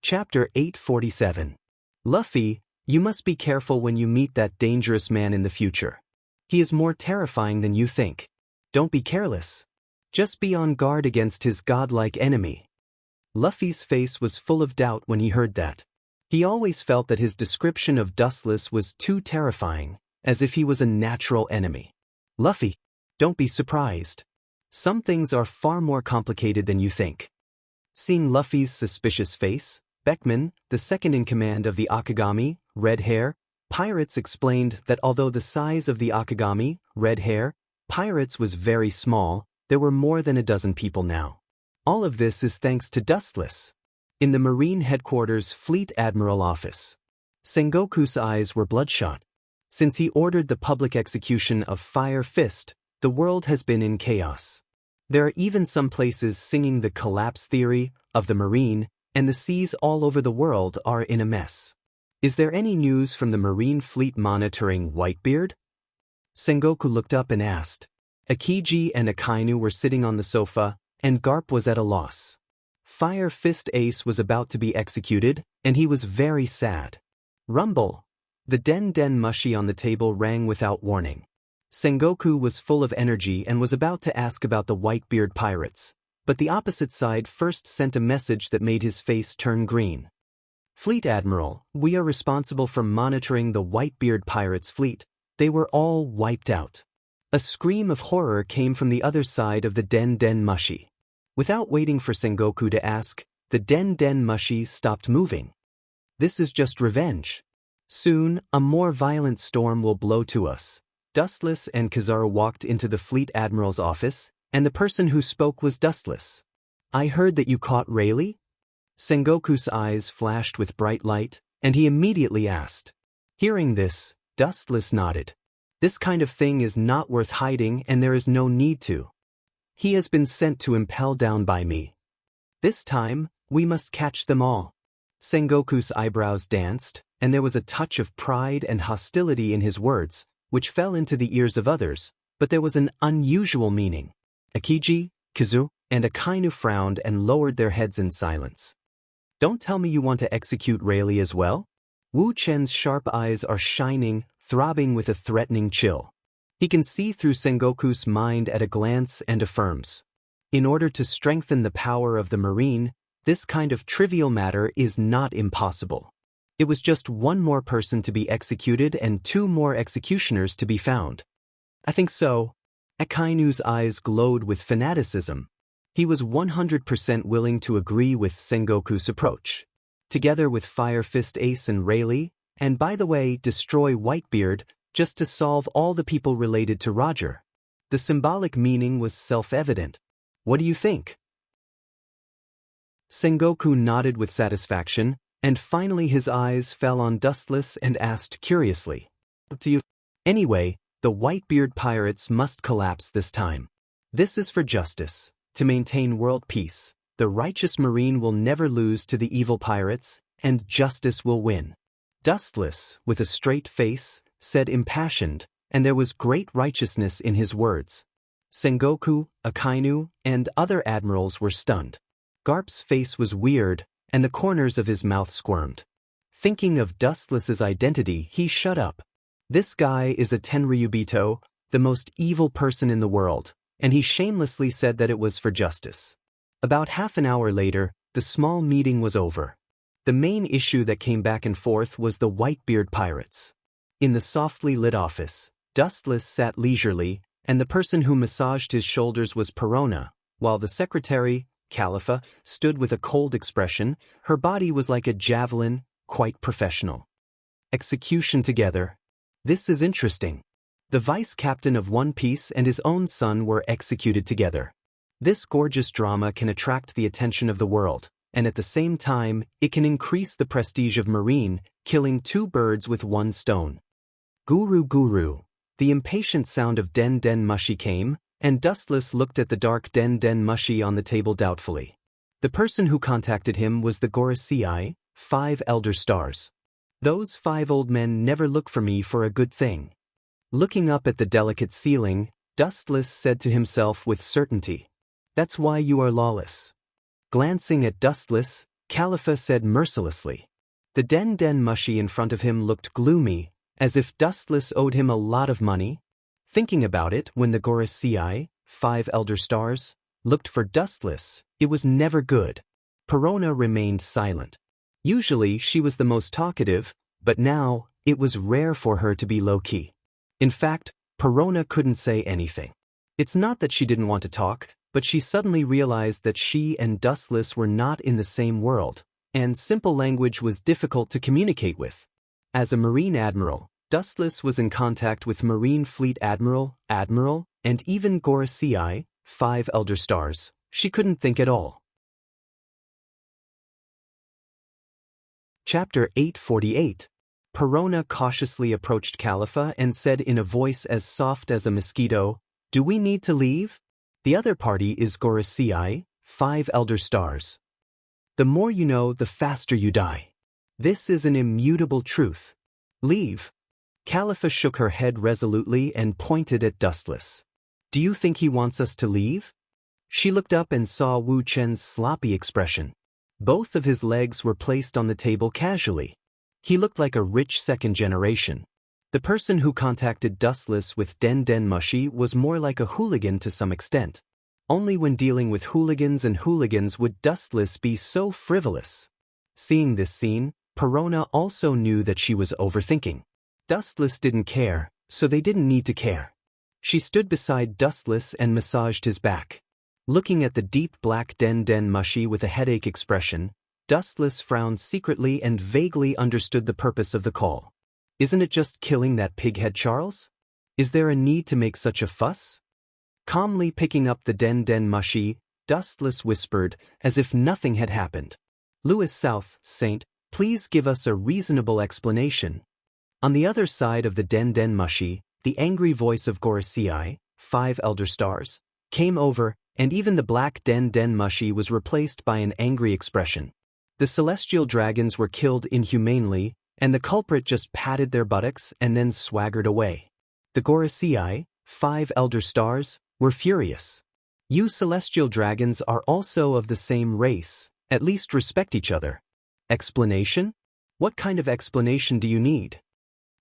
Chapter 847. Luffy, you must be careful when you meet that dangerous man in the future. He is more terrifying than you think. Don't be careless. Just be on guard against his godlike enemy. Luffy's face was full of doubt when he heard that. He always felt that his description of Dustless was too terrifying, as if he was a natural enemy. Luffy, don't be surprised. Some things are far more complicated than you think. Seeing Luffy's suspicious face, Beckman, the second-in-command of the Akagami, Red Hair, Pirates explained that although the size of the Akagami, Red Hair, Pirates was very small, there were more than a dozen people now. All of this is thanks to Dustless. In the Marine Headquarters Fleet Admiral office, Sengoku's eyes were bloodshot. Since he ordered the public execution of Fire Fist, the world has been in chaos. There are even some places singing the collapse theory of the Marine, and the seas all over the world are in a mess. Is there any news from the Marine Fleet monitoring Whitebeard? Sengoku looked up and asked. Akiji and Akainu were sitting on the sofa, and Garp was at a loss. Fire Fist Ace was about to be executed, and he was very sad. Rumble! The Den Mushi on the table rang without warning. Sengoku was full of energy and was about to ask about the Whitebeard pirates, but the opposite side first sent a message that made his face turn green. Fleet Admiral, we are responsible for monitoring the Whitebeard pirates' fleet. They were all wiped out. A scream of horror came from the other side of the Den Mushi. Without waiting for Sengoku to ask, the Den Mushi stopped moving. This is just revenge. Soon, a more violent storm will blow to us. Dustless and Kizaru walked into the Fleet Admiral's office, and the person who spoke was Dustless. I heard that you caught Rayleigh? Sengoku's eyes flashed with bright light, and he immediately asked. Hearing this, Dustless nodded. This kind of thing is not worth hiding, and there is no need to. He has been sent to impel down by me. This time, we must catch them all. Sengoku's eyebrows danced, and there was a touch of pride and hostility in his words, which fell into the ears of others, but there was an unusual meaning. Akiji, Kizu, and Akainu frowned and lowered their heads in silence. Don't tell me you want to execute Rayleigh as well? Wu Chen's sharp eyes are shining, throbbing with a threatening chill. He can see through Sengoku's mind at a glance and affirms. In order to strengthen the power of the Marine, this kind of trivial matter is not impossible. It was just one more person to be executed and 2 more executioners to be found. I think so. Akainu's eyes glowed with fanaticism. He was 100% willing to agree with Sengoku's approach. Together with Fire Fist Ace and Rayleigh, and by the way, destroy Whitebeard, just to solve all the people related to Roger. The symbolic meaning was self-evident. What do you think? Sengoku nodded with satisfaction, and finally his eyes fell on Dustless and asked curiously. Up to you. Anyway, the Whitebeard pirates must collapse this time. This is for justice, to maintain world peace. The righteous Marine will never lose to the evil pirates, and justice will win. Dustless, with a straight face, said impassioned, and there was great righteousness in his words. Sengoku, Akainu, and other admirals were stunned. Garp's face was weird, and the corners of his mouth squirmed. Thinking of Dustless's identity, he shut up. This guy is a Tenryubito, the most evil person in the world, and he shamelessly said that it was for justice. About half an hour later, the small meeting was over. The main issue that came back and forth was the Whitebeard pirates. In the softly lit office, Dustless sat leisurely, and the person who massaged his shoulders was Perona, while the secretary, Califa, stood with a cold expression. Her body was like a javelin, quite professional. Execution together. This is interesting. The vice captain of One Piece and his own son were executed together. This gorgeous drama can attract the attention of the world, and at the same time, it can increase the prestige of Marine, killing 2 birds with 1 stone. Guru. The impatient sound of Den Mushi came, and Dustless looked at the dark Den Mushi on the table doubtfully. The person who contacted him was the Gorosei, 5 elder stars. Those 5 old men never look for me for a good thing. Looking up at the delicate ceiling, Dustless said to himself with certainty. That's why you are lawless. Glancing at Dustless, Khalifa said mercilessly. The Den Mushi in front of him looked gloomy, as if Dustless owed him a lot of money. Thinking about it, when the Gorosei, 5 elder stars, looked for Dustless, it was never good. Perona remained silent. Usually she was the most talkative, but now, it was rare for her to be low-key. In fact, Perona couldn't say anything. It's not that she didn't want to talk, but she suddenly realized that she and Dustless were not in the same world, and simple language was difficult to communicate with. As a Marine Admiral, Dustless was in contact with Marine Fleet Admiral, and even Gorosei, 5 elder stars. She couldn't think at all. Chapter 848. Perona cautiously approached Khalifa and said in a voice as soft as a mosquito, "Do we need to leave? The other party is Gorosei, 5 elder stars. The more you know, the faster you die. This is an immutable truth. Leave." Khalifa shook her head resolutely and pointed at Dustless. "Do you think he wants us to leave?" She looked up and saw Wu Chen's sloppy expression. Both of his legs were placed on the table casually. He looked like a rich second generation. The person who contacted Dustless with Den Mushi was more like a hooligan to some extent. Only when dealing with hooligans would Dustless be so frivolous. Seeing this scene, Perona also knew that she was overthinking. Dustless didn't care, so they didn't need to care. She stood beside Dustless and massaged his back. Looking at the deep black Den Mushi with a headache expression, Dustless frowned secretly and vaguely understood the purpose of the call. "Isn't it just killing that pighead, Charles? Is there a need to make such a fuss?" Calmly picking up the Den Mushi, Dustless whispered, as if nothing had happened. "Louis South, Saint, please give us a reasonable explanation." On the other side of the Den Mushi, the angry voice of Gorosei, 5 elder stars, came over, and even the black Den Mushi was replaced by an angry expression. The celestial dragons were killed inhumanely, and the culprit just patted their buttocks and then swaggered away. The Gorosei, 5 elder stars, were furious. "You celestial dragons are also of the same race, at least respect each other." Explanation? What kind of explanation do you need?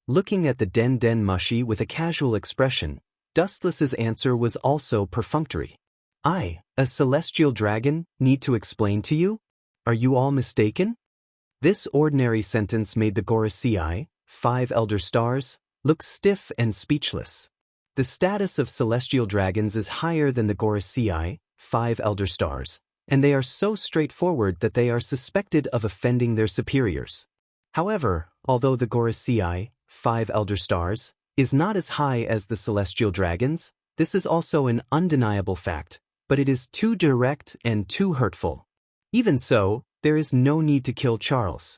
Looking at the Den Mushi with a casual expression, Dustless's answer was also perfunctory. "I, a celestial dragon, need to explain to you? Are you all mistaken?" This ordinary sentence made the Gorosei, 5 elder stars, look stiff and speechless. The status of celestial dragons is higher than the Gorosei, 5 elder stars, and they are so straightforward that they are suspected of offending their superiors. However, although the Gorosei, 5 elder stars, is not as high as the celestial dragons, this is also an undeniable fact, but it is too direct and too hurtful. Even so, there is no need to kill Charles.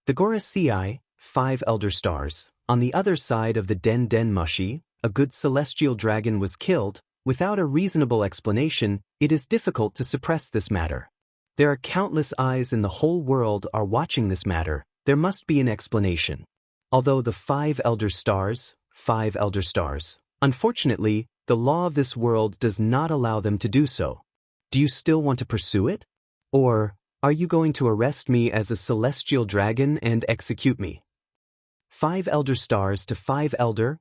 The Gorosei, 5 elder stars, on the other side of the Den Mushi, a good celestial dragon was killed. Without a reasonable explanation, it is difficult to suppress this matter. There are countless eyes in the whole world are watching this matter. There must be an explanation. Although the 5 elder stars, unfortunately, the law of this world does not allow them to do so. Do you still want to pursue it? Or, are you going to arrest me as a celestial dragon and execute me? 5 elder stars to 5 elder,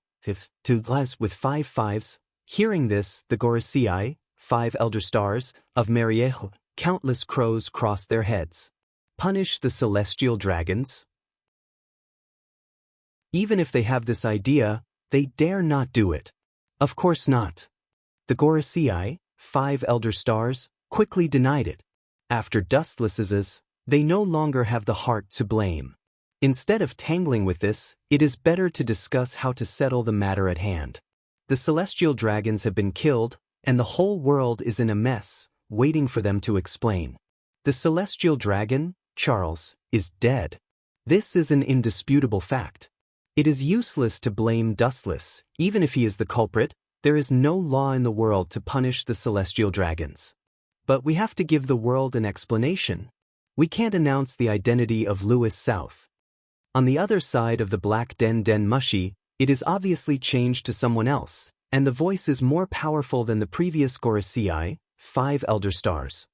to less with 5 fives. Hearing this, the Gorosei, 5 elder stars, of Mariejo, countless crows crossed their heads. Punish the celestial dragons? Even if they have this idea, they dare not do it. Of course not. The Gorosei, 5 elder stars, quickly denied it. After Dustless's, they no longer have the heart to blame. Instead of tangling with this, it is better to discuss how to settle the matter at hand. The celestial dragons have been killed, and the whole world is in a mess, waiting for them to explain. The celestial dragon, Charles, is dead. This is an indisputable fact. It is useless to blame Dustless. Even if he is the culprit, there is no law in the world to punish the celestial dragons. But we have to give the world an explanation. We can't announce the identity of Louis South. On the other side of the black Den Mushi, it is obviously changed to someone else, and the voice is more powerful than the previous Gorosei, 5 elder stars.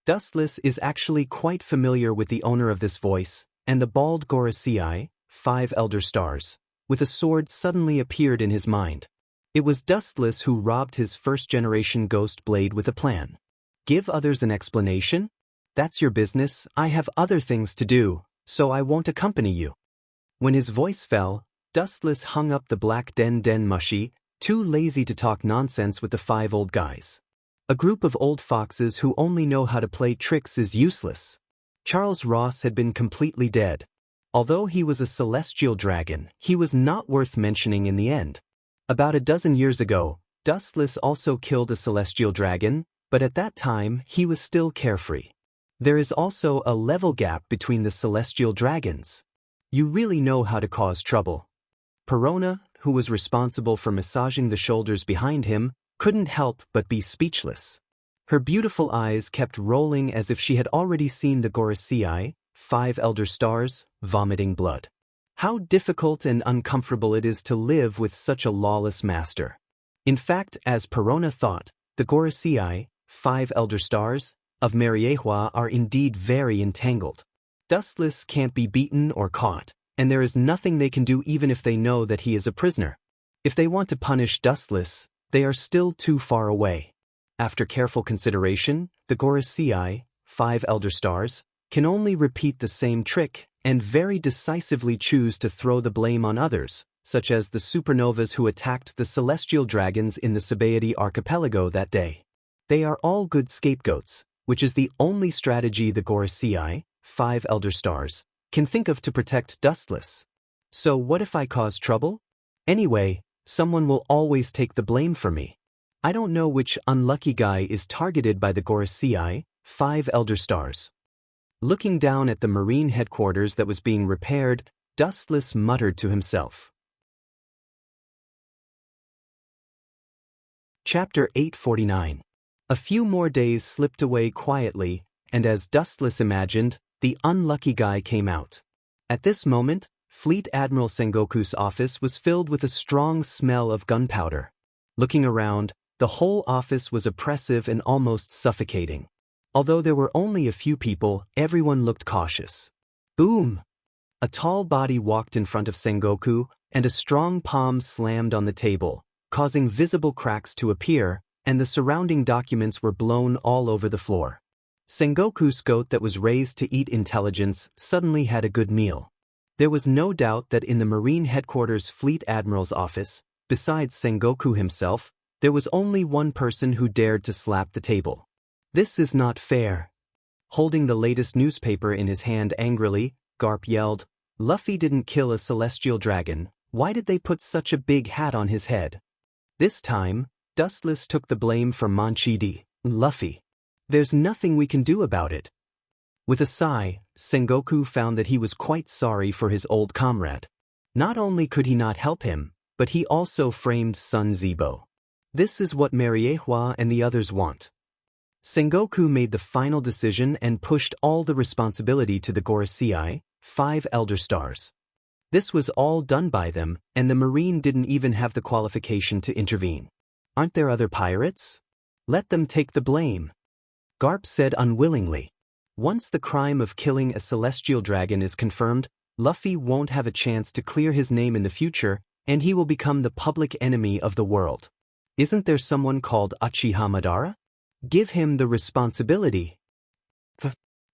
Dustless is actually quite familiar with the owner of this voice, and the bald Gorosei, 5 elder stars, with a sword suddenly appeared in his mind. It was Dustless who robbed his first-generation ghost blade with a plan. Give others an explanation? That's your business. I have other things to do, so I won't accompany you. When his voice fell, Dustless hung up the black den mushy, too lazy to talk nonsense with the 5 old guys. A group of old foxes who only know how to play tricks is useless. Charles Ross had been completely dead. Although he was a celestial dragon, he was not worth mentioning in the end. About a dozen years ago, Dustless also killed a celestial dragon, but at that time he was still carefree. There is also a level gap between the celestial dragons. You really know how to cause trouble. Perona, who was responsible for massaging the shoulders behind him, couldn't help but be speechless. Her beautiful eyes kept rolling as if she had already seen the Gorosei, 5 elder stars, vomiting blood. How difficult and uncomfortable it is to live with such a lawless master. In fact, as Perona thought, the Gorosei, 5 elder stars, of Mariehua are indeed very entangled. Dustless can't be beaten or caught, and there is nothing they can do even if they know that he is a prisoner. If they want to punish Dustless, they are still too far away. After careful consideration, the Gorosei, 5 elder stars, can only repeat the same trick and very decisively choose to throw the blame on others, such as the supernovas who attacked the celestial dragons in the Sabaody archipelago that day. They are all good scapegoats, which is the only strategy the Gorosei, 5 elder stars, can think of to protect Dustless. So what if I cause trouble? Anyway, someone will always take the blame for me. I don't know which unlucky guy is targeted by the Gorosei, 5 elder stars. Looking down at the marine headquarters that was being repaired, Dustless muttered to himself. Chapter 849. A few more days slipped away quietly, and as Dustless imagined, the unlucky guy came out. At this moment, Fleet Admiral Sengoku's office was filled with a strong smell of gunpowder. Looking around, the whole office was oppressive and almost suffocating. Although there were only a few people, everyone looked cautious. Boom! A tall body walked in front of Sengoku, and a strong palm slammed on the table, causing visible cracks to appear, and the surrounding documents were blown all over the floor. Sengoku's goat that was raised to eat intelligence suddenly had a good meal. There was no doubt that in the Marine Headquarters Fleet Admiral's office, besides Sengoku himself, there was only one person who dared to slap the table. This is not fair. Holding the latest newspaper in his hand angrily, Garp yelled, Luffy didn't kill a celestial dragon, why did they put such a big hat on his head? This time, Dustless took the blame for Manchidi, Luffy. There's nothing we can do about it. With a sigh, Sengoku found that he was quite sorry for his old comrade. Not only could he not help him, but he also framed Sun Zibo. This is what Mariehua and the others want. Sengoku made the final decision and pushed all the responsibility to the Gorosei, 5 elder stars. This was all done by them, and the Marine didn't even have the qualification to intervene. Aren't there other pirates? Let them take the blame. Garp said unwillingly. Once the crime of killing a celestial dragon is confirmed, Luffy won't have a chance to clear his name in the future, and he will become the public enemy of the world. Isn't there someone called Uchiha Madara? Give him the responsibility.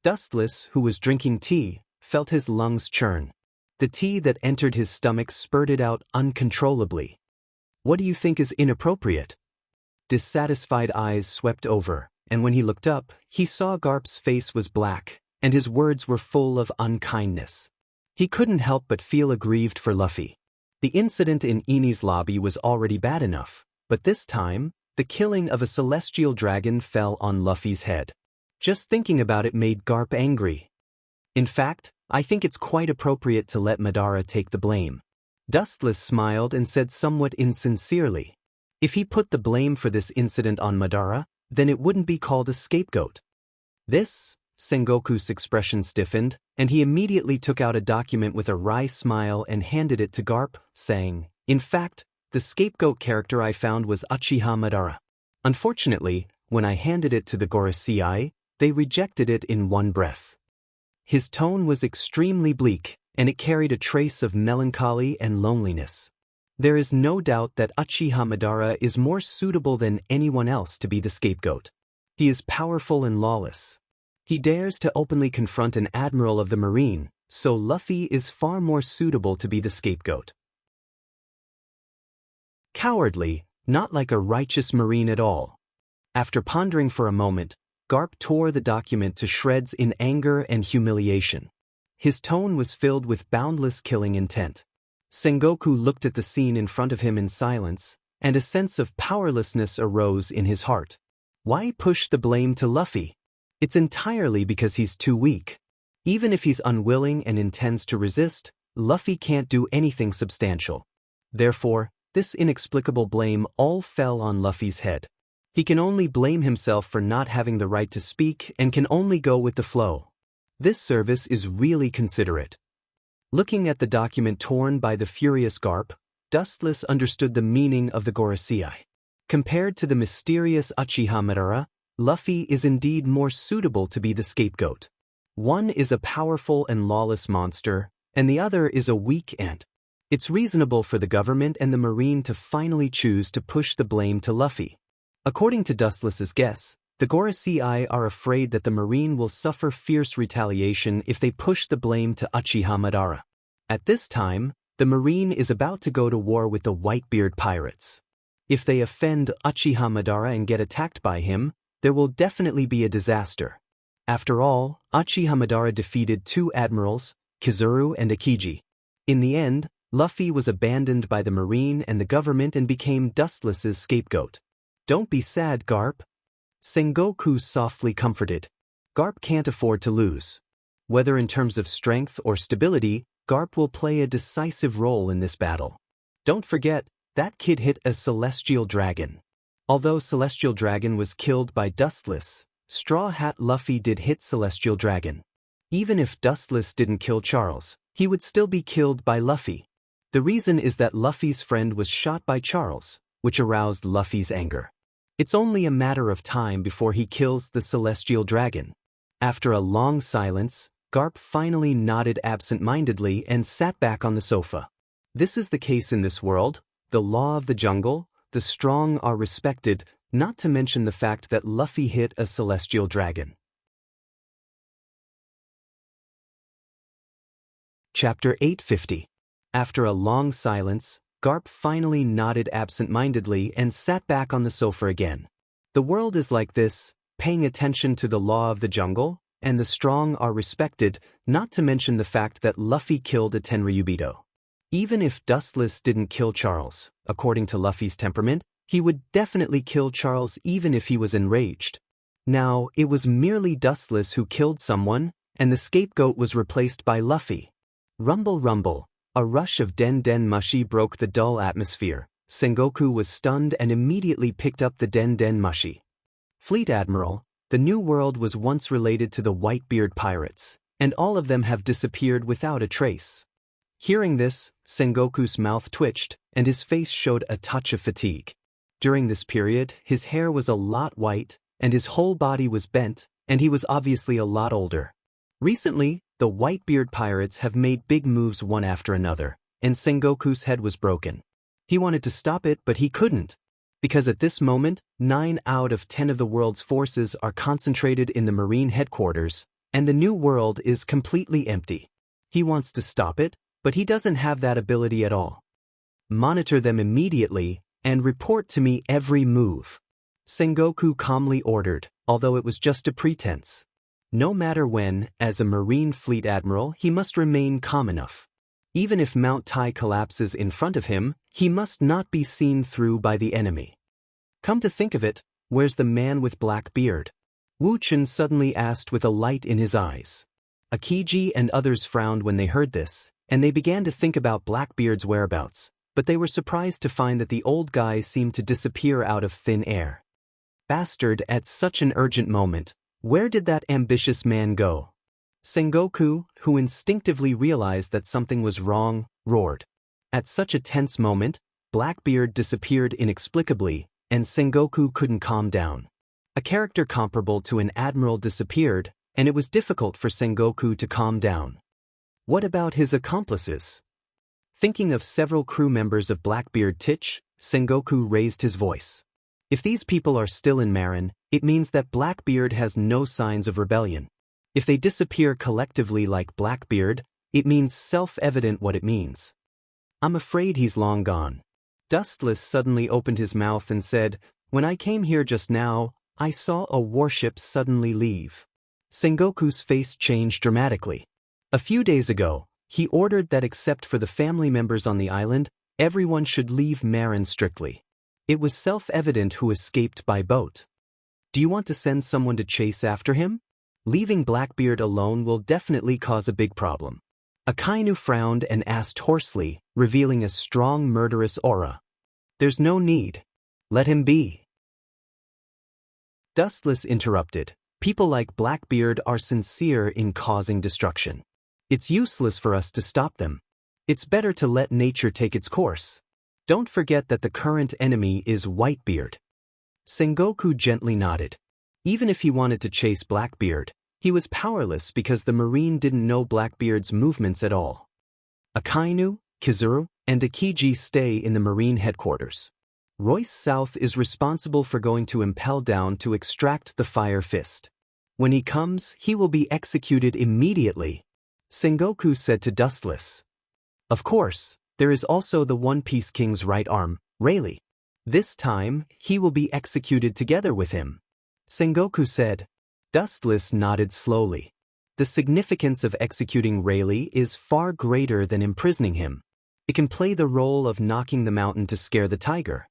Dustless, who was drinking tea, felt his lungs churn. The tea that entered his stomach spurted out uncontrollably. What do you think is inappropriate? Dissatisfied eyes swept over, and when he looked up, he saw Garp's face was black, and his words were full of unkindness. He couldn't help but feel aggrieved for Luffy. The incident in Eni's lobby was already bad enough, but this time, the killing of a celestial dragon fell on Luffy's head. Just thinking about it made Garp angry. In fact, I think it's quite appropriate to let Madara take the blame. Dustless smiled and said somewhat insincerely, if he put the blame for this incident on Madara, then it wouldn't be called a scapegoat. This, Sengoku's expression stiffened, and he immediately took out a document with a wry smile and handed it to Garp, saying, in fact, the scapegoat character I found was Uchiha Madara. Unfortunately, when I handed it to the Gorosei, they rejected it in one breath. His tone was extremely bleak, and it carried a trace of melancholy and loneliness. There is no doubt that Uchiha Madara is more suitable than anyone else to be the scapegoat. He is powerful and lawless. He dares to openly confront an admiral of the Marine, so Luffy is far more suitable to be the scapegoat. Cowardly, not like a righteous Marine at all. After pondering for a moment, Garp tore the document to shreds in anger and humiliation. His tone was filled with boundless killing intent. Sengoku looked at the scene in front of him in silence, and a sense of powerlessness arose in his heart. Why push the blame to Luffy? It's entirely because he's too weak. Even if he's unwilling and intends to resist, Luffy can't do anything substantial. Therefore, this inexplicable blame all fell on Luffy's head. He can only blame himself for not having the right to speak and can only go with the flow. This service is really considerate. Looking at the document torn by the furious Garp, Dustless understood the meaning of the Gorosei. Compared to the mysterious Uchiha Madara, Luffy is indeed more suitable to be the scapegoat. One is a powerful and lawless monster, and the other is a weak ant. It's reasonable for the government and the Marine to finally choose to push the blame to Luffy. According to Dustless's guess, the Gorosei are afraid that the Marine will suffer fierce retaliation if they push the blame to Uchiha Madara. At this time, the Marine is about to go to war with the Whitebeard pirates. If they offend Uchiha Madara and get attacked by him, there will definitely be a disaster. After all, Uchiha Madara defeated 2 admirals, Kizaru and Akiji. In the end, Luffy was abandoned by the Marine and the government and became Dustless's scapegoat. Don't be sad, Garp. Sengoku softly comforted. Garp can't afford to lose. Whether in terms of strength or stability, Garp will play a decisive role in this battle. Don't forget, that kid hit a Celestial Dragon. Although Celestial Dragon was killed by Dustless, Straw Hat Luffy did hit Celestial Dragon. Even if Dustless didn't kill Charles, he would still be killed by Luffy. The reason is that Luffy's friend was shot by Charles, which aroused Luffy's anger. It's only a matter of time before he kills the Celestial Dragon. After a long silence, Garp finally nodded absent-mindedly and sat back on the sofa. This is the case in this world. The law of the jungle, the strong are respected, not to mention the fact that Luffy hit a Celestial Dragon. Chapter 850. After a long silence, Garp finally nodded absent-mindedly and sat back on the sofa again. The world is like this, paying attention to the law of the jungle, and the strong are respected, not to mention the fact that Luffy killed a Tenryubito. Even if Dustless didn't kill Charles, according to Luffy's temperament, he would definitely kill Charles even if he was enraged. Now, it was merely Dustless who killed someone, and the scapegoat was replaced by Luffy. Rumble rumble, a rush of Den Mushi broke the dull atmosphere. Sengoku was stunned and immediately picked up the Den Mushi. Fleet Admiral, the New World was once related to the Whitebeard pirates, and all of them have disappeared without a trace. Hearing this, Sengoku's mouth twitched, and his face showed a touch of fatigue. During this period, his hair was a lot white, and his whole body was bent, and he was obviously a lot older. Recently, the Whitebeard pirates have made big moves one after another, and Sengoku's head was broken. He wanted to stop it, but he couldn't. Because at this moment, 9 out of 10 of the world's forces are concentrated in the Marine headquarters, and the New World is completely empty. He wants to stop it, but he doesn't have that ability at all. Monitor them immediately, and report to me every move. Sengoku calmly ordered, although it was just a pretense. No matter when, as a Marine Fleet Admiral, he must remain calm enough. Even if Mount Tai collapses in front of him, he must not be seen through by the enemy. Come to think of it, where's the man with black beard? Wu Chen suddenly asked with a light in his eyes. Akiji and others frowned when they heard this, and they began to think about Blackbeard's whereabouts, but they were surprised to find that the old guy seemed to disappear out of thin air. Bastard, at such an urgent moment, where did that ambitious man go? Sengoku, who instinctively realized that something was wrong, roared. At such a tense moment, Blackbeard disappeared inexplicably, and Sengoku couldn't calm down. A character comparable to an admiral disappeared, and it was difficult for Sengoku to calm down. What about his accomplices? Thinking of several crew members of Blackbeard Titch, Sengoku raised his voice. If these people are still in Marin, it means that Blackbeard has no signs of rebellion. If they disappear collectively like Blackbeard, it means self-evident what it means. I'm afraid he's long gone. Dustless suddenly opened his mouth and said, "When I came here just now, I saw a warship suddenly leave." Sengoku's face changed dramatically. A few days ago, he ordered that except for the family members on the island, everyone should leave Marin strictly. It was self-evident who escaped by boat. Do you want to send someone to chase after him? Leaving Blackbeard alone will definitely cause a big problem. Akainu frowned and asked hoarsely, revealing a strong murderous aura. There's no need. Let him be. Dustless interrupted. People like Blackbeard are sincere in causing destruction. It's useless for us to stop them. It's better to let nature take its course. Don't forget that the current enemy is Whitebeard. Sengoku gently nodded. Even if he wanted to chase Blackbeard, he was powerless because the Marine didn't know Blackbeard's movements at all. Akainu, Kizuru, and Akiji stay in the Marine headquarters. Royce South is responsible for going to Impel Down to extract the Fire Fist. When he comes, he will be executed immediately, Sengoku said to Dustless. Of course, there is also the One Piece King's right arm, Rayleigh. This time, he will be executed together with him, Sengoku said. Dustless nodded slowly. The significance of executing Rayleigh is far greater than imprisoning him. It can play the role of knocking the mountain to scare the tiger.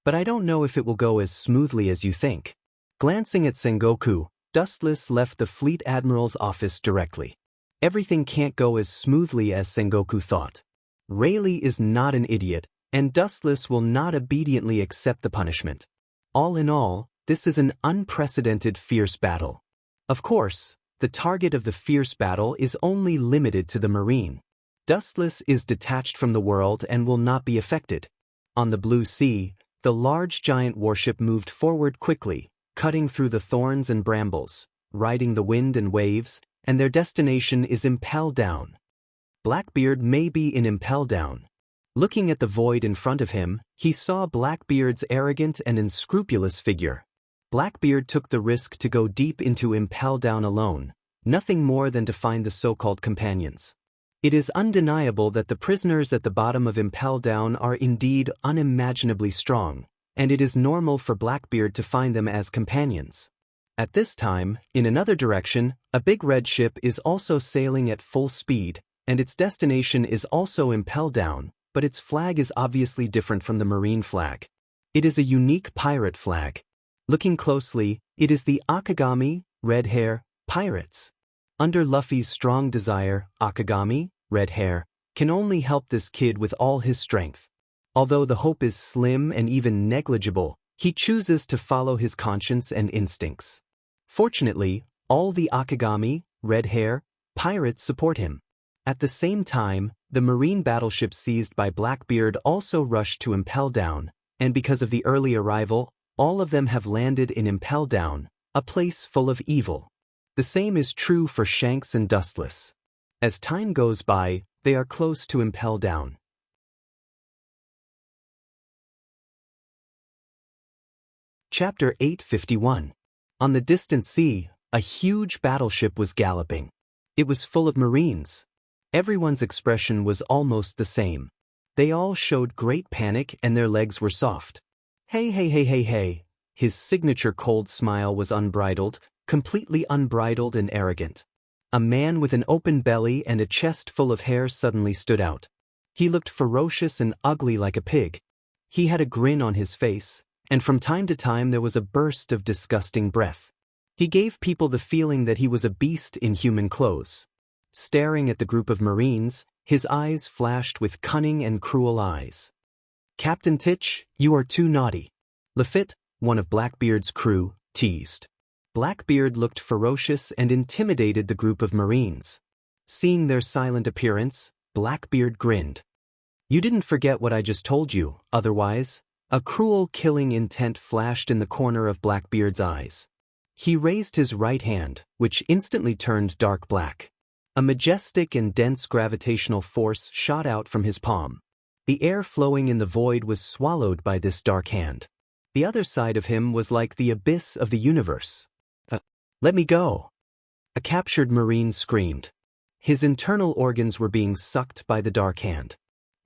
But I don't know if it will go as smoothly as you think. Glancing at Sengoku, Dustless left the Fleet Admiral's office directly. Everything can't go as smoothly as Sengoku thought. Rayleigh is not an idiot, and Dustless will not obediently accept the punishment. All in all, this is an unprecedented fierce battle. Of course, the target of the fierce battle is only limited to the Marine. Dustless is detached from the world and will not be affected. On the Blue Sea, the large giant warship moved forward quickly, cutting through the thorns and brambles, riding the wind and waves, and their destination is Impel Down. Blackbeard may be in Impel Down. Looking at the void in front of him, he saw Blackbeard's arrogant and unscrupulous figure. Blackbeard took the risk to go deep into Impel Down alone, nothing more than to find the so-called companions. It is undeniable that the prisoners at the bottom of Impel Down are indeed unimaginably strong, and it is normal for Blackbeard to find them as companions. At this time, in another direction, a big red ship is also sailing at full speed, and its destination is also Impel Down, but its flag is obviously different from the Marine flag. It is a unique pirate flag. Looking closely, it is the Akagami, red hair, pirates. Under Luffy's strong desire, Akagami, red hair, can only help this kid with all his strength. Although the hope is slim and even negligible, he chooses to follow his conscience and instincts. Fortunately, all the Akagami, red hair, pirates support him. At the same time, the Marine battleship seized by Blackbeard also rushed to Impel Down, and because of the early arrival, all of them have landed in Impel Down, a place full of evil. The same is true for Shanks and Dustless. As time goes by, they are close to Impel Down. Chapter 851. On the distant sea, a huge battleship was galloping. It was full of Marines. Everyone's expression was almost the same. They all showed great panic and their legs were soft. Hey, hey, hey, hey, hey. His signature cold smile was unbridled, completely unbridled and arrogant. A man with an open belly and a chest full of hair suddenly stood out. He looked ferocious and ugly like a pig. He had a grin on his face, and from time to time there was a burst of disgusting breath. He gave people the feeling that he was a beast in human clothes. Staring at the group of Marines, his eyes flashed with cunning and cruel eyes. Captain Titch, you are too naughty. Lafitte, one of Blackbeard's crew, teased. Blackbeard looked ferocious and intimidated the group of Marines. Seeing their silent appearance, Blackbeard grinned. You didn't forget what I just told you, otherwise, A cruel killing intent flashed in the corner of Blackbeard's eyes. He raised his right hand, which instantly turned dark black. A majestic and dense gravitational force shot out from his palm. The air flowing in the void was swallowed by this dark hand. The other side of him was like the abyss of the universe. Let me go! A captured marine screamed. His internal organs were being sucked by the dark hand.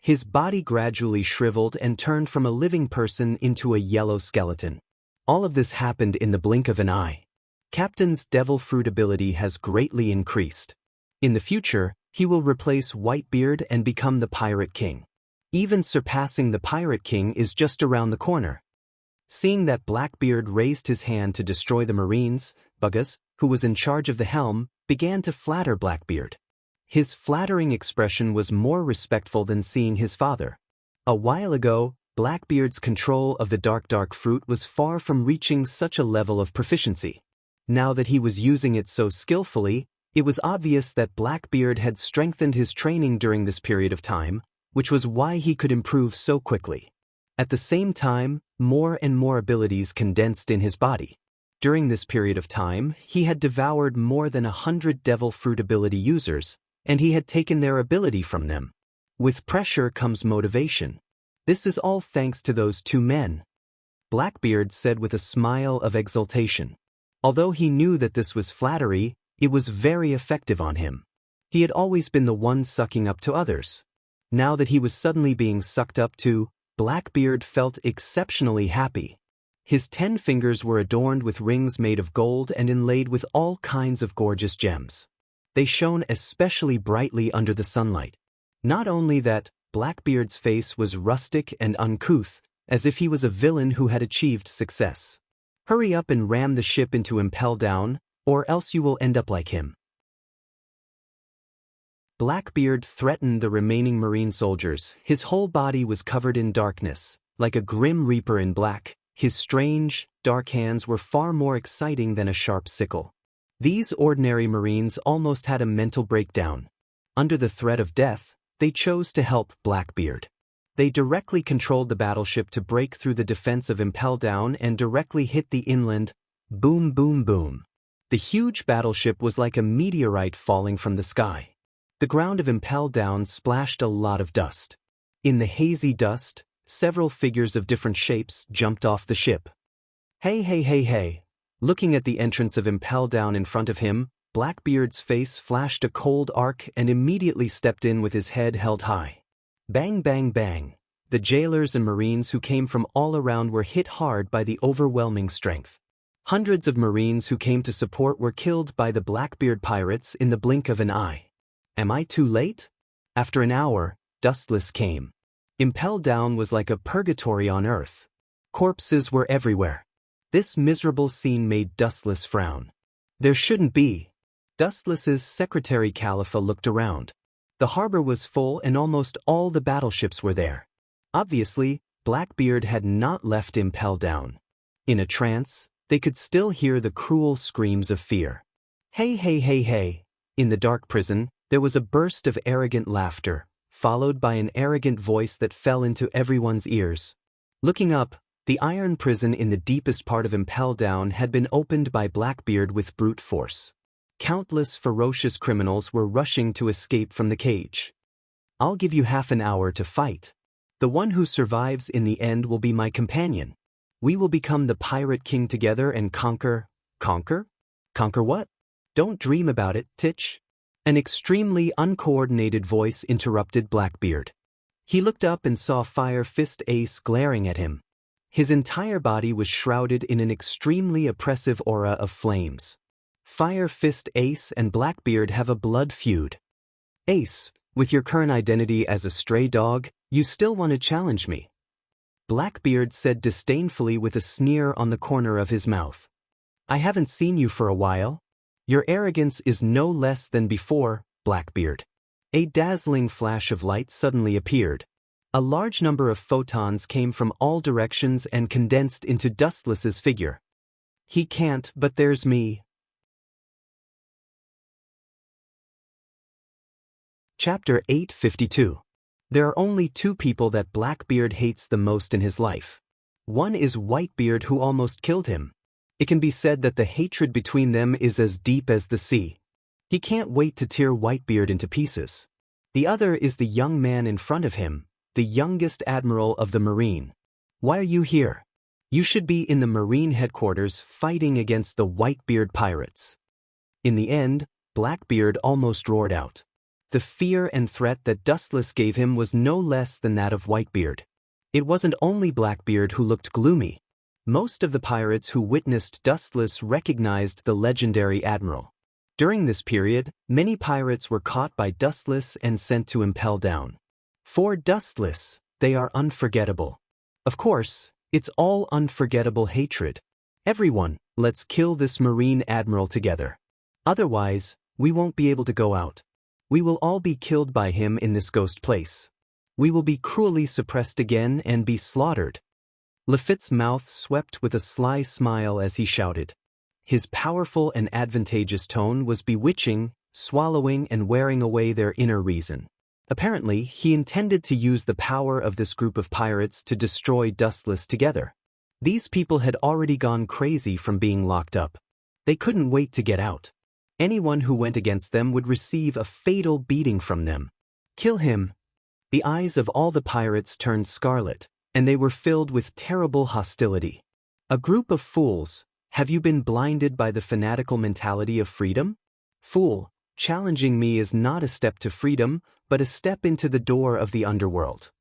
His body gradually shriveled and turned from a living person into a yellow skeleton. All of this happened in the blink of an eye. Captain's devil fruit ability has greatly increased. In the future, he will replace Whitebeard and become the Pirate King. Even surpassing the Pirate King is just around the corner. Seeing that Blackbeard raised his hand to destroy the Marines, Buggles, who was in charge of the helm, began to flatter Blackbeard. His flattering expression was more respectful than seeing his father. A while ago, Blackbeard's control of the dark fruit was far from reaching such a level of proficiency. Now that he was using it so skillfully, it was obvious that Blackbeard had strengthened his training during this period of time, which was why he could improve so quickly. At the same time, more and more abilities condensed in his body. During this period of time, he had devoured more than 100 devil fruit ability users, and he had taken their ability from them. With pressure comes motivation. This is all thanks to those two men. Blackbeard said with a smile of exultation. Although he knew that this was flattery, it was very effective on him. He had always been the one sucking up to others. Now that he was suddenly being sucked up to, Blackbeard felt exceptionally happy. His 10 fingers were adorned with rings made of gold and inlaid with all kinds of gorgeous gems. They shone especially brightly under the sunlight. Not only that, Blackbeard's face was rustic and uncouth, as if he was a villain who had achieved success. Hurry up and ram the ship into Impel Down, or else you will end up like him. Blackbeard threatened the remaining Marine soldiers. His whole body was covered in darkness, like a grim reaper in black. His strange, dark hands were far more exciting than a sharp sickle. These ordinary Marines almost had a mental breakdown. Under the threat of death, they chose to help Blackbeard. They directly controlled the battleship to break through the defense of Impel Down and directly hit the inland. Boom, boom, boom. The huge battleship was like a meteorite falling from the sky. The ground of Impel Down splashed a lot of dust. In the hazy dust, several figures of different shapes jumped off the ship. Hey, hey, hey, hey. Looking at the entrance of Impel Down in front of him, Blackbeard's face flashed a cold arc and immediately stepped in with his head held high. Bang, bang, bang. The jailers and Marines who came from all around were hit hard by the overwhelming strength. Hundreds of Marines who came to support were killed by the Blackbeard pirates in the blink of an eye. Am I too late? After an hour, Dustless came. Impel Down was like a purgatory on Earth. Corpses were everywhere. This miserable scene made Dustless frown. There shouldn't be. Dustless's secretary Khalifa looked around. The harbor was full and almost all the battleships were there. Obviously, Blackbeard had not left Impel Down. In a trance, they could still hear the cruel screams of fear. Hey, hey, hey, hey. In the dark prison, there was a burst of arrogant laughter, followed by an arrogant voice that fell into everyone's ears. Looking up, the iron prison in the deepest part of Impel Down had been opened by Blackbeard with brute force. Countless ferocious criminals were rushing to escape from the cage. I'll give you half an hour to fight. The one who survives in the end will be my companion. We will become the Pirate King together and conquer. Conquer? Conquer what? Don't dream about it, Titch. An extremely uncoordinated voice interrupted Blackbeard. He looked up and saw Fire Fist Ace glaring at him. His entire body was shrouded in an extremely oppressive aura of flames. Fire Fist Ace and Blackbeard have a blood feud. Ace, with your current identity as a stray dog, you still want to challenge me? Blackbeard said disdainfully with a sneer on the corner of his mouth. I haven't seen you for a while. Your arrogance is no less than before, Blackbeard. A dazzling flash of light suddenly appeared. A large number of photons came from all directions and condensed into Dustless's figure. He can't, but there's me. Chapter 852. There are only two people that Blackbeard hates the most in his life. One is Whitebeard, who almost killed him. It can be said that the hatred between them is as deep as the sea. He can't wait to tear Whitebeard into pieces. The other is the young man in front of him, the youngest admiral of the Marine. Why are you here? You should be in the Marine headquarters fighting against the Whitebeard pirates. In the end, Blackbeard almost roared out. The fear and threat that Dustless gave him was no less than that of Whitebeard. It wasn't only Blackbeard who looked gloomy. Most of the pirates who witnessed Dustless recognized the legendary admiral. During this period, many pirates were caught by Dustless and sent to Impel Down. For Dustless, they are unforgettable. Of course, it's all unforgettable hatred. Everyone, let's kill this Marine admiral together. Otherwise, we won't be able to go out. We will all be killed by him in this ghost place. We will be cruelly suppressed again and be slaughtered. Lafitte's mouth swept with a sly smile as he shouted. His powerful and advantageous tone was bewitching, swallowing and wearing away their inner reason. Apparently, he intended to use the power of this group of pirates to destroy Dustless together. These people had already gone crazy from being locked up. They couldn't wait to get out. Anyone who went against them would receive a fatal beating from them. Kill him. The eyes of all the pirates turned scarlet, and they were filled with terrible hostility. A group of fools. Have you been blinded by the fanatical mentality of freedom? Fool, challenging me is not a step to freedom, but a step into the door of the underworld.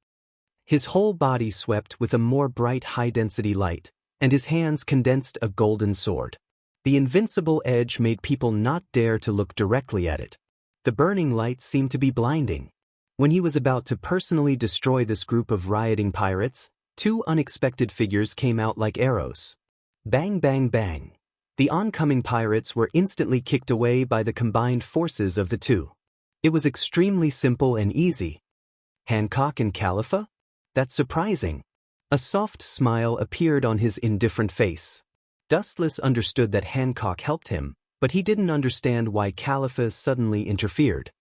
His whole body swept with a more bright high-density light, and his hands condensed a golden sword. The invincible edge made people not dare to look directly at it. The burning light seemed to be blinding. When he was about to personally destroy this group of rioting pirates, two unexpected figures came out like arrows. Bang, bang, bang. The oncoming pirates were instantly kicked away by the combined forces of the two. It was extremely simple and easy. Hancock and Khalifa? That's surprising. A soft smile appeared on his indifferent face. Dustless understood that Hancock helped him, but he didn't understand why Khalifa suddenly interfered.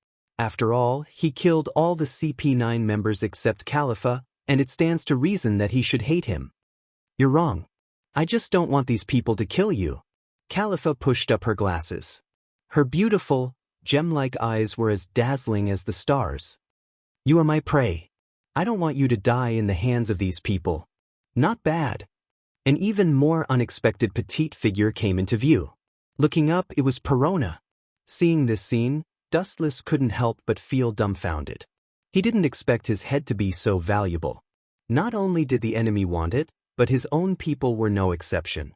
After all, he killed all the CP9 members except Khalifa, and it stands to reason that he should hate him. You're wrong. I just don't want these people to kill you. Khalifa pushed up her glasses. Her beautiful, gem-like eyes were as dazzling as the stars. You are my prey. I don't want you to die in the hands of these people. Not bad. An even more unexpected petite figure came into view. Looking up, it was Perona. Seeing this scene, Dustless couldn't help but feel dumbfounded. He didn't expect his head to be so valuable. Not only did the enemy want it, but his own people were no exception.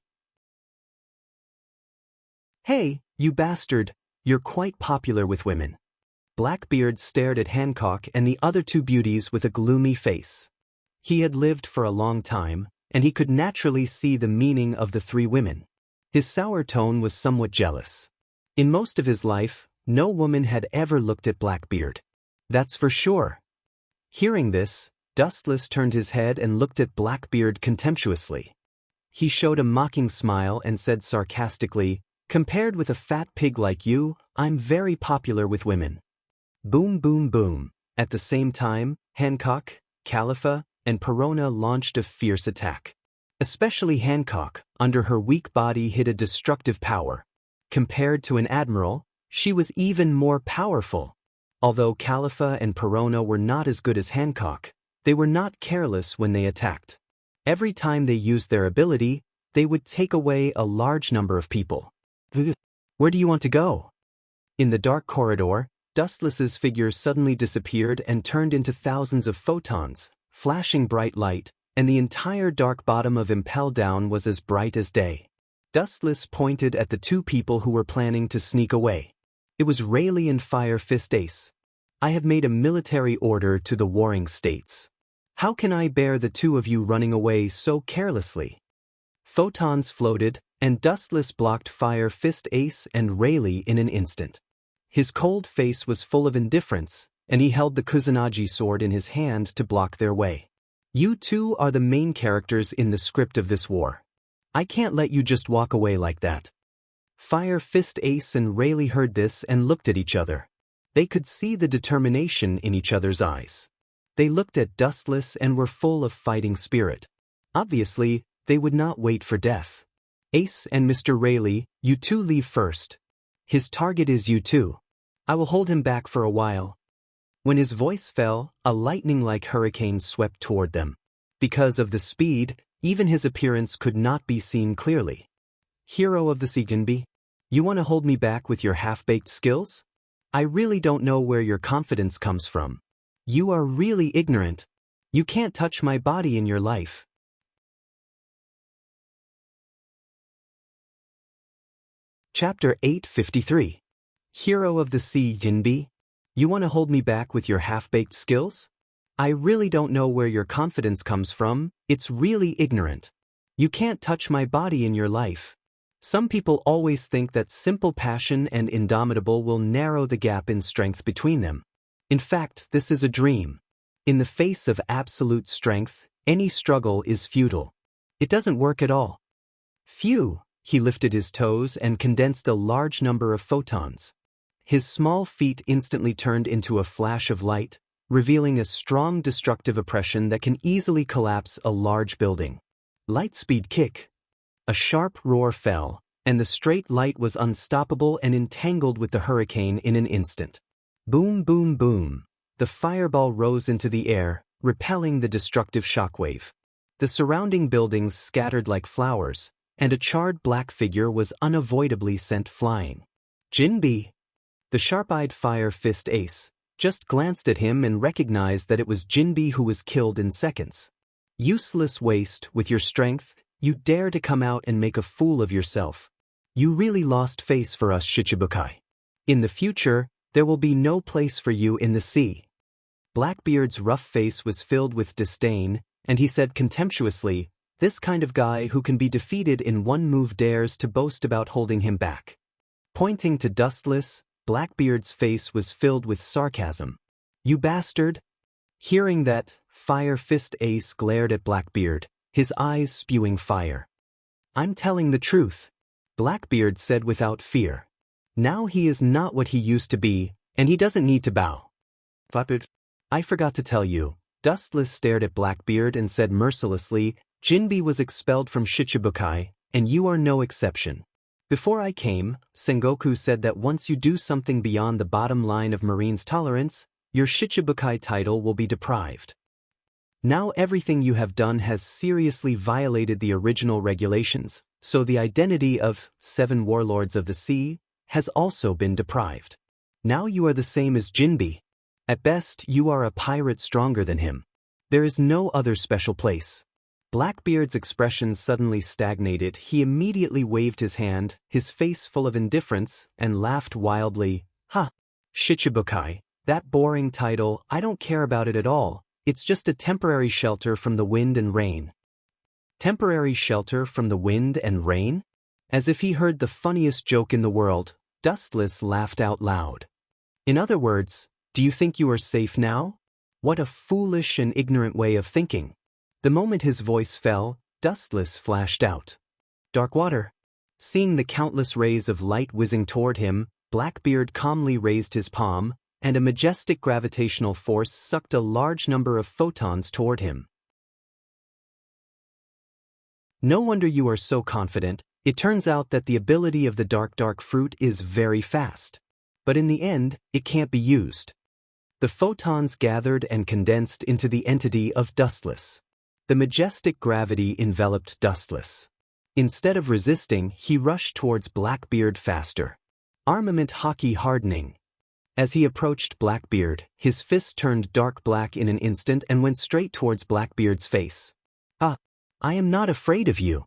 Hey, you bastard, you're quite popular with women. Blackbeard stared at Hancock and the other two beauties with a gloomy face. He had lived for a long time, and he could naturally see the meaning of the three women. His sour tone was somewhat jealous. In most of his life, no woman had ever looked at Blackbeard. That's for sure. Hearing this, Dustless turned his head and looked at Blackbeard contemptuously. He showed a mocking smile and said sarcastically, "Compared with a fat pig like you, I'm very popular with women." Boom, boom, boom. At the same time, Hancock, Khalifa, and Perona launched a fierce attack. Especially Hancock, under her weak body hid a destructive power. Compared to an admiral, she was even more powerful. Although Khalifa and Perona were not as good as Hancock, they were not careless when they attacked. Every time they used their ability, they would take away a large number of people. Where do you want to go? In the dark corridor, Dustless's figure suddenly disappeared and turned into thousands of photons, flashing bright light, and the entire dark bottom of Impel Down was as bright as day. Dustless pointed at the two people who were planning to sneak away. It was Rayleigh and Fire Fist Ace. I have made a military order to the warring states. How can I bear the two of you running away so carelessly? Photons floated, and Dustless blocked Fire Fist Ace and Rayleigh in an instant. His cold face was full of indifference, and he held the Kusanagi sword in his hand to block their way. You two are the main characters in the script of this war. I can't let you just walk away like that. Fire Fist Ace and Rayleigh heard this and looked at each other. They could see the determination in each other's eyes. They looked at Dustless and were full of fighting spirit. Obviously, they would not wait for death. Ace and Mr. Rayleigh, you two leave first. His target is you two. I will hold him back for a while. When his voice fell, a lightning-like hurricane swept toward them. Because of the speed, even his appearance could not be seen clearly. Hero of the sea, Jinbi? You want to hold me back with your half-baked skills? I really don't know where your confidence comes from. You are really ignorant. You can't touch my body in your life. Chapter 853. Hero of the Sea, Jinbi? You want to hold me back with your half-baked skills? I really don't know where your confidence comes from, it's really ignorant. You can't touch my body in your life. Some people always think that simple passion and indomitable will narrow the gap in strength between them. In fact, this is a dream. In the face of absolute strength, any struggle is futile. It doesn't work at all. Phew! He lifted his toes and condensed a large number of photons. His small feet instantly turned into a flash of light, revealing a strong destructive oppression that can easily collapse a large building. Lightspeed kick. A sharp roar fell, and the straight light was unstoppable and entangled with the hurricane in an instant. Boom, boom, boom. The fireball rose into the air, repelling the destructive shockwave. The surrounding buildings scattered like flowers, and a charred black figure was unavoidably sent flying. Jinbi. The sharp-eyed Fire Fist Ace just glanced at him and recognized that it was Jinbi who was killed in seconds. Useless waste, with your strength, you dare to come out and make a fool of yourself. You really lost face for us, Shichibukai. In the future, there will be no place for you in the sea. Blackbeard's rough face was filled with disdain, and he said contemptuously, this kind of guy who can be defeated in one move dares to boast about holding him back. Pointing to Dustless, Blackbeard's face was filled with sarcasm. You bastard! Hearing that, Fire Fist Ace glared at Blackbeard, his eyes spewing fire. I'm telling the truth, Blackbeard said without fear. Now he is not what he used to be, and he doesn't need to bow. Blackbeard, I forgot to tell you. Dustless stared at Blackbeard and said mercilessly, Jinbi was expelled from Shichibukai, and you are no exception. Before I came, Sengoku said that once you do something beyond the bottom line of Marine's tolerance, your Shichibukai title will be deprived. Now everything you have done has seriously violated the original regulations, so the identity of 7 Warlords of the Sea has also been deprived. Now you are the same as Jinbi. At best, you are a pirate stronger than him. There is no other special place. Blackbeard's expression suddenly stagnated. He immediately waved his hand, his face full of indifference, and laughed wildly. Ha! Shichibukai, that boring title, I don't care about it at all. It's just a temporary shelter from the wind and rain. Temporary shelter from the wind and rain? As if he heard the funniest joke in the world, Dustless laughed out loud. In other words, do you think you are safe now? What a foolish and ignorant way of thinking. The moment his voice fell, Dustless flashed out. Dark water. Seeing the countless rays of light whizzing toward him, Blackbeard calmly raised his palm, and a majestic gravitational force sucked a large number of photons toward him. No wonder you are so confident. It turns out that the ability of the dark fruit is very fast. But in the end, it can't be used. The photons gathered and condensed into the entity of Dustless. The majestic gravity enveloped Dustless. Instead of resisting, he rushed towards Blackbeard faster. Armament hockey hardening. As he approached Blackbeard, his fist turned dark black in an instant and went straight towards Blackbeard's face. Ah, I am not afraid of you.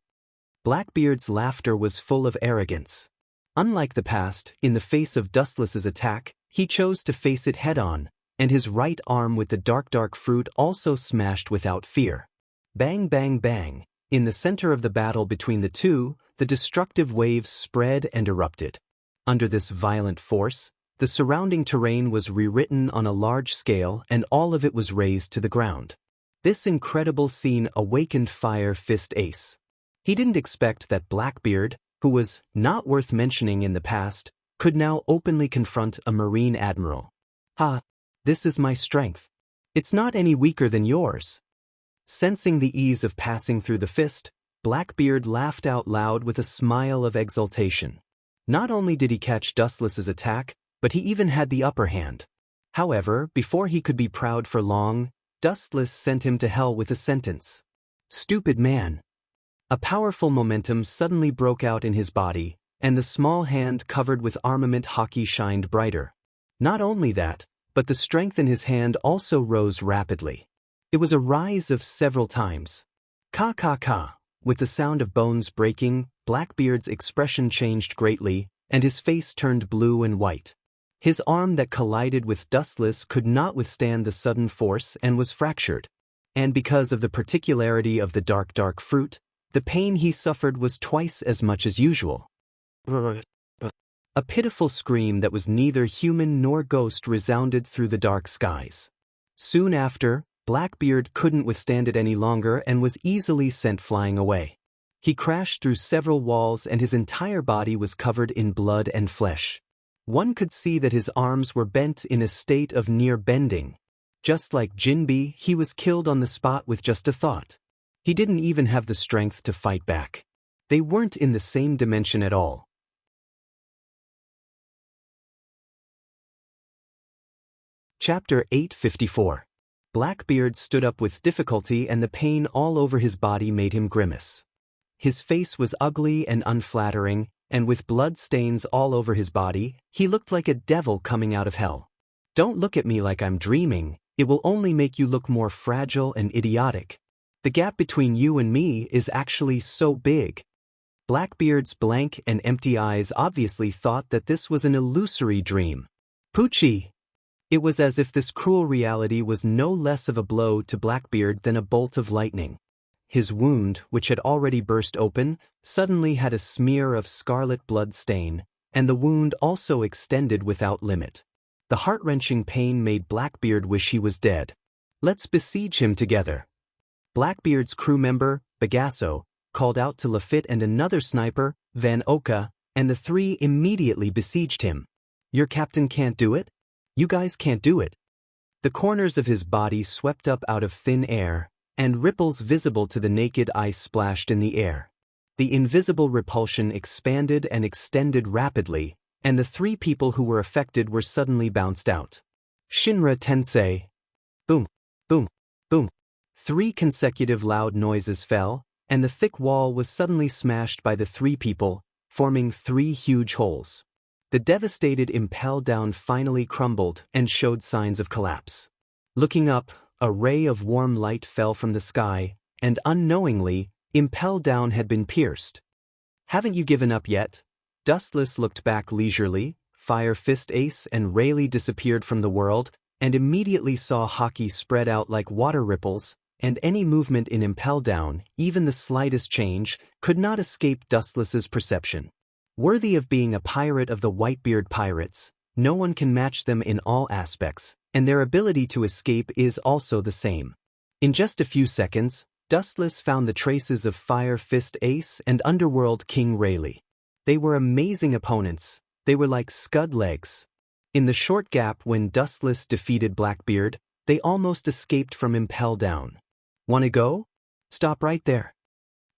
Blackbeard's laughter was full of arrogance. Unlike the past, in the face of Dustless's attack, he chose to face it head-on, and his right arm with the dark fruit also smashed without fear. Bang, bang, bang. In the center of the battle between the two, the destructive waves spread and erupted. Under this violent force, the surrounding terrain was rewritten on a large scale and all of it was razed to the ground. This incredible scene awakened Fire Fist Ace. He didn't expect that Blackbeard, who was not worth mentioning in the past, could now openly confront a Marine admiral. Ha! This is my strength. It's not any weaker than yours. Sensing the ease of passing through the fist, Blackbeard laughed out loud with a smile of exultation. Not only did he catch Dustless's attack, but he even had the upper hand. However, before he could be proud for long, Dustless sent him to hell with a sentence. "Stupid man." A powerful momentum suddenly broke out in his body, and the small hand covered with armament hockey shined brighter. Not only that, but the strength in his hand also rose rapidly. It was a rise of several times. Ka ka ka. With the sound of bones breaking, Blackbeard's expression changed greatly, and his face turned blue and white. His arm that collided with Dustless could not withstand the sudden force and was fractured. And because of the particularity of the dark fruit, the pain he suffered was twice as much as usual. A pitiful scream that was neither human nor ghost resounded through the dark skies. Soon after, Blackbeard couldn't withstand it any longer and was easily sent flying away. He crashed through several walls and his entire body was covered in blood and flesh. One could see that his arms were bent in a state of near bending. Just like Jinbi, he was killed on the spot with just a thought. He didn't even have the strength to fight back. They weren't in the same dimension at all. Chapter 854. Blackbeard stood up with difficulty and the pain all over his body made him grimace. His face was ugly and unflattering, and with blood stains all over his body, he looked like a devil coming out of hell. "Don't look at me like I'm dreaming, it will only make you look more fragile and idiotic. The gap between you and me is actually so big." Blackbeard's blank and empty eyes obviously thought that this was an illusory dream. Poochie! It was as if this cruel reality was no less of a blow to Blackbeard than a bolt of lightning. His wound, which had already burst open, suddenly had a smear of scarlet blood stain, and the wound also extended without limit. The heart-wrenching pain made Blackbeard wish he was dead. "Let's besiege him together." Blackbeard's crew member, Bagasso, called out to Lafitte and another sniper, Van Oka, and the three immediately besieged him. "Your captain can't do it? You guys can't do it." The corners of his body swept up out of thin air, and ripples visible to the naked eye splashed in the air. The invisible repulsion expanded and extended rapidly, and the three people who were affected were suddenly bounced out. Shinra Tensei. Boom, boom, boom. 3 consecutive loud noises fell, and the thick wall was suddenly smashed by the 3 people, forming 3 huge holes. The devastated Impel Down finally crumbled and showed signs of collapse. Looking up, a ray of warm light fell from the sky, and unknowingly, Impel Down had been pierced. "Haven't you given up yet?" Dustless looked back leisurely, Fire Fist Ace and Rayleigh disappeared from the world, and immediately saw hockey spread out like water ripples, and any movement in Impel Down, even the slightest change, could not escape Dustless's perception. Worthy of being a pirate of the Whitebeard Pirates, no one can match them in all aspects, and their ability to escape is also the same. In just a few seconds, Dustless found the traces of Fire Fist Ace and Underworld King Rayleigh. They were amazing opponents. They were like scud legs. In the short gap when Dustless defeated Blackbeard, they almost escaped from Impel Down. "Wanna go?" "Stop right there."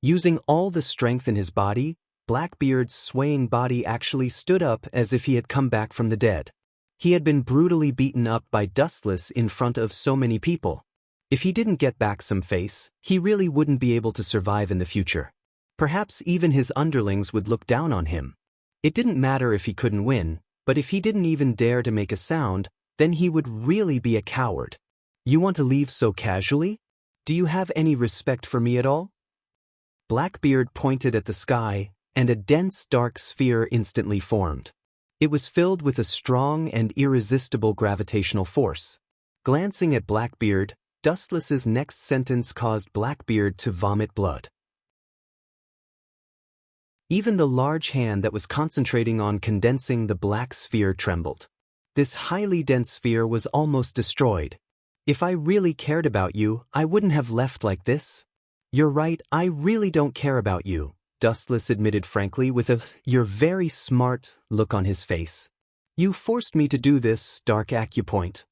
Using all the strength in his body, Blackbeard's swaying body actually stood up as if he had come back from the dead. He had been brutally beaten up by Dustless in front of so many people. If he didn't get back some face, he really wouldn't be able to survive in the future. Perhaps even his underlings would look down on him. It didn't matter if he couldn't win, but if he didn't even dare to make a sound, then he would really be a coward. "You want to leave so casually? Do you have any respect for me at all?" Blackbeard pointed at the sky, and a dense dark sphere instantly formed. It was filled with a strong and irresistible gravitational force. Glancing at Blackbeard, Dustless's next sentence caused Blackbeard to vomit blood. Even the large hand that was concentrating on condensing the black sphere trembled. This highly dense sphere was almost destroyed. "If I really cared about you, I wouldn't have left like this." "You're right, I really don't care about you," Dustless admitted frankly with a "you're very smart" look on his face. "You forced me to do this, Dark Acupoint."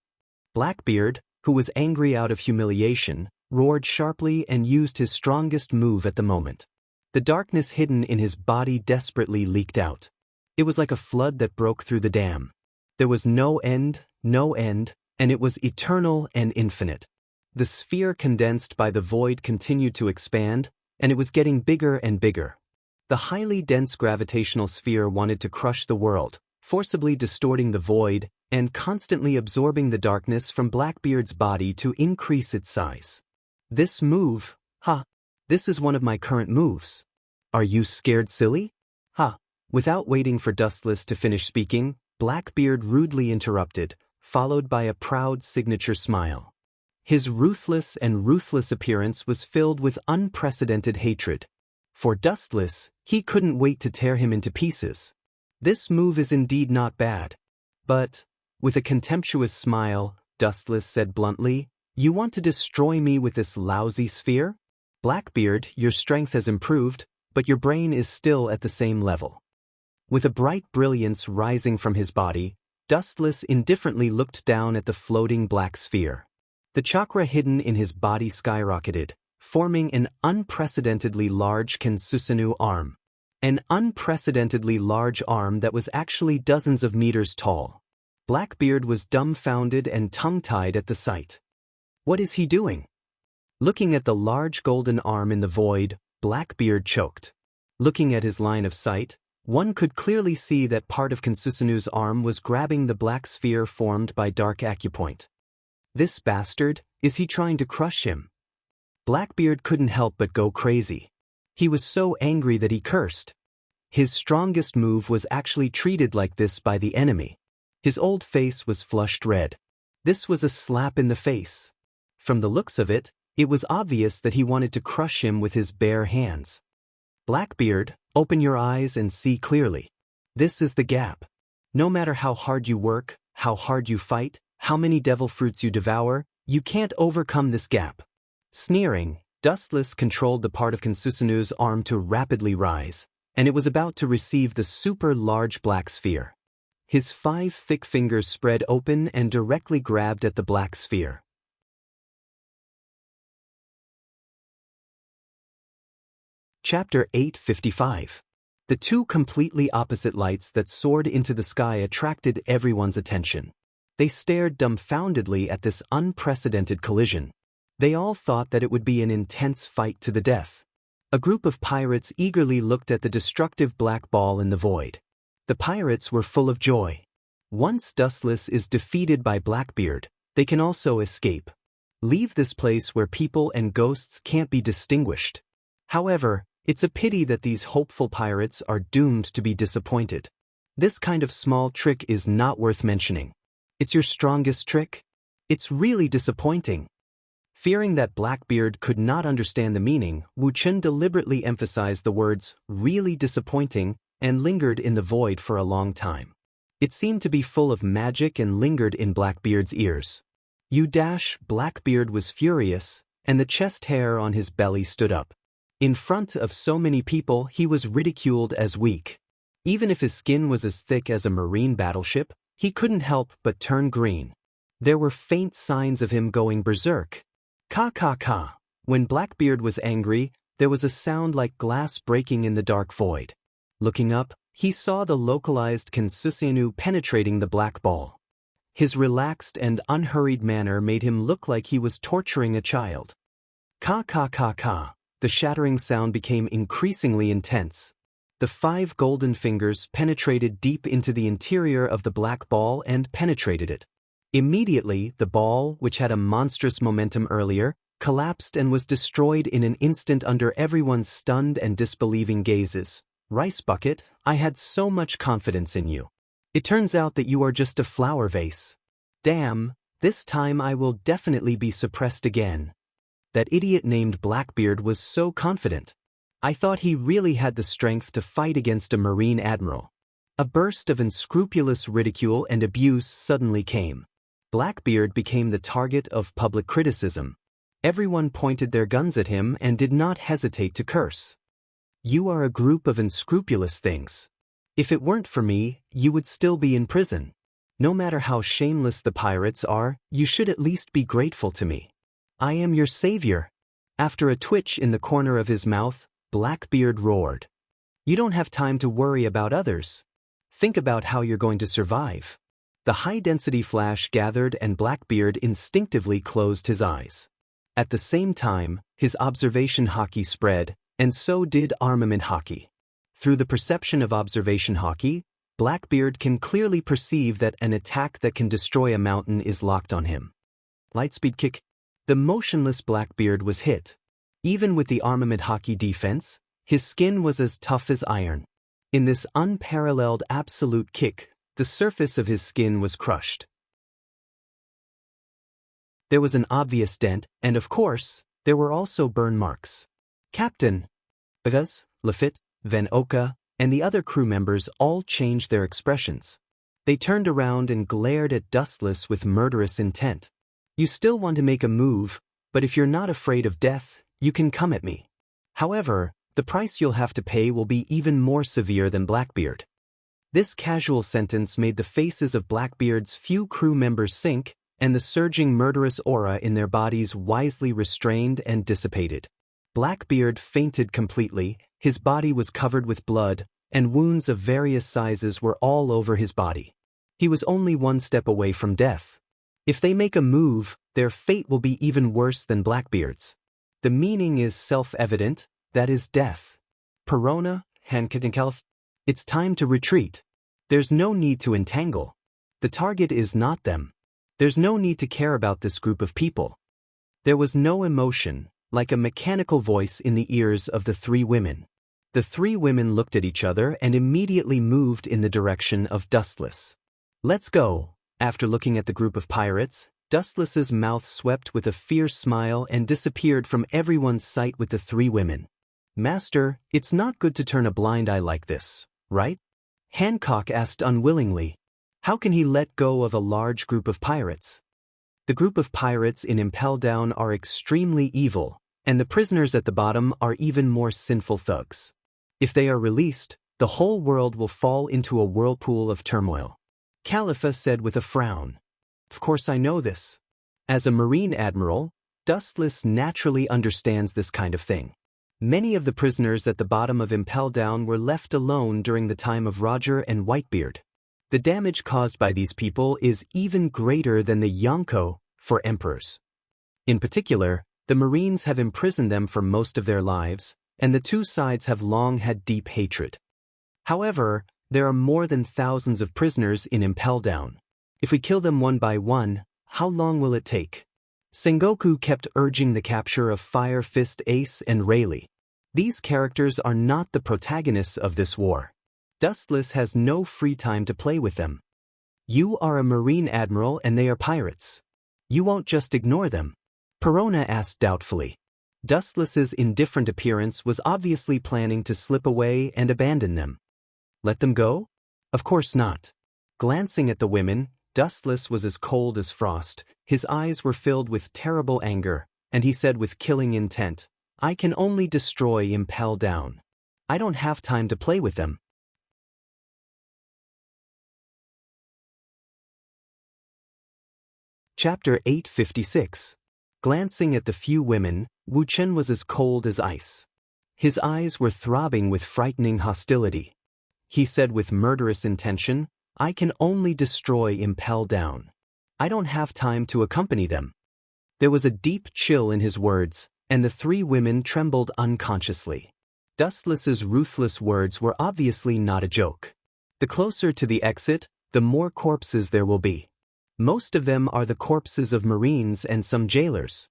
Blackbeard, who was angry out of humiliation, roared sharply and used his strongest move at the moment. The darkness hidden in his body desperately leaked out. It was like a flood that broke through the dam. There was no end, and it was eternal and infinite. The sphere condensed by the void continued to expand, and it was getting bigger and bigger. The highly dense gravitational sphere wanted to crush the world, forcibly distorting the void and constantly absorbing the darkness from Blackbeard's body to increase its size. This move, this is one of my current moves. Are you scared, silly? Without waiting for Dustless to finish speaking, Blackbeard rudely interrupted, followed by a proud signature smile. His ruthless appearance was filled with unprecedented hatred. For Dustless, he couldn't wait to tear him into pieces. This move is indeed not bad. But, with a contemptuous smile, Dustless said bluntly, "You want to destroy me with this lousy sphere? Blackbeard, your strength has improved, but your brain is still at the same level." With a bright brilliance rising from his body, Dustless indifferently looked down at the floating black sphere. The chakra hidden in his body skyrocketed, forming an unprecedentedly large Kensusanu arm. An unprecedentedly large arm that was actually dozens of meters tall. Blackbeard was dumbfounded and tongue-tied at the sight. What is he doing? Looking at the large golden arm in the void, Blackbeard choked. Looking at his line of sight, one could clearly see that part of Kensusanu's arm was grabbing the black sphere formed by dark acupoint. This bastard, is he trying to crush him? Blackbeard couldn't help but go crazy. He was so angry that he cursed. His strongest move was actually treated like this by the enemy. His old face was flushed red. This was a slap in the face. From the looks of it, it was obvious that he wanted to crush him with his bare hands. Blackbeard, open your eyes and see clearly. This is the gap. No matter how hard you work, how hard you fight, how many devil fruits you devour, you can't overcome this gap. Sneering, Dustless controlled the part of Kensusanu's arm to rapidly rise, and it was about to receive the super-large black sphere. His 5 thick fingers spread open and directly grabbed at the black sphere. Chapter 855. The two completely opposite lights that soared into the sky attracted everyone's attention. They stared dumbfoundedly at this unprecedented collision. They all thought that it would be an intense fight to the death. A group of pirates eagerly looked at the destructive black ball in the void. The pirates were full of joy. Once Dustless is defeated by Blackbeard, they can also escape. Leave this place where people and ghosts can't be distinguished. However, it's a pity that these hopeful pirates are doomed to be disappointed. This kind of small trick is not worth mentioning. It's your strongest trick? It's really disappointing. Fearing that Blackbeard could not understand the meaning, Wu Chen deliberately emphasized the words, "really disappointing," and lingered in the void for a long time. It seemed to be full of magic and lingered in Blackbeard's ears. Blackbeard was furious, and the chest hair on his belly stood up. In front of so many people, he was ridiculed as weak. Even if his skin was as thick as a marine battleship, he couldn't help but turn green. There were faint signs of him going berserk. Ka. When Blackbeard was angry, there was a sound like glass breaking in the dark void. Looking up, he saw the localized Kensusanu penetrating the black ball. His relaxed and unhurried manner made him look like he was torturing a child. Ka. The shattering sound became increasingly intense. The 5 golden fingers penetrated deep into the interior of the black ball and penetrated it. Immediately, the ball, which had a monstrous momentum earlier, collapsed and was destroyed in an instant under everyone's stunned and disbelieving gazes. Rice Bucket, I had so much confidence in you. It turns out that you are just a flower vase. Damn, this time I will definitely be suppressed again. That idiot named Blackbeard was so confident. I thought he really had the strength to fight against a marine admiral. A burst of unscrupulous ridicule and abuse suddenly came. Blackbeard became the target of public criticism. Everyone pointed their guns at him and did not hesitate to curse. You are a group of unscrupulous things. If it weren't for me, you would still be in prison. No matter how shameless the pirates are, you should at least be grateful to me. I am your savior. After a twitch in the corner of his mouth, Blackbeard roared. You don't have time to worry about others. Think about how you're going to survive. The high-density flash gathered and Blackbeard instinctively closed his eyes. At the same time, his observation hockey spread, and so did armament hockey. Through the perception of observation hockey, Blackbeard can clearly perceive that an attack that can destroy a mountain is locked on him. Lightspeed kick. The motionless Blackbeard was hit. Even with the armament hockey defense, his skin was as tough as iron. In this unparalleled absolute kick, the surface of his skin was crushed. There was an obvious dent, and of course, there were also burn marks. Captain Agas, Lafitte, Van Oka, and the other crew members all changed their expressions. They turned around and glared at Dustless with murderous intent. You still want to make a move, but if you're not afraid of death, you can come at me. However, the price you'll have to pay will be even more severe than Blackbeard. This casual sentence made the faces of Blackbeard's few crew members sink, and the surging murderous aura in their bodies wisely restrained and dissipated. Blackbeard fainted completely, his body was covered with blood, and wounds of various sizes were all over his body. He was only one step away from death. If they make a move, their fate will be even worse than Blackbeard's. The meaning is self-evident, that is death. Perona, Hankadenkalf. It's time to retreat. There's no need to entangle. The target is not them. There's no need to care about this group of people. There was no emotion, like a mechanical voice in the ears of the three women. The three women looked at each other and immediately moved in the direction of Dustless. Let's go. After looking at the group of pirates, Dustless's mouth swept with a fierce smile and disappeared from everyone's sight with the three women. Master, it's not good to turn a blind eye like this, right? Hancock asked unwillingly. How can he let go of a large group of pirates? The group of pirates in Impel Down are extremely evil, and the prisoners at the bottom are even more sinful thugs. If they are released, the whole world will fall into a whirlpool of turmoil. Khalifa said with a frown. Of course I know this. As a Marine Admiral, Dustless naturally understands this kind of thing. Many of the prisoners at the bottom of Impel Down were left alone during the time of Roger and Whitebeard. The damage caused by these people is even greater than the Yonko for emperors. In particular, the Marines have imprisoned them for most of their lives, and the two sides have long had deep hatred. However, there are more than thousands of prisoners in Impel Down. If we kill them one by one, how long will it take? Sengoku kept urging the capture of Fire Fist Ace and Rayleigh. These characters are not the protagonists of this war. Dustless has no free time to play with them. You are a Marine Admiral and they are pirates. You won't just ignore them? Perona asked doubtfully. Dustless's indifferent appearance was obviously planning to slip away and abandon them. Let them go? Of course not. Glancing at the women, Dustless was as cold as frost, his eyes were filled with terrible anger, and he said with killing intent, I can only destroy Impel Down. I don't have time to play with them. Chapter 856. Glancing at the few women, Wu Chen was as cold as ice. His eyes were throbbing with frightening hostility. He said with murderous intention, I can only destroy Impel Down. I don't have time to accompany them. There was a deep chill in his words, and the three women trembled unconsciously. Dustless's ruthless words were obviously not a joke. The closer to the exit, the more corpses there will be. Most of them are the corpses of Marines and some jailers.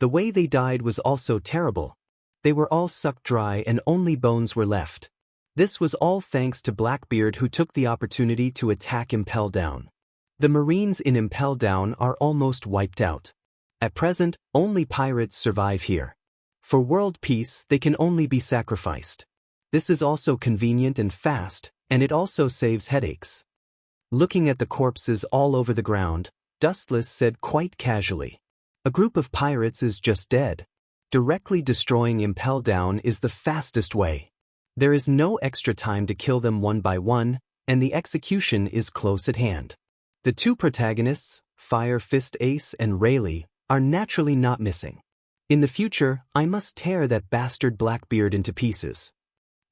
The way they died was also terrible. They were all sucked dry and only bones were left. This was all thanks to Blackbeard, who took the opportunity to attack Impel Down. The Marines in Impel Down are almost wiped out. At present, only pirates survive here. For world peace, they can only be sacrificed. This is also convenient and fast, and it also saves headaches. Looking at the corpses all over the ground, Dustless said quite casually, a group of pirates is just dead. Directly destroying Impel Down is the fastest way. There is no extra time to kill them one by one, and the execution is close at hand. The two protagonists, Fire Fist Ace and Rayleigh, are naturally not missing. In the future, I must tear that bastard Blackbeard into pieces.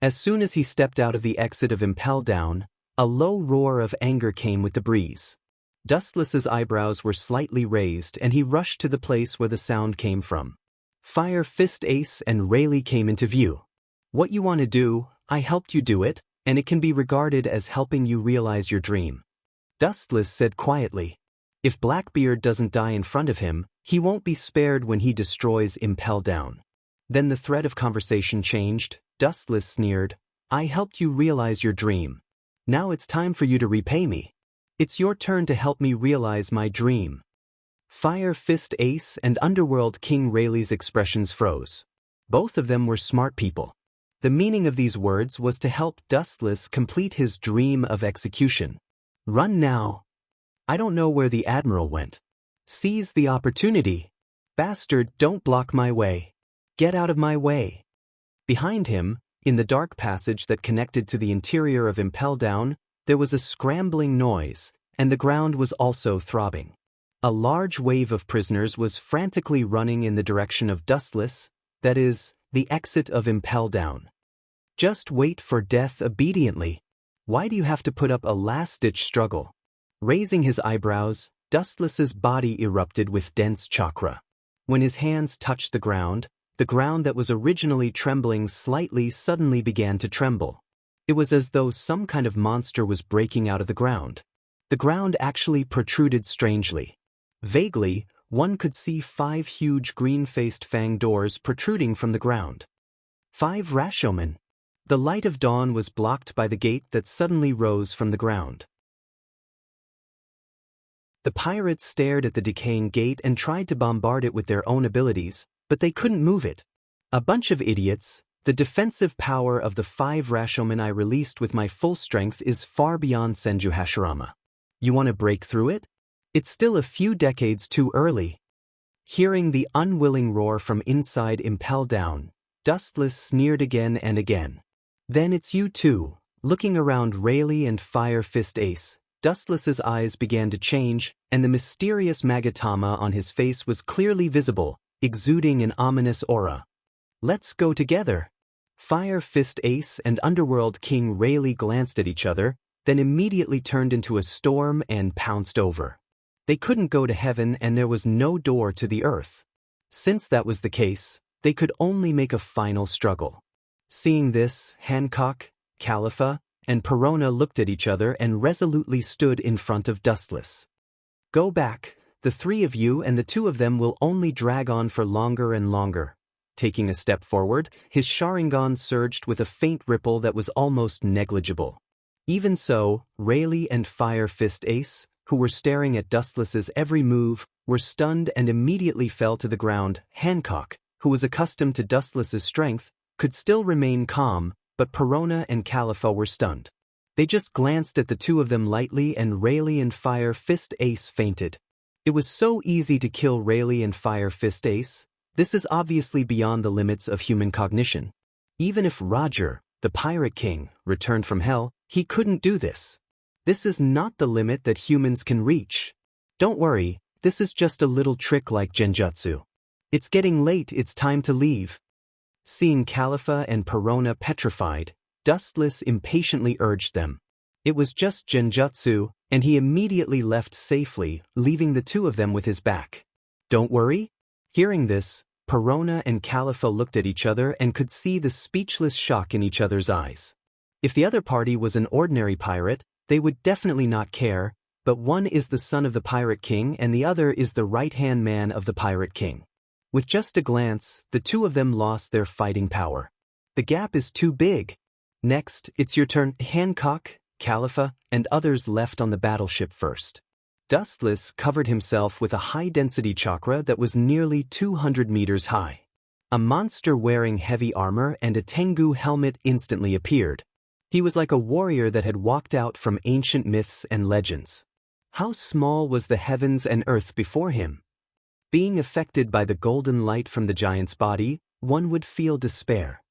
As soon as he stepped out of the exit of Impel Down, a low roar of anger came with the breeze. Dustless's eyebrows were slightly raised and he rushed to the place where the sound came from. Fire Fist Ace and Rayleigh came into view. What you want to do, I helped you do it, and it can be regarded as helping you realize your dream. Dustless said quietly. If Blackbeard doesn't die in front of him, he won't be spared when he destroys Impel Down. Then the thread of conversation changed. Dustless sneered. I helped you realize your dream. Now it's time for you to repay me. It's your turn to help me realize my dream. Fire Fist Ace and Underworld King Rayleigh's expressions froze. Both of them were smart people. The meaning of these words was to help Dustless complete his dream of execution. Run now. I don't know where the Admiral went. Seize the opportunity. Bastard, don't block my way. Get out of my way. Behind him, in the dark passage that connected to the interior of Impel Down, there was a scrambling noise, and the ground was also throbbing. A large wave of prisoners was frantically running in the direction of Dustless, that is, the exit of Impel Down. Just wait for death obediently. Why do you have to put up a last-ditch struggle? Raising his eyebrows, Dustless's body erupted with dense chakra. When his hands touched the ground that was originally trembling slightly suddenly began to tremble. It was as though some kind of monster was breaking out of the ground. The ground actually protruded strangely. Vaguely, one could see 5 huge green-faced fang doors protruding from the ground. 5 Rashomon. The light of dawn was blocked by the gate that suddenly rose from the ground. The pirates stared at the decaying gate and tried to bombard it with their own abilities, but they couldn't move it. A bunch of idiots. The defensive power of the 5 Rashomon I released with my full strength is far beyond Senju Hashirama. You want to break through it? It's still a few decades too early. Hearing the unwilling roar from inside Impel Down, Dustless sneered again and again. Then it's you two. Looking around Rayleigh and Fire Fist Ace, Dustless's eyes began to change, and the mysterious Magatama on his face was clearly visible, exuding an ominous aura. Let's go together. Fire Fist Ace and Underworld King Rayleigh glanced at each other, then immediately turned into a storm and pounced over. They couldn't go to heaven and there was no door to the earth. Since that was the case, they could only make a final struggle. Seeing this, Hancock, Khalifa, and Perona looked at each other and resolutely stood in front of Dustless. Go back. The 3 of you and the 2 of them will only drag on for longer and longer. Taking a step forward, his Sharingan surged with a faint ripple that was almost negligible. Even so, Rayleigh and Fire Fist Ace, who were staring at Dustless's every move, were stunned and immediately fell to the ground. Hancock, who was accustomed to Dustless's strength, could still remain calm, but Perona and Khalifa were stunned. They just glanced at the 2 of them lightly and Rayleigh and Fire Fist Ace fainted. It was so easy to kill Rayleigh and Fire Fist Ace. This is obviously beyond the limits of human cognition. Even if Roger, the Pirate King, returned from hell, he couldn't do this. This is not the limit that humans can reach. Don't worry, this is just a little trick like genjutsu. It's getting late, it's time to leave. Seeing Khalifa and Perona petrified, Dustless impatiently urged them. It was just genjutsu, and he immediately left safely, leaving the 2 of them with his back. Don't worry? Hearing this, Perona and Khalifa looked at each other and could see the speechless shock in each other's eyes. If the other party was an ordinary pirate, they would definitely not care, but one is the son of the Pirate King and the other is the right-hand man of the Pirate King. With just a glance, the 2 of them lost their fighting power. The gap is too big. Next, it's your turn. Hancock, Khalifa, and others left on the battleship first. Dustless covered himself with a high-density chakra that was nearly 200 meters high. A monster wearing heavy armor and a Tengu helmet instantly appeared. He was like a warrior that had walked out from ancient myths and legends. How small was the heavens and earth before him? Being affected by the golden light from the giant's body, one would feel despair.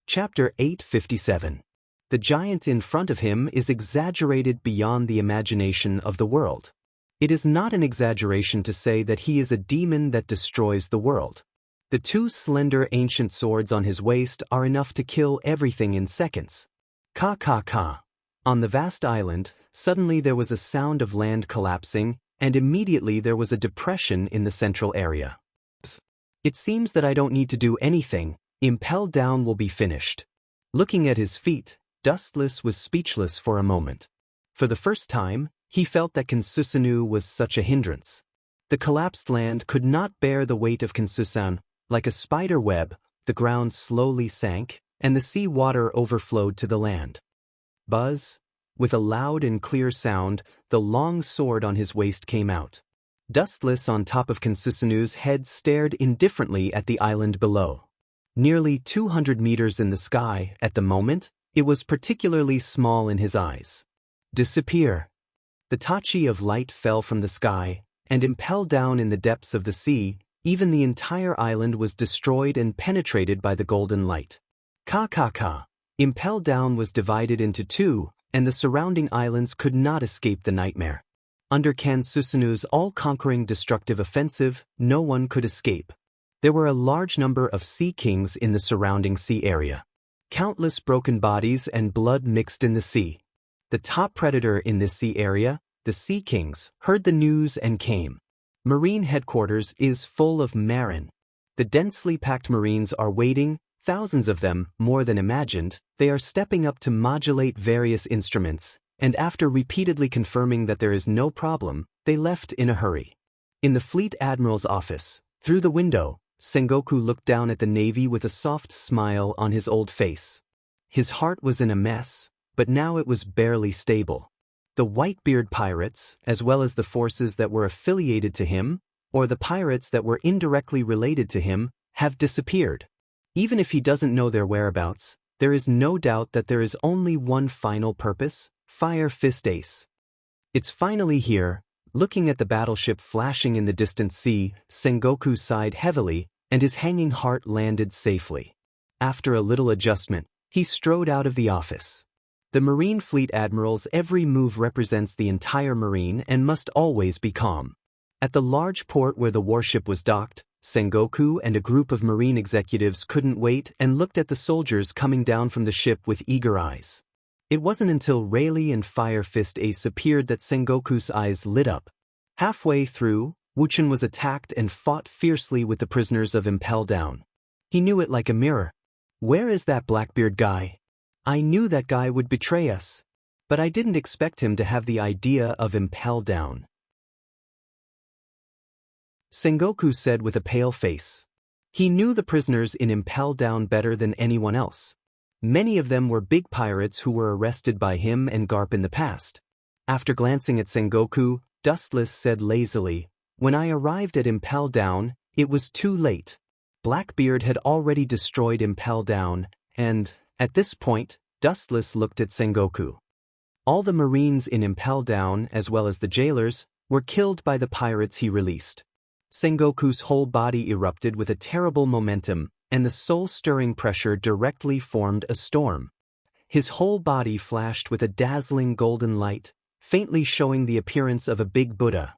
Chapter 857. The giant in front of him is exaggerated beyond the imagination of the world. It is not an exaggeration to say that he is a demon that destroys the world. The two slender ancient swords on his waist are enough to kill everything in seconds. Ka ka ka. On the vast island, suddenly there was a sound of land collapsing, and immediately there was a depression in the central area. It seems that I don't need to do anything, Impel Down will be finished. Looking at his feet, Dustless was speechless for a moment. For the first time, he felt that Kansusanu was such a hindrance. The collapsed land could not bear the weight of Kansusan. Like a spider web, the ground slowly sank, and the sea water overflowed to the land. Buzz! With a loud and clear sound, the long sword on his waist came out. Dustless on top of Kansusanu's head stared indifferently at the island below. Nearly 200 meters in the sky, at the moment, it was particularly small in his eyes. Disappear! The tachi of light fell from the sky, and impelled down in the depths of the sea. Even the entire island was destroyed and penetrated by the golden light. Ka ka ka. Impel Down was divided into two, and the surrounding islands could not escape the nightmare. Under Kansusanu's all-conquering destructive offensive, no one could escape. There were a large number of sea kings in the surrounding sea area. Countless broken bodies and blood mixed in the sea. The top predator in this sea area, the Sea Kings, heard the news and came. Marine headquarters is full of Marin. The densely packed Marines are waiting, thousands of them, more than imagined. They are stepping up to modulate various instruments, and after repeatedly confirming that there is no problem, they left in a hurry. In the Fleet Admiral's office, through the window, Sengoku looked down at the Navy with a soft smile on his old face. His heart was in a mess, but now it was barely stable. The Whitebeard pirates, as well as the forces that were affiliated to him, or the pirates that were indirectly related to him, have disappeared. Even if he doesn't know their whereabouts, there is no doubt that there is only one final purpose: Fire Fist Ace. It's finally here. Looking at the battleship flashing in the distant sea, Sengoku sighed heavily, and his hanging heart landed safely. After a little adjustment, he strode out of the office. The Marine Fleet Admiral's every move represents the entire Marine and must always be calm. At the large port where the warship was docked, Sengoku and a group of Marine executives couldn't wait and looked at the soldiers coming down from the ship with eager eyes. It wasn't until Rayleigh and Fire Fist Ace appeared that Sengoku's eyes lit up. Halfway through, Wuchen was attacked and fought fiercely with the prisoners of Impel Down. He knew it like a mirror. Where is that Blackbeard guy? I knew that guy would betray us, but I didn't expect him to have the idea of Impel Down. Sengoku said with a pale face. He knew the prisoners in Impel Down better than anyone else. Many of them were big pirates who were arrested by him and Garp in the past. After glancing at Sengoku, Dustless said lazily, "When I arrived at Impel Down, it was too late. Blackbeard had already destroyed Impel Down, and, at this point, Dustless looked at Sengoku. All the Marines in Impel Down, as well as the jailers, were killed by the pirates he released. Sengoku's whole body erupted with a terrible momentum, and the soul-stirring pressure directly formed a storm. His whole body flashed with a dazzling golden light, faintly showing the appearance of a big Buddha.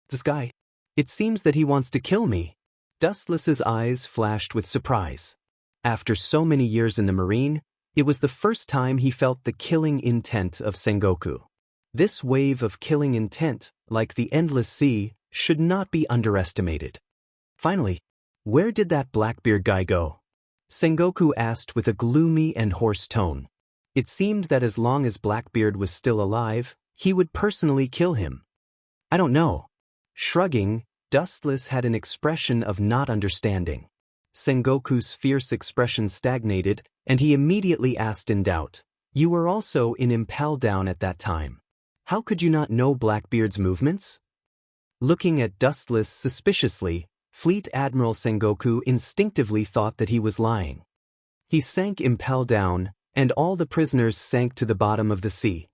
This guy. It seems that he wants to kill me. Dustless's eyes flashed with surprise. After so many years in the Marine, it was the first time he felt the killing intent of Sengoku. This wave of killing intent, like the endless sea, should not be underestimated. Finally, where did that Blackbeard guy go? Sengoku asked with a gloomy and hoarse tone. It seemed that as long as Blackbeard was still alive, he would personally kill him. I don't know. Shrugging, Dustless had an expression of not understanding. Sengoku's fierce expression stagnated, and he immediately asked in doubt, "You were also in Impel Down at that time. How could you not know Blackbeard's movements?" Looking at Dustless suspiciously, Fleet Admiral Sengoku instinctively thought that he was lying. He sank Impel Down, and all the prisoners sank to the bottom of the sea.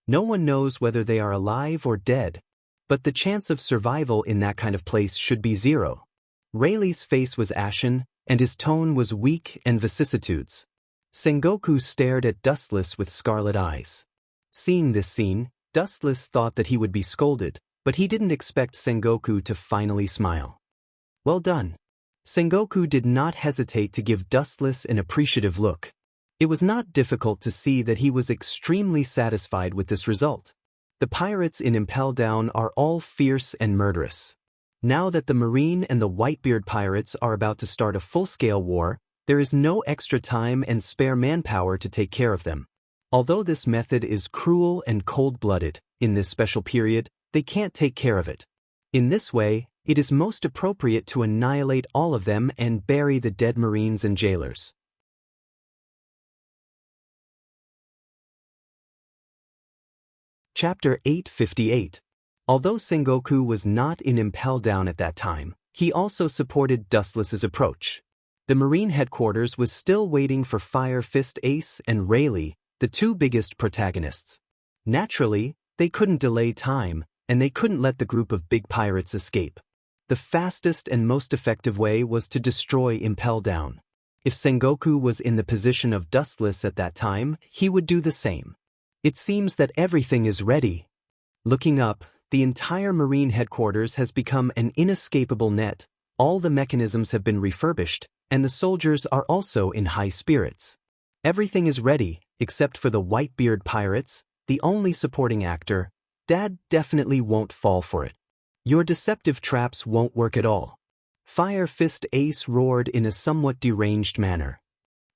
No one knows whether they are alive or dead, but the chance of survival in that kind of place should be zero. Rayleigh's face was ashen, and his tone was weak and vicissitudes. Sengoku stared at Dustless with scarlet eyes. Seeing this scene, Dustless thought that he would be scolded, but he didn't expect Sengoku to finally smile. Well done. Sengoku did not hesitate to give Dustless an appreciative look. It was not difficult to see that he was extremely satisfied with this result. The pirates in Impel Down are all fierce and murderous. Now that the Marine and the Whitebeard pirates are about to start a full-scale war, there is no extra time and spare manpower to take care of them. Although this method is cruel and cold-blooded, in this special period, they can't take care of it. In this way, it is most appropriate to annihilate all of them and bury the dead Marines and jailers. Chapter 858. Although Sengoku was not in Impel Down at that time, he also supported Dustless's approach. The Marine headquarters was still waiting for Fire Fist Ace and Rayleigh, the two biggest protagonists. Naturally, they couldn't delay time, and they couldn't let the group of big pirates escape. The fastest and most effective way was to destroy Impel Down. If Sengoku was in the position of Dustless at that time, he would do the same. It seems that everything is ready. Looking up, the entire Marine headquarters has become an inescapable net, all the mechanisms have been refurbished, and the soldiers are also in high spirits. Everything is ready, except for the Whitebeard pirates, the only supporting actor. Dad definitely won't fall for it. Your deceptive traps won't work at all. Fire Fist Ace roared in a somewhat deranged manner.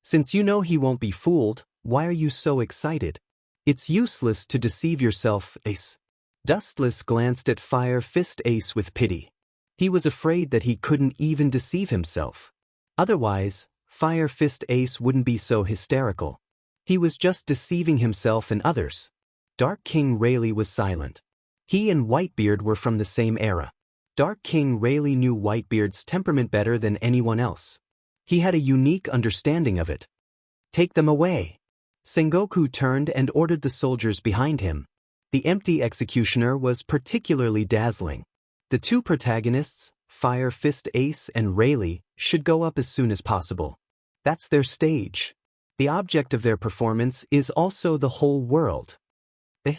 Since you know he won't be fooled, why are you so excited? It's useless to deceive yourself, Ace. Dustless glanced at Fire Fist Ace with pity. He was afraid that he couldn't even deceive himself. Otherwise, Fire Fist Ace wouldn't be so hysterical. He was just deceiving himself and others. Dark King Rayleigh was silent. He and Whitebeard were from the same era. Dark King Rayleigh knew Whitebeard's temperament better than anyone else. He had a unique understanding of it. Take them away. Sengoku turned and ordered the soldiers behind him. The empty executioner was particularly dazzling. The two protagonists, Fire Fist Ace and Rayleigh, should go up as soon as possible. That's their stage. The object of their performance is also the whole world.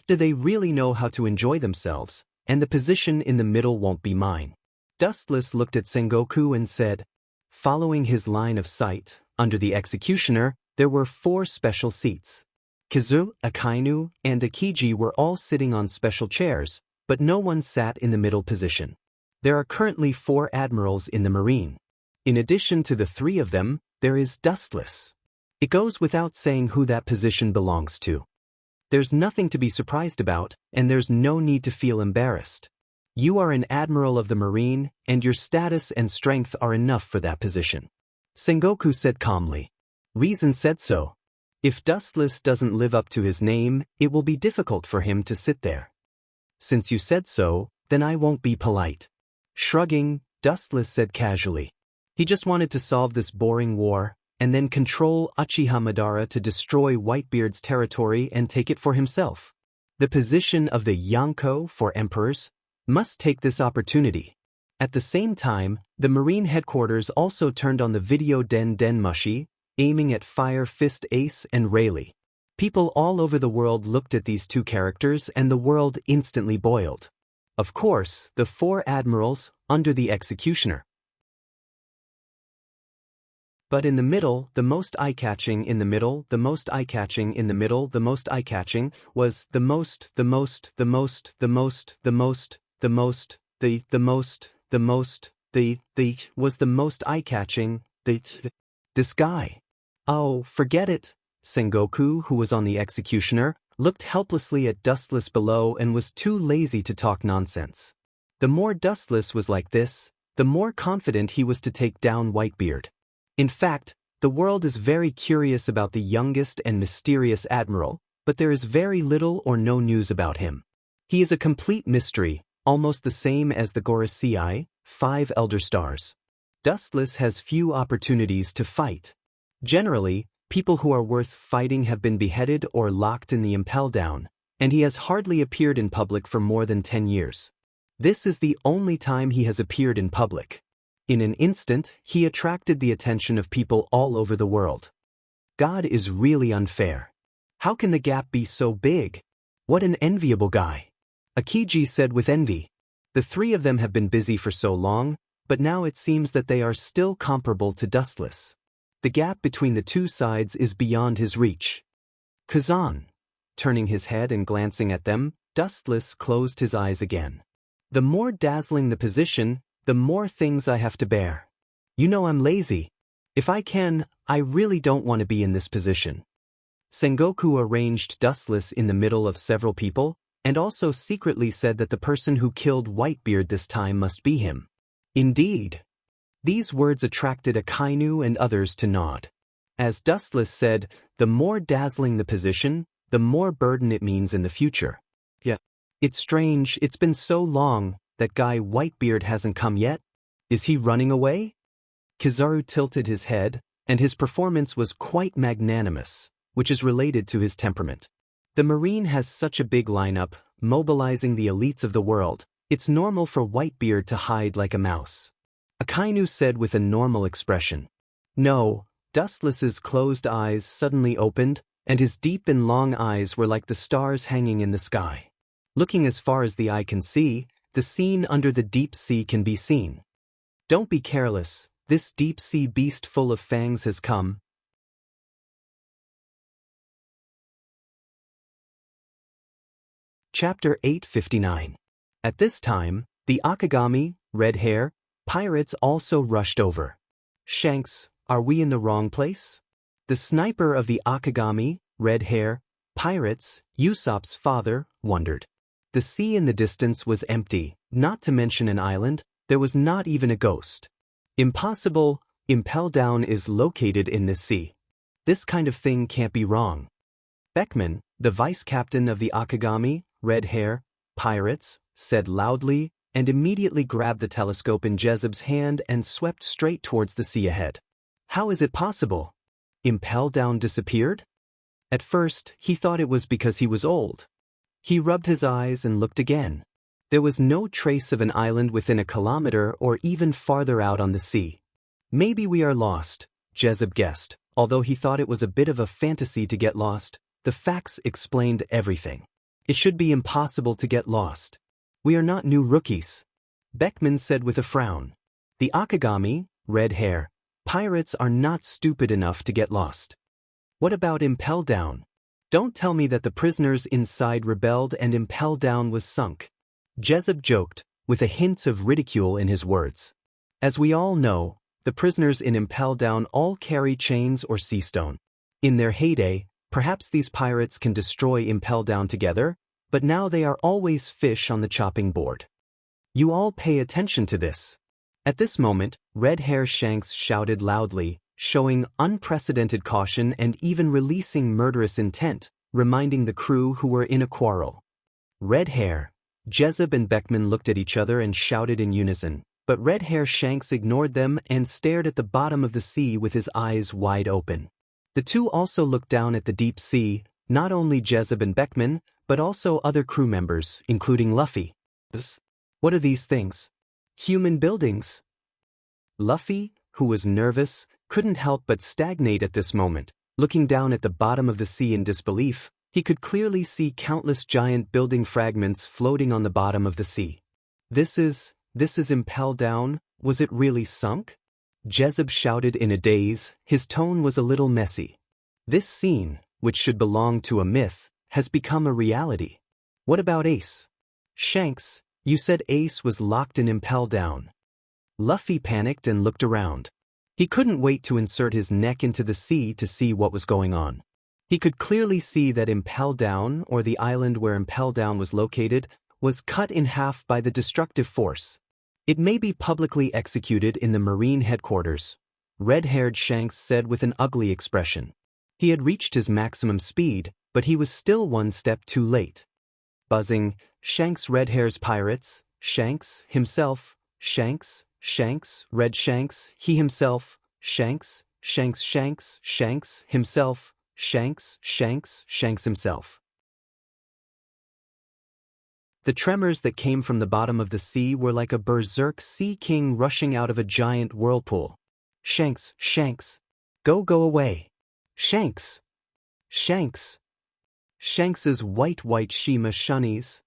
Do they really know how to enjoy themselves, and the position in the middle won't be mine. Dustless looked at Sengoku and said, following his line of sight, under the executioner, there were 4 special seats. Kazu, Akainu, and Akiji were all sitting on special chairs, but no one sat in the middle position. There are currently 4 admirals in the Marine. In addition to the 3 of them, there is Dustless. It goes without saying who that position belongs to. There's nothing to be surprised about, and there's no need to feel embarrassed. You are an admiral of the Marine, and your status and strength are enough for that position. Sengoku said calmly. Reason said so. If Dustless doesn't live up to his name, it will be difficult for him to sit there. Since you said so, then I won't be polite. Shrugging, Dustless said casually. He just wanted to solve this boring war, and then control Uchiha Madara to destroy Whitebeard's territory and take it for himself. The position of the Yonko for emperors must take this opportunity. At the same time, the Marine headquarters also turned on the video Den Mushi, aiming at Fire Fist Ace and Rayleigh. People all over the world looked at these two characters and the world instantly boiled. Of course, the 4 admirals, under the executioner. But in the middle, the most eye-catching in the middle, the most eye-catching in the middle, the most eye-catching, was the most eye-catching, this guy. Oh, forget it. Sengoku, who was on the executioner, looked helplessly at Dustless below and was too lazy to talk nonsense. The more Dustless was like this, the more confident he was to take down Whitebeard. In fact, the world is very curious about the youngest and mysterious admiral, but there is very little or no news about him. He is a complete mystery, almost the same as the Gorosei, 5 Elder Stars. Dustless has few opportunities to fight. Generally, people who are worth fighting have been beheaded or locked in the Impel Down, and he has hardly appeared in public for more than 10 years. This is the only time he has appeared in public. In an instant, he attracted the attention of people all over the world. God is really unfair. How can the gap be so big? What an enviable guy. Akiji said with envy. The three of them have been busy for so long, but now it seems that they are still comparable to Dustless. The gap between the two sides is beyond his reach. Kazan. Turning his head and glancing at them, Dustless closed his eyes again. The more dazzling the position, the more things I have to bear. You know I'm lazy. If I can, I really don't want to be in this position. Sengoku arranged Dustless in the middle of several people, and also secretly said that the person who killed Whitebeard this time must be him. Indeed. These words attracted Akainu and others to nod. As Dustless said, the more dazzling the position, the more burden it means in the future. Yeah. It's strange, it's been so long, that guy Whitebeard hasn't come yet? Is he running away? Kizaru tilted his head, and his performance was quite magnanimous, which is related to his temperament. The Marine has such a big lineup, mobilizing the elites of the world, it's normal for Whitebeard to hide like a mouse. Akainu said with a normal expression. No, Dustless's closed eyes suddenly opened, and his deep and long eyes were like the stars hanging in the sky. Looking as far as the eye can see, the scene under the deep sea can be seen. Don't be careless, this deep sea beast full of fangs has come. Chapter 859. At this time, the Akagami, red hair, pirates also rushed over. Shanks, are we in the wrong place? The sniper of the Akagami, red hair, pirates, Usopp's father, wondered. The sea in the distance was empty, not to mention an island, there was not even a ghost. Impossible, Impel Down is located in this sea. This kind of thing can't be wrong. Beckman, the vice captain of the Akagami, red hair, pirates, said loudly, and immediately grabbed the telescope in Jezeb's hand and swept straight towards the sea ahead. How is it possible? Impel Down disappeared? At first, he thought it was because he was old. He rubbed his eyes and looked again. There was no trace of an island within a kilometer or even farther out on the sea. Maybe we are lost, Jezeb guessed. Although he thought it was a bit of a fantasy to get lost, the facts explained everything. It should be impossible to get lost. We are not new rookies. Beckman said with a frown. The Akagami, red hair, pirates are not stupid enough to get lost. What about Impel Down? Don't tell me that the prisoners inside rebelled and Impel Down was sunk. Jezeb joked, with a hint of ridicule in his words. As we all know, the prisoners in Impel Down all carry chains or sea stone. In their heyday, perhaps these pirates can destroy Impel Down together, but now they are always fish on the chopping board. You all pay attention to this. At this moment, Red Hair Shanks shouted loudly, showing unprecedented caution and even releasing murderous intent, reminding the crew who were in a quarrel. Red Hair, Jezeb and Beckman looked at each other and shouted in unison, but Red Hair Shanks ignored them and stared at the bottom of the sea with his eyes wide open. The two also looked down at the deep sea, not only Jezeb and Beckman, but also other crew members, including Luffy. What are these things? Human buildings. Luffy, who was nervous, couldn't help but stagnate at this moment. Looking down at the bottom of the sea in disbelief, he could clearly see countless giant building fragments floating on the bottom of the sea. This is Impel Down, was it really sunk? Jezeb shouted in a daze, his tone was a little messy. This scene, which should belong to a myth, has become a reality. What about Ace? Shanks, you said Ace was locked in Impel Down. Luffy panicked and looked around. He couldn't wait to insert his neck into the sea to see what was going on. He could clearly see that Impel Down, or the island where Impel Down was located, was cut in half by the destructive force. It may be publicly executed in the Marine headquarters, red-haired Shanks said with an ugly expression. He had reached his maximum speed, but he was still one step too late. Buzzing, Shanks Red Hair's pirates, Shanks, himself, Shanks, Shanks, Red Shanks, he himself, Shanks, Shanks Shanks, Shanks, himself, Shanks, Shanks, Shanks himself. The tremors that came from the bottom of the sea were like a berserk sea king rushing out of a giant whirlpool. Shanks, Shanks. Go away. Shanks! Shanks! Shanks's white Shima shunnies.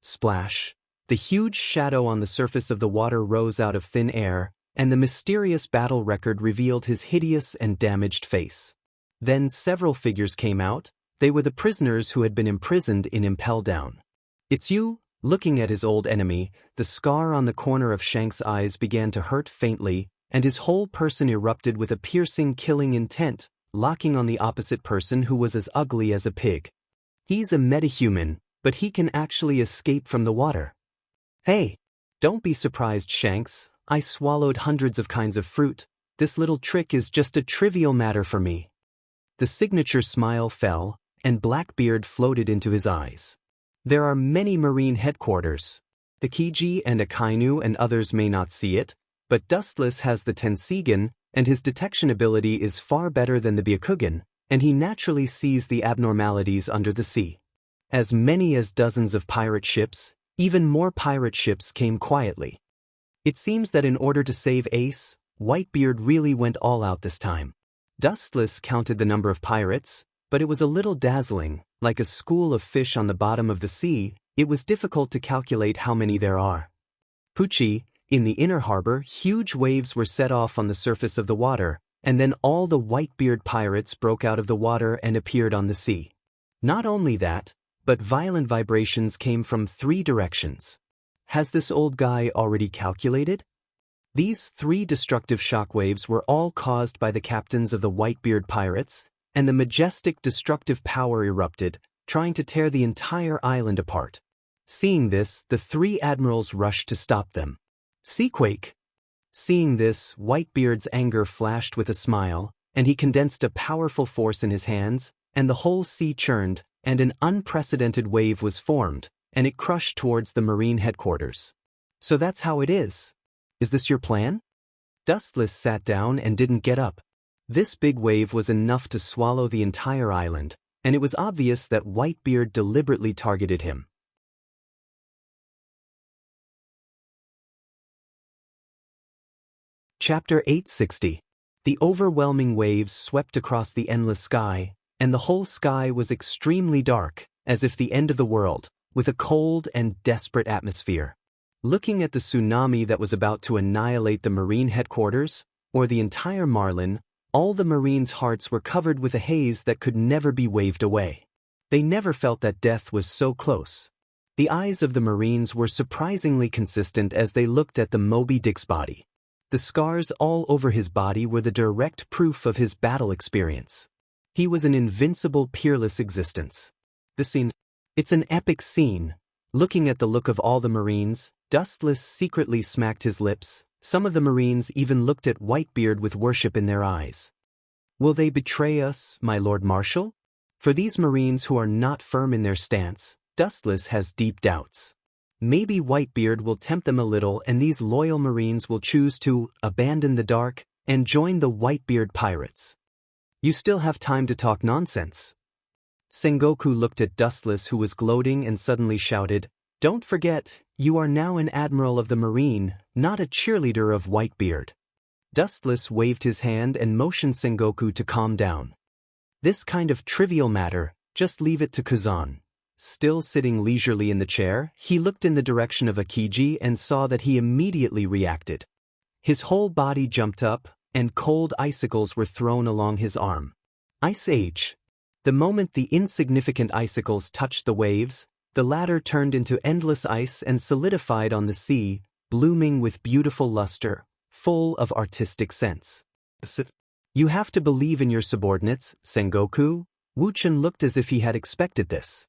Splash! The huge shadow on the surface of the water rose out of thin air, and the mysterious battle record revealed his hideous and damaged face. Then several figures came out. They were the prisoners who had been imprisoned in Impel Down. "It's you?" Looking at his old enemy, the scar on the corner of Shanks' eyes began to hurt faintly, and his whole person erupted with a piercing, killing intent, locking on the opposite person who was as ugly as a pig. "He's a metahuman, but he can actually escape from the water." "Hey! Don't be surprised, Shanks. I swallowed hundreds of kinds of fruit. This little trick is just a trivial matter for me." The signature smile fell, and Blackbeard floated into his eyes. There are many marine headquarters. Akiji and Akainu and others may not see it, but Dustless has the Tensigan, and his detection ability is far better than the Byakugan, and he naturally sees the abnormalities under the sea. As many as dozens of pirate ships, even more pirate ships came quietly. It seems that in order to save Ace, Whitebeard really went all out this time. Dustless counted the number of pirates, but it was a little dazzling. Like a school of fish on the bottom of the sea, it was difficult to calculate how many there are. Pucci, in the inner harbor, huge waves were set off on the surface of the water, and then all the Whitebeard pirates broke out of the water and appeared on the sea. Not only that, but violent vibrations came from 3 directions. Has this old guy already calculated? These 3 destructive shockwaves were all caused by the captains of the Whitebeard pirates, and the majestic destructive power erupted, trying to tear the entire island apart. Seeing this, the 3 admirals rushed to stop them. Seaquake! Seeing this, Whitebeard's anger flashed with a smile, and he condensed a powerful force in his hands, and the whole sea churned, and an unprecedented wave was formed, and it crushed towards the marine headquarters. "So that's how it is. Is this your plan?" Dustless sat down and didn't get up. This big wave was enough to swallow the entire island, and it was obvious that Whitebeard deliberately targeted him. Chapter 860. The overwhelming waves swept across the endless sky, and the whole sky was extremely dark, as if the end of the world, with a cold and desperate atmosphere. Looking at the tsunami that was about to annihilate the marine headquarters, or the entire Marlin, all the Marines' hearts were covered with a haze that could never be waved away. They never felt that death was so close. The eyes of the Marines were surprisingly consistent as they looked at the Moby Dick's body. The scars all over his body were the direct proof of his battle experience. He was an invincible, peerless existence. The scene. It's an epic scene. Looking at the look of all the Marines, Dustless secretly smacked his lips. Some of the Marines even looked at Whitebeard with worship in their eyes. "Will they betray us, my Lord Marshal?" For these Marines who are not firm in their stance, Dustless has deep doubts. Maybe Whitebeard will tempt them a little and these loyal Marines will choose to abandon the dark and join the Whitebeard pirates. "You still have time to talk nonsense." Sengoku looked at Dustless who was gloating and suddenly shouted, "Don't forget, you are now an admiral of the Marine, not a cheerleader of Whitebeard." Dustless waved his hand and motioned Sengoku to calm down. "This kind of trivial matter, just leave it to Kazan." Still sitting leisurely in the chair, he looked in the direction of Akiji and saw that he immediately reacted. His whole body jumped up, and cold icicles were thrown along his arm. Ice Age. The moment the insignificant icicles touched the waves, the latter turned into endless ice and solidified on the sea, blooming with beautiful luster, full of artistic sense. "You have to believe in your subordinates, Sengoku." Wuchen looked as if he had expected this.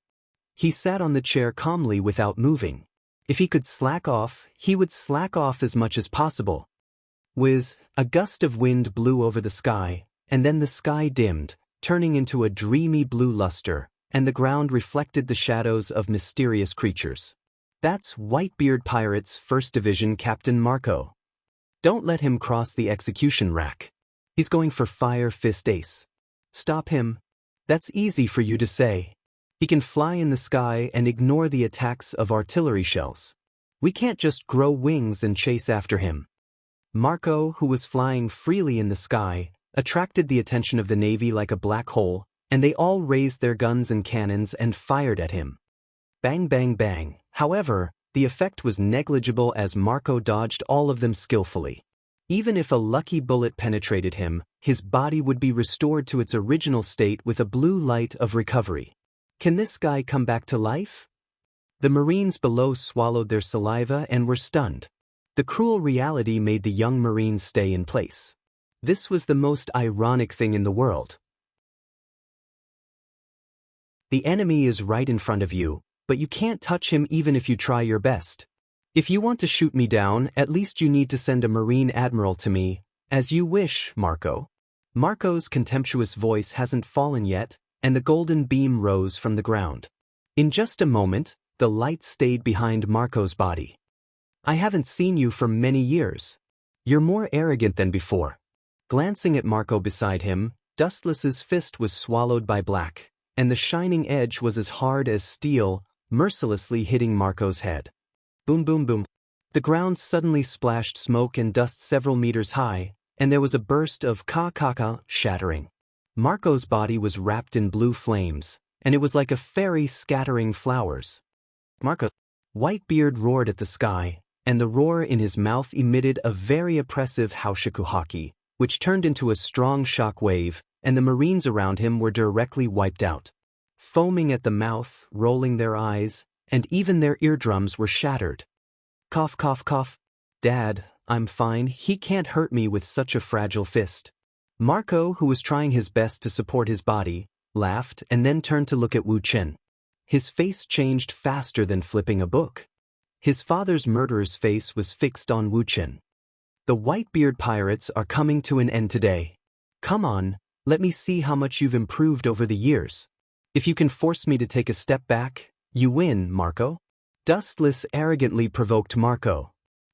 He sat on the chair calmly without moving. If he could slack off, he would slack off as much as possible. Whiz, a gust of wind blew over the sky, and then the sky dimmed, turning into a dreamy blue luster, and the ground reflected the shadows of mysterious creatures. "That's Whitebeard Pirates' 1st Division Captain Marco. Don't let him cross the execution rack. He's going for Fire Fist Ace. Stop him." "That's easy for you to say. He can fly in the sky and ignore the attacks of artillery shells. We can't just grow wings and chase after him." Marco, who was flying freely in the sky, attracted the attention of the Navy like a black hole, and they all raised their guns and cannons and fired at him. Bang bang bang. However, the effect was negligible as Marco dodged all of them skillfully. Even if a lucky bullet penetrated him, his body would be restored to its original state with a blue light of recovery. Can this guy come back to life? The Marines below swallowed their saliva and were stunned. The cruel reality made the young Marines stay in place. This was the most ironic thing in the world. The enemy is right in front of you, but you can't touch him even if you try your best. If you want to shoot me down, at least you need to send a Marine Admiral to me. As you wish, Marco. Marco's contemptuous voice hasn't fallen yet, and the golden beam rose from the ground. In just a moment, the light stayed behind Marco's body. I haven't seen you for many years. You're more arrogant than before. Glancing at Marco beside him, Dustless's fist was swallowed by black, and the shining edge was as hard as steel, mercilessly hitting Marco's head. Boom boom boom. The ground suddenly splashed smoke and dust several meters high, and there was a burst of ka-ka-ka shattering. Marco's body was wrapped in blue flames, and it was like a fairy scattering flowers. Marco. Whitebeard roared at the sky, and the roar in his mouth emitted a very oppressive haushikuhaki, which turned into a strong shock wave, and the Marines around him were directly wiped out. Foaming at the mouth, rolling their eyes, and even their eardrums were shattered. Cough cough cough. Dad, I'm fine, he can't hurt me with such a fragile fist. Marco, who was trying his best to support his body, laughed and then turned to look at Wu Chen. His face changed faster than flipping a book. His father's murderer's face was fixed on Wu Chen. The Whitebeard pirates are coming to an end today. Come on, let me see how much you've improved over the years. If you can force me to take a step back, you win, Marco. Dustless arrogantly provoked Marco.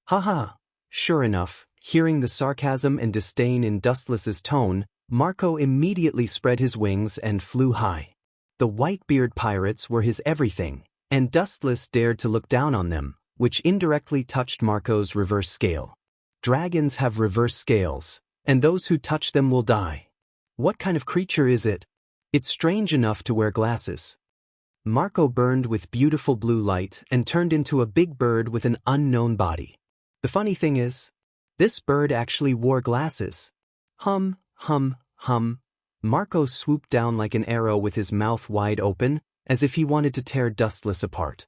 Haha. Sure enough, hearing the sarcasm and disdain in Dustless's tone, Marco immediately spread his wings and flew high. The Whitebeard pirates were his everything, and Dustless dared to look down on them, which indirectly touched Marco's reverse scale. Dragons have reverse scales, and those who touch them will die. What kind of creature is it? It's strange enough to wear glasses. Marco burned with beautiful blue light and turned into a big bird with an unknown body. The funny thing is, this bird actually wore glasses. Hum, hum, hum. Marco swooped down like an arrow with his mouth wide open, as if he wanted to tear Dustless apart.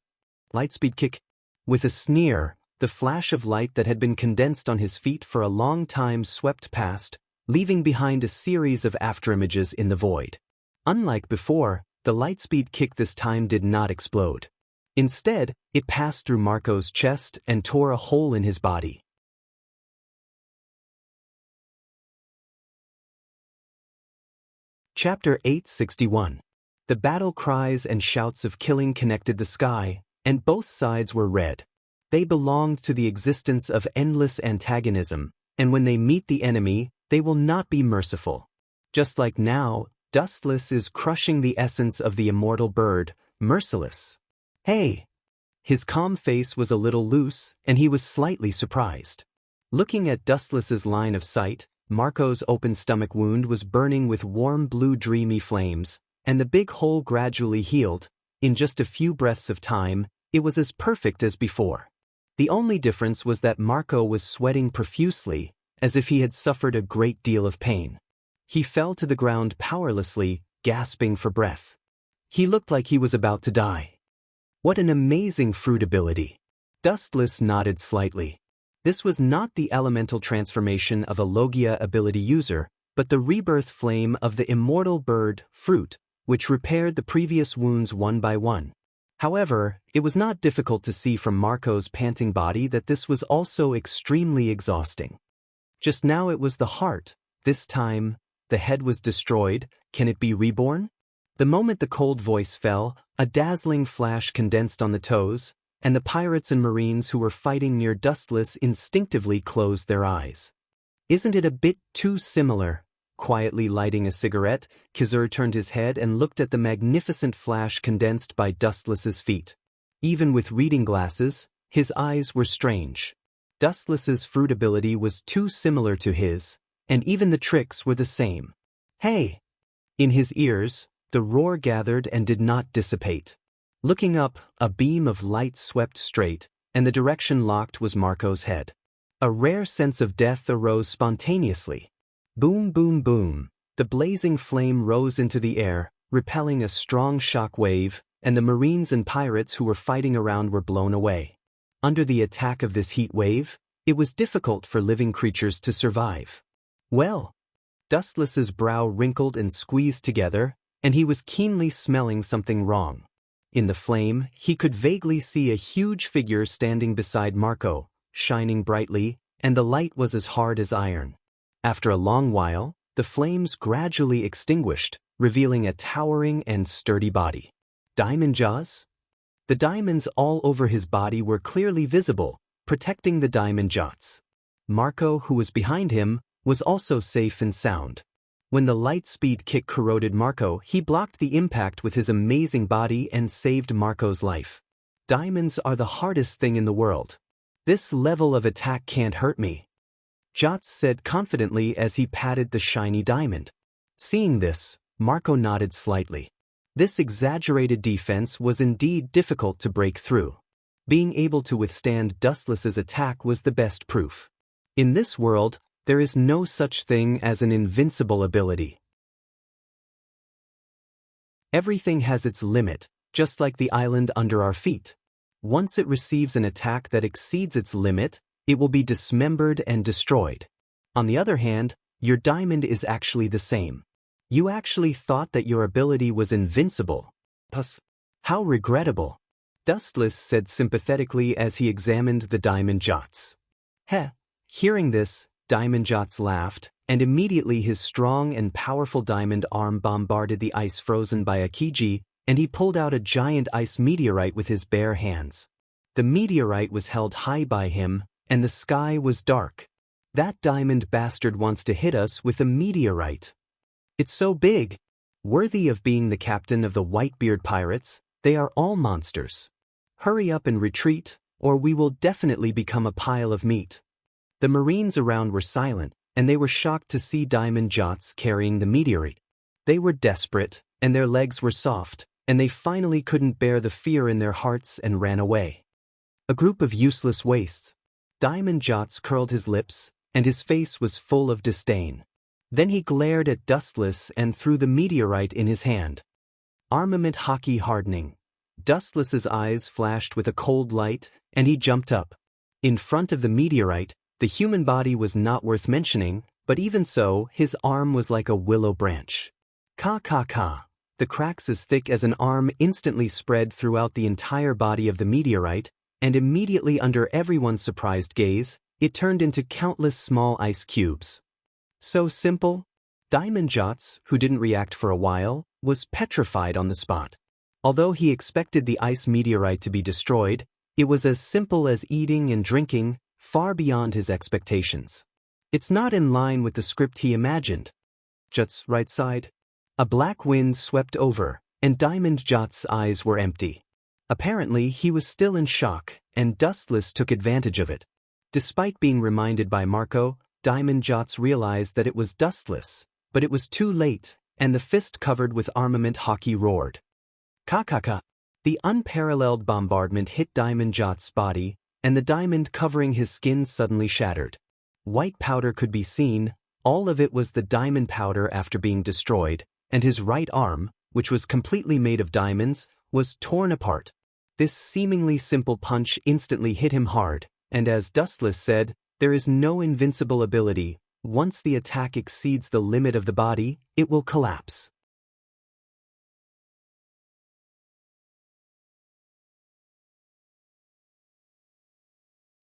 Lightspeed kick. With a sneer, the flash of light that had been condensed on his feet for a long time swept past, leaving behind a series of afterimages in the void. Unlike before, the lightspeed kick this time did not explode. Instead, it passed through Marco's chest and tore a hole in his body. Chapter 861. The battle cries and shouts of killing connected the sky, and both sides were red. They belonged to the existence of endless antagonism, and when they meet the enemy, they will not be merciful. Just like now, Dustless is crushing the essence of the immortal bird, merciless. Hey! His calm face was a little loose, and he was slightly surprised. Looking at Dustless's line of sight, Marco's open stomach wound was burning with warm blue dreamy flames, and the big hole gradually healed. In just a few breaths of time, it was as perfect as before. The only difference was that Marco was sweating profusely, as if he had suffered a great deal of pain. He fell to the ground powerlessly, gasping for breath. He looked like he was about to die. What an amazing fruit ability! Dustless nodded slightly. This was not the elemental transformation of a Logia ability user, but the rebirth flame of the immortal bird, fruit, which repaired the previous wounds one by one. However, it was not difficult to see from Marco's panting body that this was also extremely exhausting. Just now it was the heart. This time, the head was destroyed. Can it be reborn? The moment the cold voice fell, a dazzling flash condensed on the toes, and the pirates and Marines who were fighting near Dustless instinctively closed their eyes. Isn't it a bit too similar? Quietly lighting a cigarette, Kizur turned his head and looked at the magnificent flash condensed by Dustless's feet. Even with reading glasses, his eyes were strange. Dustless's fruit ability was too similar to his, and even the tricks were the same. Hey! In his ears, the roar gathered and did not dissipate. Looking up, a beam of light swept straight, and the direction locked was Marco's head. A rare sense of death arose spontaneously. Boom, boom, boom. The blazing flame rose into the air, repelling a strong shock wave, and the Marines and pirates who were fighting around were blown away. Under the attack of this heat wave, it was difficult for living creatures to survive. Well, Dustless's brow wrinkled and squeezed together, and he was keenly smelling something wrong. In the flame, he could vaguely see a huge figure standing beside Marco, shining brightly, and the light was as hard as iron. After a long while, the flames gradually extinguished, revealing a towering and sturdy body. Diamond jaws? The diamonds all over his body were clearly visible, protecting the diamond jots. Marco, who was behind him, was also safe and sound. When the light-speed kick corroded Marco, he blocked the impact with his amazing body and saved Marco's life. Diamonds are the hardest thing in the world. This level of attack can't hurt me, Jots said confidently as he patted the shiny diamond. Seeing this, Marco nodded slightly. This exaggerated defense was indeed difficult to break through. Being able to withstand Dustless's attack was the best proof. In this world, there is no such thing as an invincible ability. Everything has its limit, just like the island under our feet. Once it receives an attack that exceeds its limit, it will be dismembered and destroyed. On the other hand, your diamond is actually the same. You actually thought that your ability was invincible. Puss. How regrettable. Dustless said sympathetically as he examined the diamond jots. Heh. Hearing this, Diamond Jots laughed, and immediately his strong and powerful diamond arm bombarded the ice frozen by Akiji, and he pulled out a giant ice meteorite with his bare hands. The meteorite was held high by him, and the sky was dark. That diamond bastard wants to hit us with a meteorite. It's so big. Worthy of being the captain of the Whitebeard pirates, they are all monsters. Hurry up and retreat, or we will definitely become a pile of meat. The Marines around were silent, and they were shocked to see Diamond Jots carrying the meteorite. They were desperate, and their legs were soft, and they finally couldn't bear the fear in their hearts and ran away. A group of useless wastes. Diamond Jots curled his lips, and his face was full of disdain. Then he glared at Dustless and threw the meteorite in his hand. Armament hockey hardening. Dustless's eyes flashed with a cold light, and he jumped up. In front of the meteorite, the human body was not worth mentioning, but even so, his arm was like a willow branch. Ka. The cracks as thick as an arm instantly spread throughout the entire body of the meteorite, and immediately under everyone's surprised gaze, it turned into countless small ice cubes. So simple? Diamond Jots, who didn't react for a while, was petrified on the spot. Although he expected the ice meteorite to be destroyed, it was as simple as eating and drinking, far beyond his expectations. It's not in line with the script he imagined. Jots' right side. A black wind swept over, and Diamond Jots' eyes were empty. Apparently, he was still in shock, and Dustless took advantage of it. Despite being reminded by Marco, Diamond Jots realized that it was Dustless, but it was too late, and the fist covered with armament hockey roared. Ka. The unparalleled bombardment hit Diamond Jots' body, and the diamond covering his skin suddenly shattered. White powder could be seen, all of it was the diamond powder after being destroyed, and his right arm, which was completely made of diamonds, was torn apart. This seemingly simple punch instantly hit him hard, and as Dustless said, there is no invincible ability. Once the attack exceeds the limit of the body, it will collapse.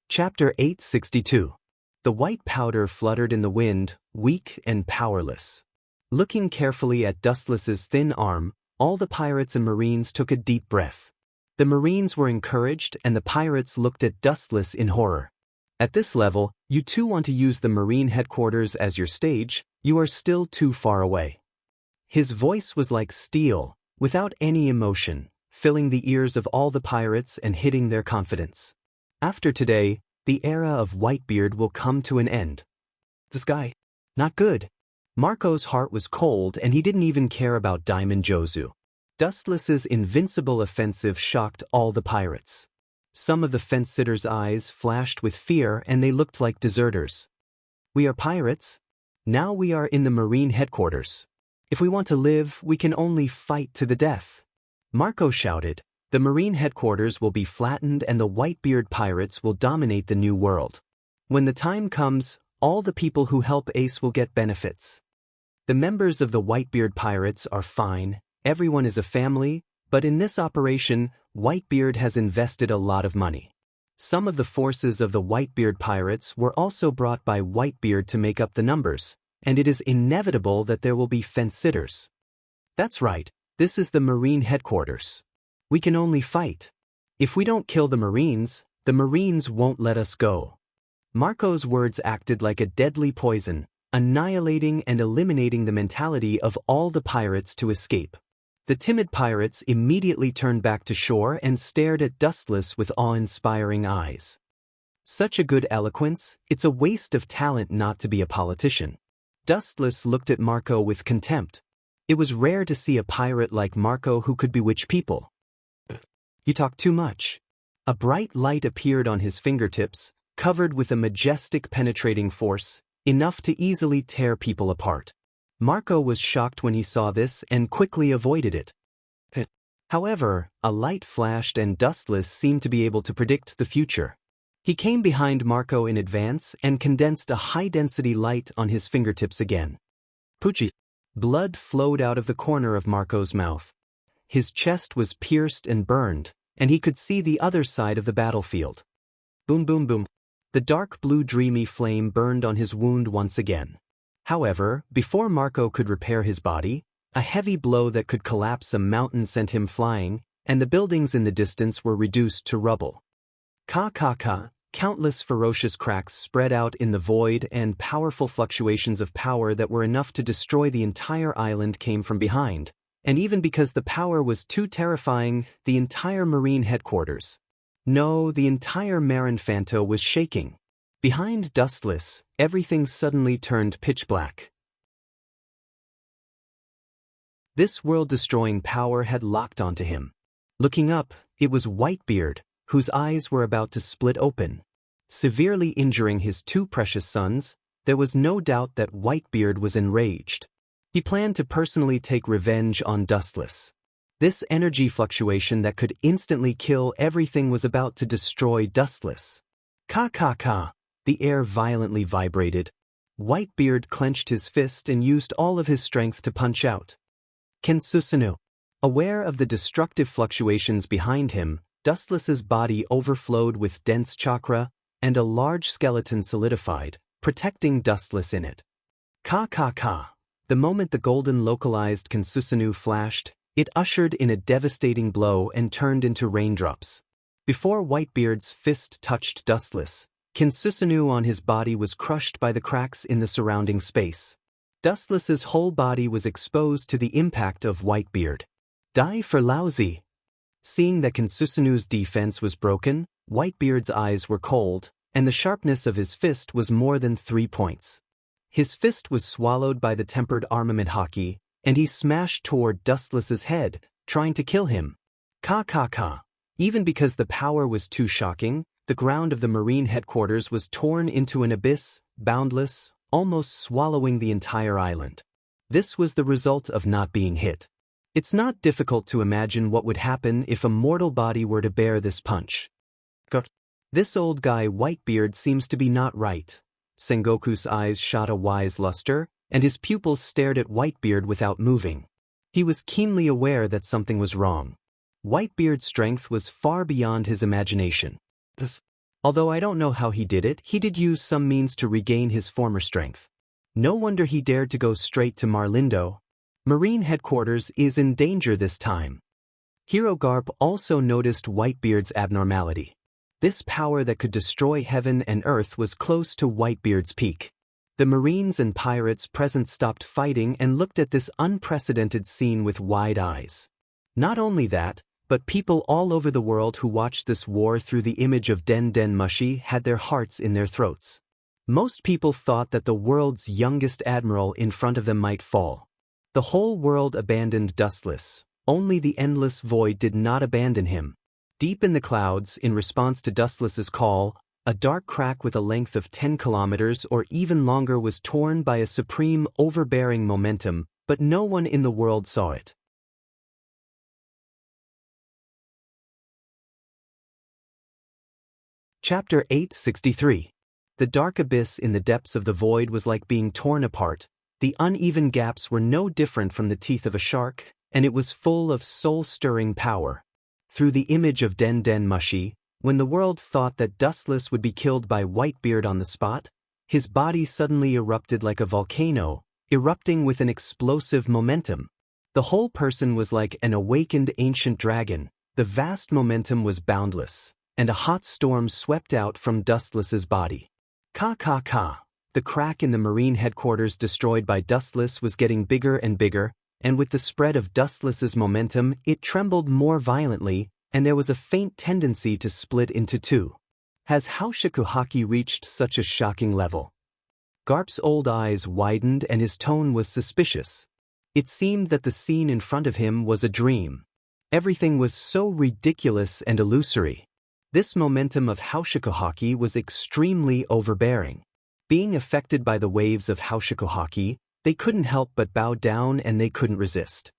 Chapter 862. The white powder fluttered in the wind, weak and powerless. Looking carefully at Dustless's thin arm, all the pirates and Marines took a deep breath. The Marines were encouraged and the pirates looked at Dustless in horror. At this level, you too want to use the Marine headquarters as your stage, you are still too far away. His voice was like steel, without any emotion, filling the ears of all the pirates and hitting their confidence. After today, the era of Whitebeard will come to an end. The sky. Not good. Marco's heart was cold and he didn't even care about Diamond Jozu. Dustless's invincible offensive shocked all the pirates. Some of the fence-sitters' eyes flashed with fear and they looked like deserters. We are pirates? Now we are in the Marine headquarters. If we want to live, we can only fight to the death. Marco shouted, the Marine headquarters will be flattened and the Whitebeard pirates will dominate the new world. When the time comes, all the people who help Ace will get benefits. The members of the Whitebeard pirates are fine, everyone is a family, but in this operation, Whitebeard has invested a lot of money. Some of the forces of the Whitebeard pirates were also brought by Whitebeard to make up the numbers, and it is inevitable that there will be fence-sitters. That's right, this is the Marine headquarters. We can only fight. If we don't kill the Marines won't let us go. Marco's words acted like a deadly poison, annihilating and eliminating the mentality of all the pirates to escape. The timid pirates immediately turned back to shore and stared at Dustless with awe-inspiring eyes. Such a good eloquence, it's a waste of talent not to be a politician. Dustless looked at Marco with contempt. It was rare to see a pirate like Marco who could bewitch people. You talk too much. A bright light appeared on his fingertips, covered with a majestic penetrating force, enough to easily tear people apart. Marco was shocked when he saw this and quickly avoided it. However, a light flashed and Dustless seemed to be able to predict the future. He came behind Marco in advance and condensed a high-density light on his fingertips again. Poochie. Blood flowed out of the corner of Marco's mouth. His chest was pierced and burned, and he could see the other side of the battlefield. Boom boom boom. The dark blue dreamy flame burned on his wound once again. However, before Marco could repair his body, a heavy blow that could collapse a mountain sent him flying, and the buildings in the distance were reduced to rubble. Ka. Countless ferocious cracks spread out in the void and powerful fluctuations of power that were enough to destroy the entire island came from behind, and even because the power was too terrifying, the entire Marine headquarters. No, the entire Marinfanto was shaking. Behind Dustless, everything suddenly turned pitch black. This world-destroying power had locked onto him. Looking up, it was Whitebeard, whose eyes were about to split open. Severely injuring his two precious sons, there was no doubt that Whitebeard was enraged. He planned to personally take revenge on Dustless. This energy fluctuation that could instantly kill everything was about to destroy Dustless. Ka. The air violently vibrated. Whitebeard clenched his fist and used all of his strength to punch out. Kensusunu. Aware of the destructive fluctuations behind him, Dustless's body overflowed with dense chakra, and a large skeleton solidified, protecting Dustless in it. Ka. The moment the golden localized Kensusunu flashed, it ushered in a devastating blow and turned into raindrops. Before Whitebeard's fist touched Dustless, Kensusunu on his body was crushed by the cracks in the surrounding space. Dustless's whole body was exposed to the impact of Whitebeard. Die for lousy. Seeing that Kensusunu's defense was broken, Whitebeard's eyes were cold, and the sharpness of his fist was more than 3 points. His fist was swallowed by the tempered armament haki, and he smashed toward Dustless's head, trying to kill him. Ka. Even because the power was too shocking, the ground of the Marine headquarters was torn into an abyss, boundless, almost swallowing the entire island. This was the result of not being hit. It's not difficult to imagine what would happen if a mortal body were to bear this punch. This old guy Whitebeard seems to be not right. Sengoku's eyes shot a wise luster, and his pupils stared at Whitebeard without moving. He was keenly aware that something was wrong. Whitebeard's strength was far beyond his imagination. Although I don't know how he did it, he did use some means to regain his former strength. No wonder he dared to go straight to Marlindo. Marine headquarters is in danger this time. Hero Garp also noticed Whitebeard's abnormality. This power that could destroy heaven and earth was close to Whitebeard's peak. The Marines and pirates present stopped fighting and looked at this unprecedented scene with wide eyes. Not only that, but people all over the world who watched this war through the image of Den Den Mushi had their hearts in their throats. Most people thought that the world's youngest admiral in front of them might fall. The whole world abandoned Dustless. Only the endless void did not abandon him. Deep in the clouds, in response to Dustless's call, a dark crack with a length of 10 kilometers or even longer was torn by a supreme, overbearing momentum, but no one in the world saw it. Chapter 863. The dark abyss in the depths of the void was like being torn apart. The uneven gaps were no different from the teeth of a shark, and it was full of soul-stirring power. Through the image of Den Den Mushi, when the world thought that Dustless would be killed by Whitebeard on the spot, his body suddenly erupted like a volcano, erupting with an explosive momentum. The whole person was like an awakened ancient dragon. The vast momentum was boundless, and a hot storm swept out from Dustless's body. Ka. The crack in the marine headquarters destroyed by Dustless was getting bigger and bigger, and with the spread of Dustless's momentum, it trembled more violently, and there was a faint tendency to split into two. Has Haushakuhaki reached such a shocking level? Garp's old eyes widened and his tone was suspicious. It seemed that the scene in front of him was a dream. Everything was so ridiculous and illusory. This momentum of Haushakuhaki was extremely overbearing. Being affected by the waves of Haushakuhaki, they couldn't help but bow down and they couldn't resist.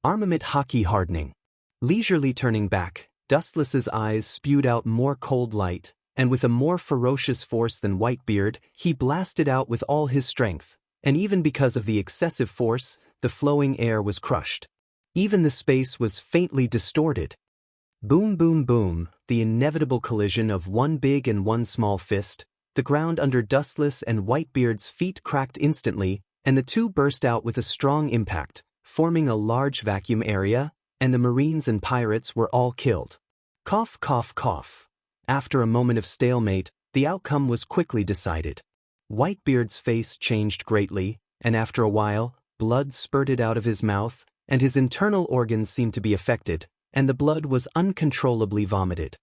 Armament haki hardening. Leisurely turning back, Dustless's eyes spewed out more cold light, and with a more ferocious force than Whitebeard, he blasted out with all his strength, and even because of the excessive force, the flowing air was crushed. Even the space was faintly distorted. Boom boom boom, the inevitable collision of one big and one small fist. The ground under Dustless and Whitebeard's feet cracked instantly, and the two burst out with a strong impact, forming a large vacuum area, and the Marines and pirates were all killed. Cough cough cough. After a moment of stalemate, the outcome was quickly decided. Whitebeard's face changed greatly, and after a while, blood spurted out of his mouth, and his internal organs seemed to be affected, and the blood was uncontrollably vomited.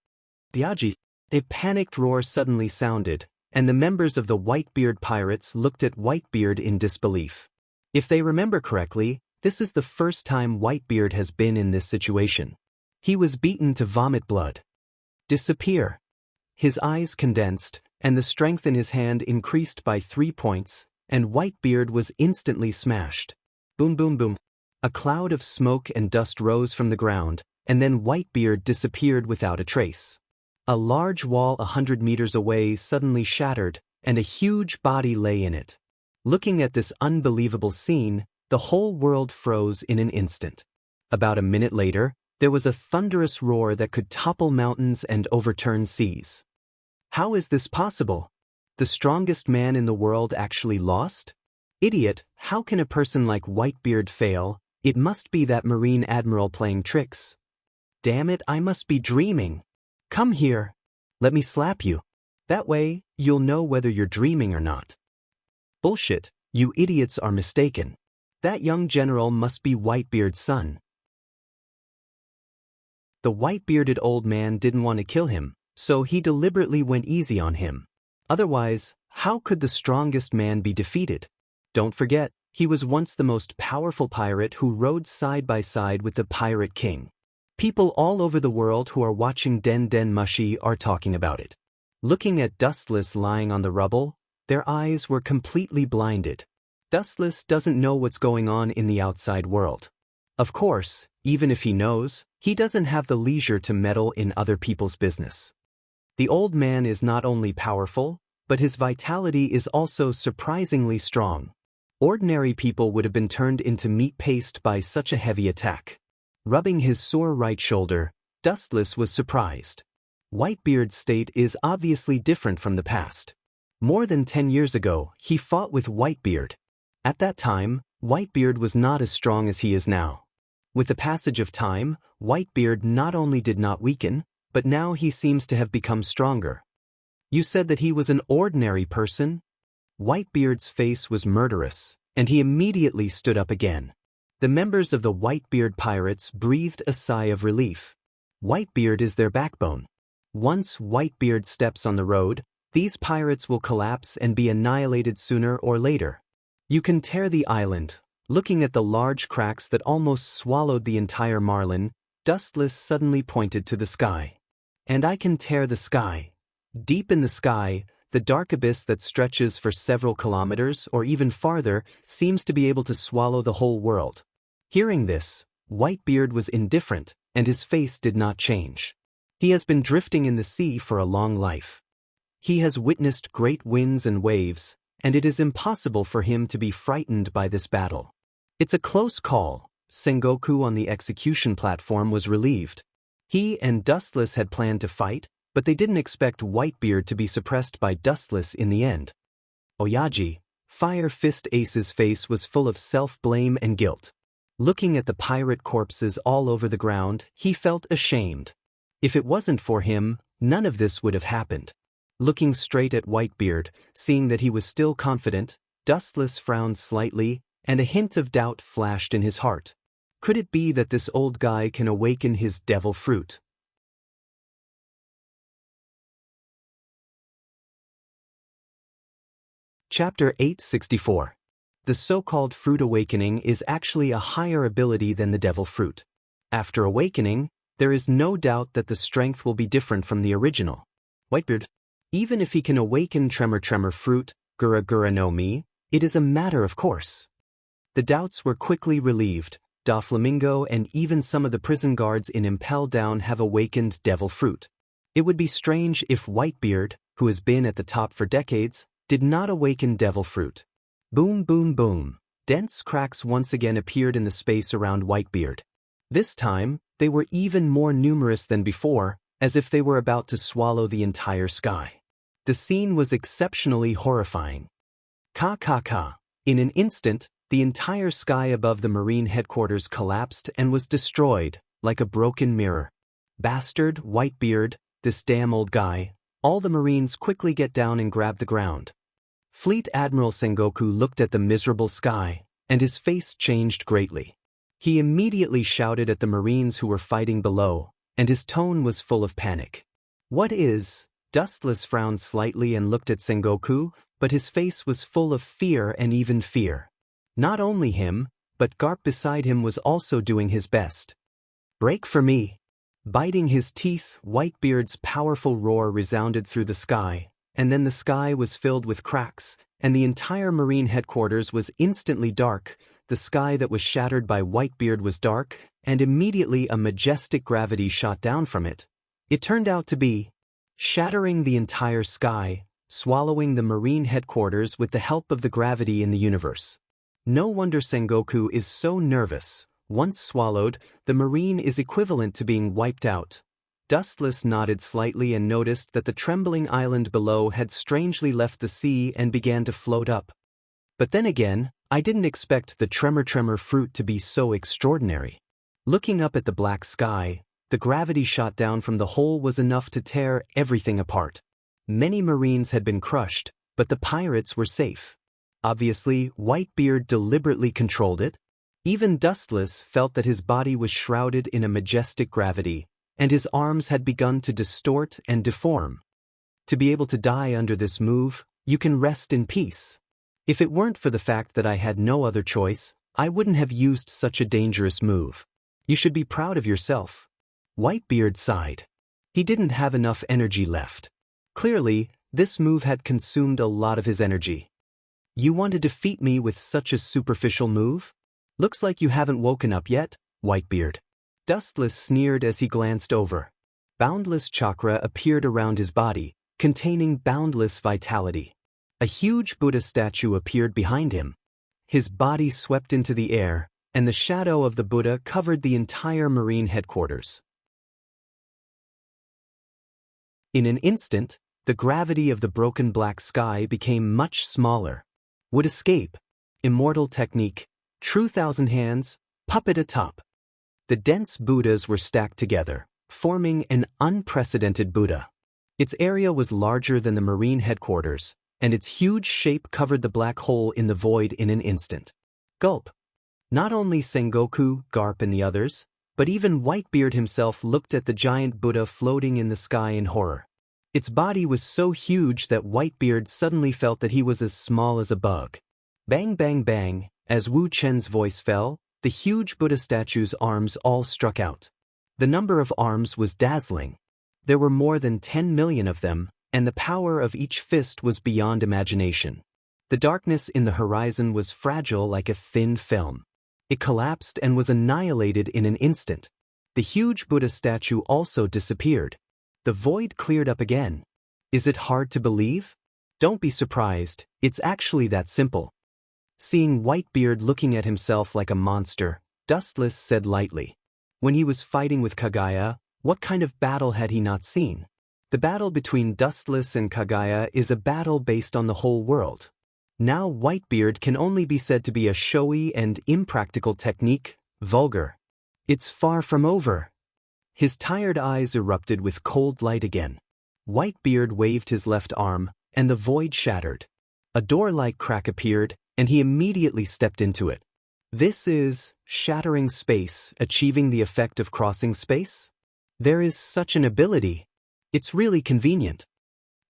Diaji! A panicked roar suddenly sounded, and the members of the Whitebeard pirates looked at Whitebeard in disbelief. If they remember correctly, this is the first time Whitebeard has been in this situation. He was beaten to vomit blood. Disappear. His eyes condensed, and the strength in his hand increased by 3 points, and Whitebeard was instantly smashed. Boom boom boom. A cloud of smoke and dust rose from the ground, and then Whitebeard disappeared without a trace. A large wall 100 meters away suddenly shattered, and a huge body lay in it. Looking at this unbelievable scene, the whole world froze in an instant. About a minute later, there was a thunderous roar that could topple mountains and overturn seas. How is this possible? The strongest man in the world actually lost? Idiot, how can a person like Whitebeard fail? It must be that Marine Admiral playing tricks. Damn it, I must be dreaming. Come here. Let me slap you. That way, you'll know whether you're dreaming or not. Bullshit, you idiots are mistaken. That young general must be Whitebeard's son. The white-bearded old man didn't want to kill him, so he deliberately went easy on him. Otherwise, how could the strongest man be defeated? Don't forget, he was once the most powerful pirate who rode side by side with the Pirate King. People all over the world who are watching Den Den Mushi are talking about it. Looking at Dustless lying on the rubble, their eyes were completely blinded. Dustless doesn't know what's going on in the outside world. Of course, even if he knows, he doesn't have the leisure to meddle in other people's business. The old man is not only powerful, but his vitality is also surprisingly strong. Ordinary people would have been turned into meat paste by such a heavy attack. Rubbing his sore right shoulder, Dustless was surprised. Whitebeard's state is obviously different from the past. More than 10 years ago, he fought with Whitebeard. At that time, Whitebeard was not as strong as he is now. With the passage of time, Whitebeard not only did not weaken, but now he seems to have become stronger. You said that he was an ordinary person? Whitebeard's face was murderous, and he immediately stood up again. The members of the Whitebeard pirates breathed a sigh of relief. Whitebeard is their backbone. Once Whitebeard steps on the road, These pirates will collapse and be annihilated sooner or later. You can tear the island. Looking at the large cracks that almost swallowed the entire marlin, Dustless suddenly pointed to the sky. And I can tear the sky. Deep in the sky, the dark abyss that stretches for several kilometers or even farther seems to be able to swallow the whole world. Hearing this, Whitebeard was indifferent, and his face did not change. He has been drifting in the sea for a long life. He has witnessed great winds and waves, and it is impossible for him to be frightened by this battle. It's a close call. Sengoku on the execution platform was relieved. He and Dustless had planned to fight, but they didn't expect Whitebeard to be suppressed by Dustless in the end. Oyaji, Fire Fist Ace's face was full of self-blame and guilt. Looking at the pirate corpses all over the ground, he felt ashamed. If it wasn't for him, none of this would have happened. Looking straight at Whitebeard, seeing that he was still confident, Dustless frowned slightly, and a hint of doubt flashed in his heart. Could it be that this old guy can awaken his devil fruit? Chapter 864. The so-called fruit awakening is actually a higher ability than the devil fruit. After awakening, there is no doubt that the strength will be different from the original. Whitebeard, even if he can awaken Tremor fruit, Gura Gura no Mi, it is a matter of course. The doubts were quickly relieved. Doflamingo and even some of the prison guards in Impel Down have awakened devil fruit. It would be strange if Whitebeard, who has been at the top for decades, did not awaken devil fruit. Boom boom boom. Dense cracks once again appeared in the space around Whitebeard. This time, they were even more numerous than before, as if they were about to swallow the entire sky. The scene was exceptionally horrifying. Ka. In an instant, the entire sky above the Marine headquarters collapsed and was destroyed, like a broken mirror. Bastard, Whitebeard, this damn old guy. All the Marines quickly get down and grab the ground. Fleet Admiral Sengoku looked at the miserable sky, and his face changed greatly. He immediately shouted at the Marines who were fighting below, and his tone was full of panic. What is? Dustless frowned slightly and looked at Sengoku, but his face was full of fear and even fear. Not only him, but Garp beside him was also doing his best. Break for me. Biting his teeth, Whitebeard's powerful roar resounded through the sky, and then the sky was filled with cracks, and the entire Marine headquarters was instantly dark. The sky that was shattered by Whitebeard was dark, and immediately a majestic gravity shot down from it. It turned out to be shattering the entire sky, swallowing the Marine headquarters with the help of the gravity in the universe. No wonder Sengoku is so nervous. Once swallowed, the Marine is equivalent to being wiped out. Dustless nodded slightly and noticed that the trembling island below had strangely left the sea and began to float up. But then again, I didn't expect the Tremor fruit to be so extraordinary. Looking up at the black sky, the gravity shot down from the hole was enough to tear everything apart. Many Marines had been crushed, but the pirates were safe. Obviously, Whitebeard deliberately controlled it. Even Dustless felt that his body was shrouded in a majestic gravity, and his arms had begun to distort and deform. To be able to die under this move, you can rest in peace. If it weren't for the fact that I had no other choice, I wouldn't have used such a dangerous move. You should be proud of yourself. Whitebeard sighed. He didn't have enough energy left. Clearly, this move had consumed a lot of his energy. You want to defeat me with such a superficial move? Looks like you haven't woken up yet, Whitebeard. Dustless sneered as he glanced over. Boundless chakra appeared around his body, containing boundless vitality. A huge Buddha statue appeared behind him. His body swept into the air, and the shadow of the Buddha covered the entire Marine headquarters. In an instant, the gravity of the broken black sky became much smaller. Would escape. Immortal technique. True thousand hands. Puppet atop. The dense Buddhas were stacked together, forming an unprecedented Buddha. Its area was larger than the Marine headquarters, and its huge shape covered the black hole in the void in an instant. Gulp. Not only Sengoku, Garp and the others, but even Whitebeard himself looked at the giant Buddha floating in the sky in horror. Its body was so huge that Whitebeard suddenly felt that he was as small as a bug. Bang bang bang, as Wu Chen's voice fell, the huge Buddha statue's arms all struck out. The number of arms was dazzling. There were more than 10 million of them, and the power of each fist was beyond imagination. The darkness in the horizon was fragile like a thin film. It collapsed and was annihilated in an instant. The huge Buddha statue also disappeared. The void cleared up again. Is it hard to believe? Don't be surprised, it's actually that simple. Seeing Whitebeard looking at himself like a monster, Dustless said lightly. When he was fighting with Kagaya, what kind of battle had he not seen? The battle between Dustless and Kagaya is a battle based on the whole world. Now Whitebeard can only be said to be a showy and impractical technique, vulgar. It's far from over. His tired eyes erupted with cold light again. Whitebeard waved his left arm, and the void shattered. A door-like crack appeared, and he immediately stepped into it. This is shattering space, achieving the effect of crossing space? There is such an ability. It's really convenient.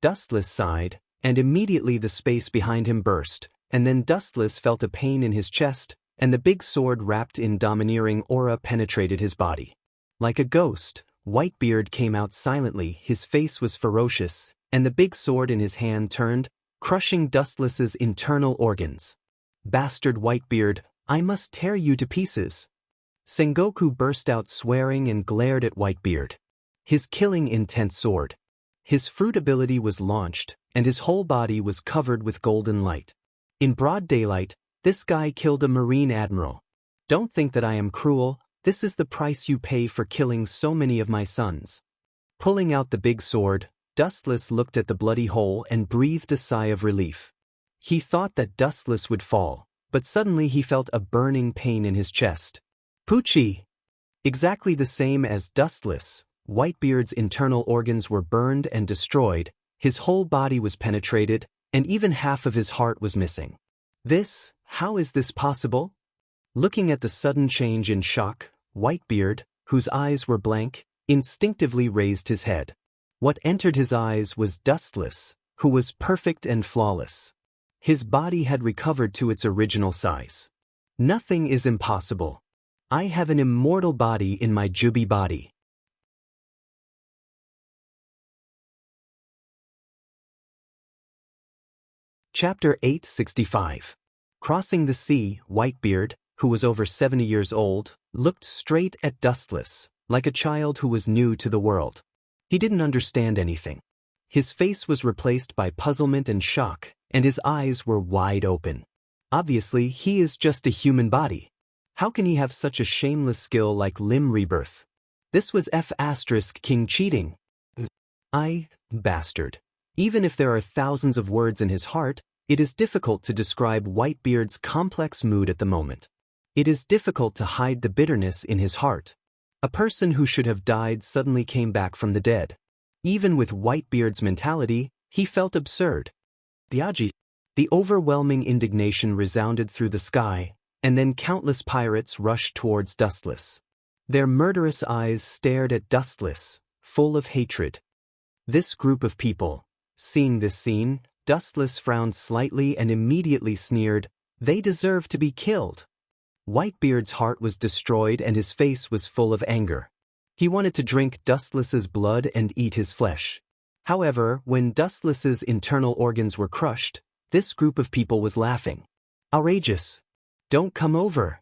Dustless sighed, and immediately the space behind him burst, and then Dustless felt a pain in his chest, and the big sword wrapped in domineering aura penetrated his body. Like a ghost, Whitebeard came out silently, his face was ferocious, and the big sword in his hand turned, crushing Dustless's internal organs. Bastard Whitebeard, I must tear you to pieces. Sengoku burst out swearing and glared at Whitebeard. His killing intent soared. His fruit ability was launched, and his whole body was covered with golden light. In broad daylight, this guy killed a Marine admiral. Don't think that I am cruel, this is the price you pay for killing so many of my sons. Pulling out the big sword, Dustless looked at the bloody hole and breathed a sigh of relief. He thought that Dustless would fall, but suddenly he felt a burning pain in his chest. Poochie! Exactly the same as Dustless, Whitebeard's internal organs were burned and destroyed, his whole body was penetrated, and even half of his heart was missing. How is this possible? Looking at the sudden change in shock, Whitebeard, whose eyes were blank, instinctively raised his head. What entered his eyes was Dustless, who was perfect and flawless. His body had recovered to its original size. Nothing is impossible. I have an immortal body in my Jubi body. Chapter 865. Crossing the sea, Whitebeard, who was over 70 years old, looked straight at Dustless, like a child who was new to the world. He didn't understand anything. His face was replaced by puzzlement and shock, and his eyes were wide open. Obviously, he is just a human body. How can he have such a shameless skill like limb rebirth? This was King cheating. Bastard. Even if there are thousands of words in his heart, it is difficult to describe Whitebeard's complex mood at the moment. It is difficult to hide the bitterness in his heart. A person who should have died suddenly came back from the dead. Even with Whitebeard's mentality, he felt absurd. The overwhelming indignation resounded through the sky, and then countless pirates rushed towards Dustless. Their murderous eyes stared at Dustless, full of hatred. This group of people, seeing this scene, Dustless frowned slightly and immediately sneered, "They deserve to be killed." Whitebeard's heart was destroyed and his face was full of anger. He wanted to drink Dustless's blood and eat his flesh. However, when Dustless's internal organs were crushed, this group of people was laughing. Outrageous! Don't come over!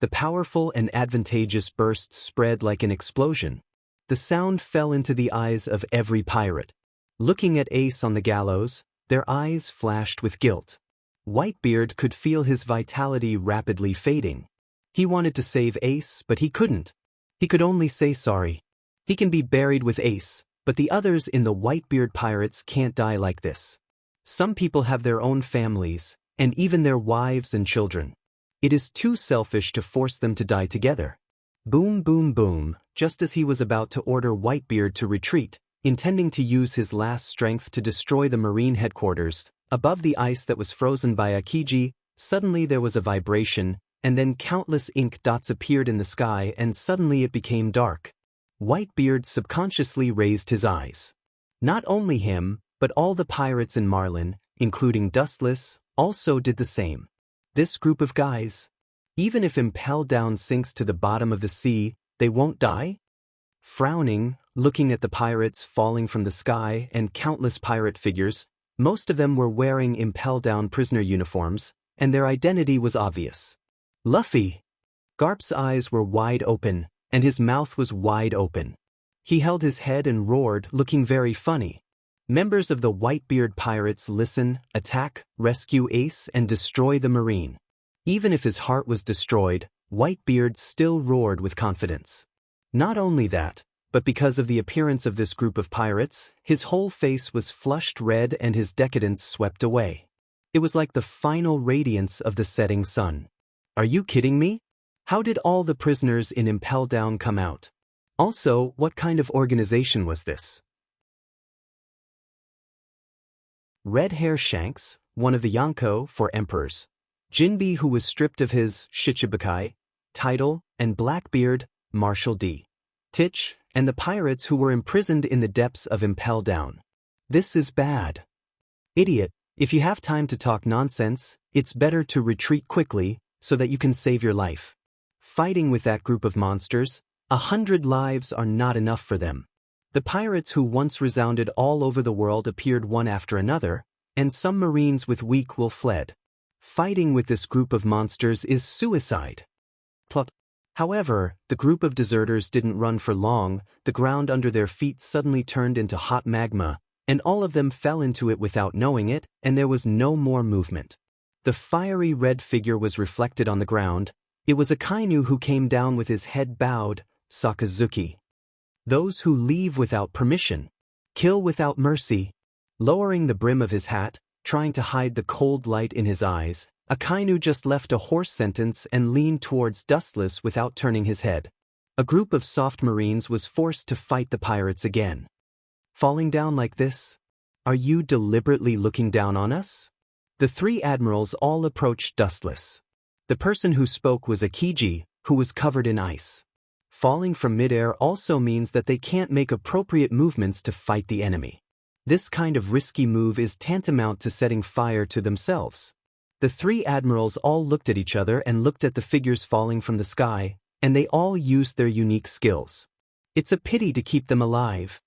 The powerful and advantageous burst spread like an explosion. The sound fell into the eyes of every pirate. Looking at Ace on the gallows, their eyes flashed with guilt. Whitebeard could feel his vitality rapidly fading. He wanted to save Ace, but he couldn't. He could only say sorry. He can be buried with Ace, but the others in the Whitebeard pirates can't die like this. Some people have their own families, and even their wives and children. It is too selfish to force them to die together. Boom boom boom, just as he was about to order Whitebeard to retreat, intending to use his last strength to destroy the marine headquarters, above the ice that was frozen by Akiji, suddenly there was a vibration, and then countless ink dots appeared in the sky and suddenly it became dark. Whitebeard subconsciously raised his eyes. Not only him, but all the pirates in Marlin, including Dustless, also did the same. This group of guys, even if impelled down sinks to the bottom of the sea, they won't die? Frowning, looking at the pirates falling from the sky and countless pirate figures, most of them were wearing impel-down prisoner uniforms, and their identity was obvious. Luffy! Garp's eyes were wide open, and his mouth was wide open. He held his head and roared, looking very funny. Members of the Whitebeard pirates listen, attack, rescue Ace, and destroy the Marine. Even if his heart was destroyed, Whitebeard still roared with confidence. Not only that, but because of the appearance of this group of pirates, his whole face was flushed red and his decadence swept away. It was like the final radiance of the setting sun. Are you kidding me? How did all the prisoners in Impel Down come out? Also, what kind of organization was this? Red Hair Shanks, one of the Yonko for emperors. Jinbe, who was stripped of his Shichibukai title, and Blackbeard, Marshal D. Titch, and the pirates who were imprisoned in the depths of Impel Down. This is bad. Idiot, if you have time to talk nonsense, it's better to retreat quickly so that you can save your life. Fighting with that group of monsters, 100 lives are not enough for them. The pirates who once resounded all over the world appeared one after another, and some Marines with weak will fled. Fighting with this group of monsters is suicide. Plop. However, the group of deserters didn't run for long. The ground under their feet suddenly turned into hot magma, and all of them fell into it without knowing it, and there was no more movement. The fiery red figure was reflected on the ground. It was a Kainu who came down with his head bowed, Sakazuki. Those who leave without permission, kill without mercy. Lowering the brim of his hat, trying to hide the cold light in his eyes, Akainu just left a hoarse sentence and leaned towards Dustless without turning his head. A group of soft Marines was forced to fight the pirates again. Falling down like this? Are you deliberately looking down on us? The three admirals all approached Dustless. The person who spoke was Akiji, who was covered in ice. Falling from midair also means that they can't make appropriate movements to fight the enemy. This kind of risky move is tantamount to setting fire to themselves. The three admirals all looked at each other and looked at the figures falling from the sky, and they all used their unique skills. It's a pity to keep them alive.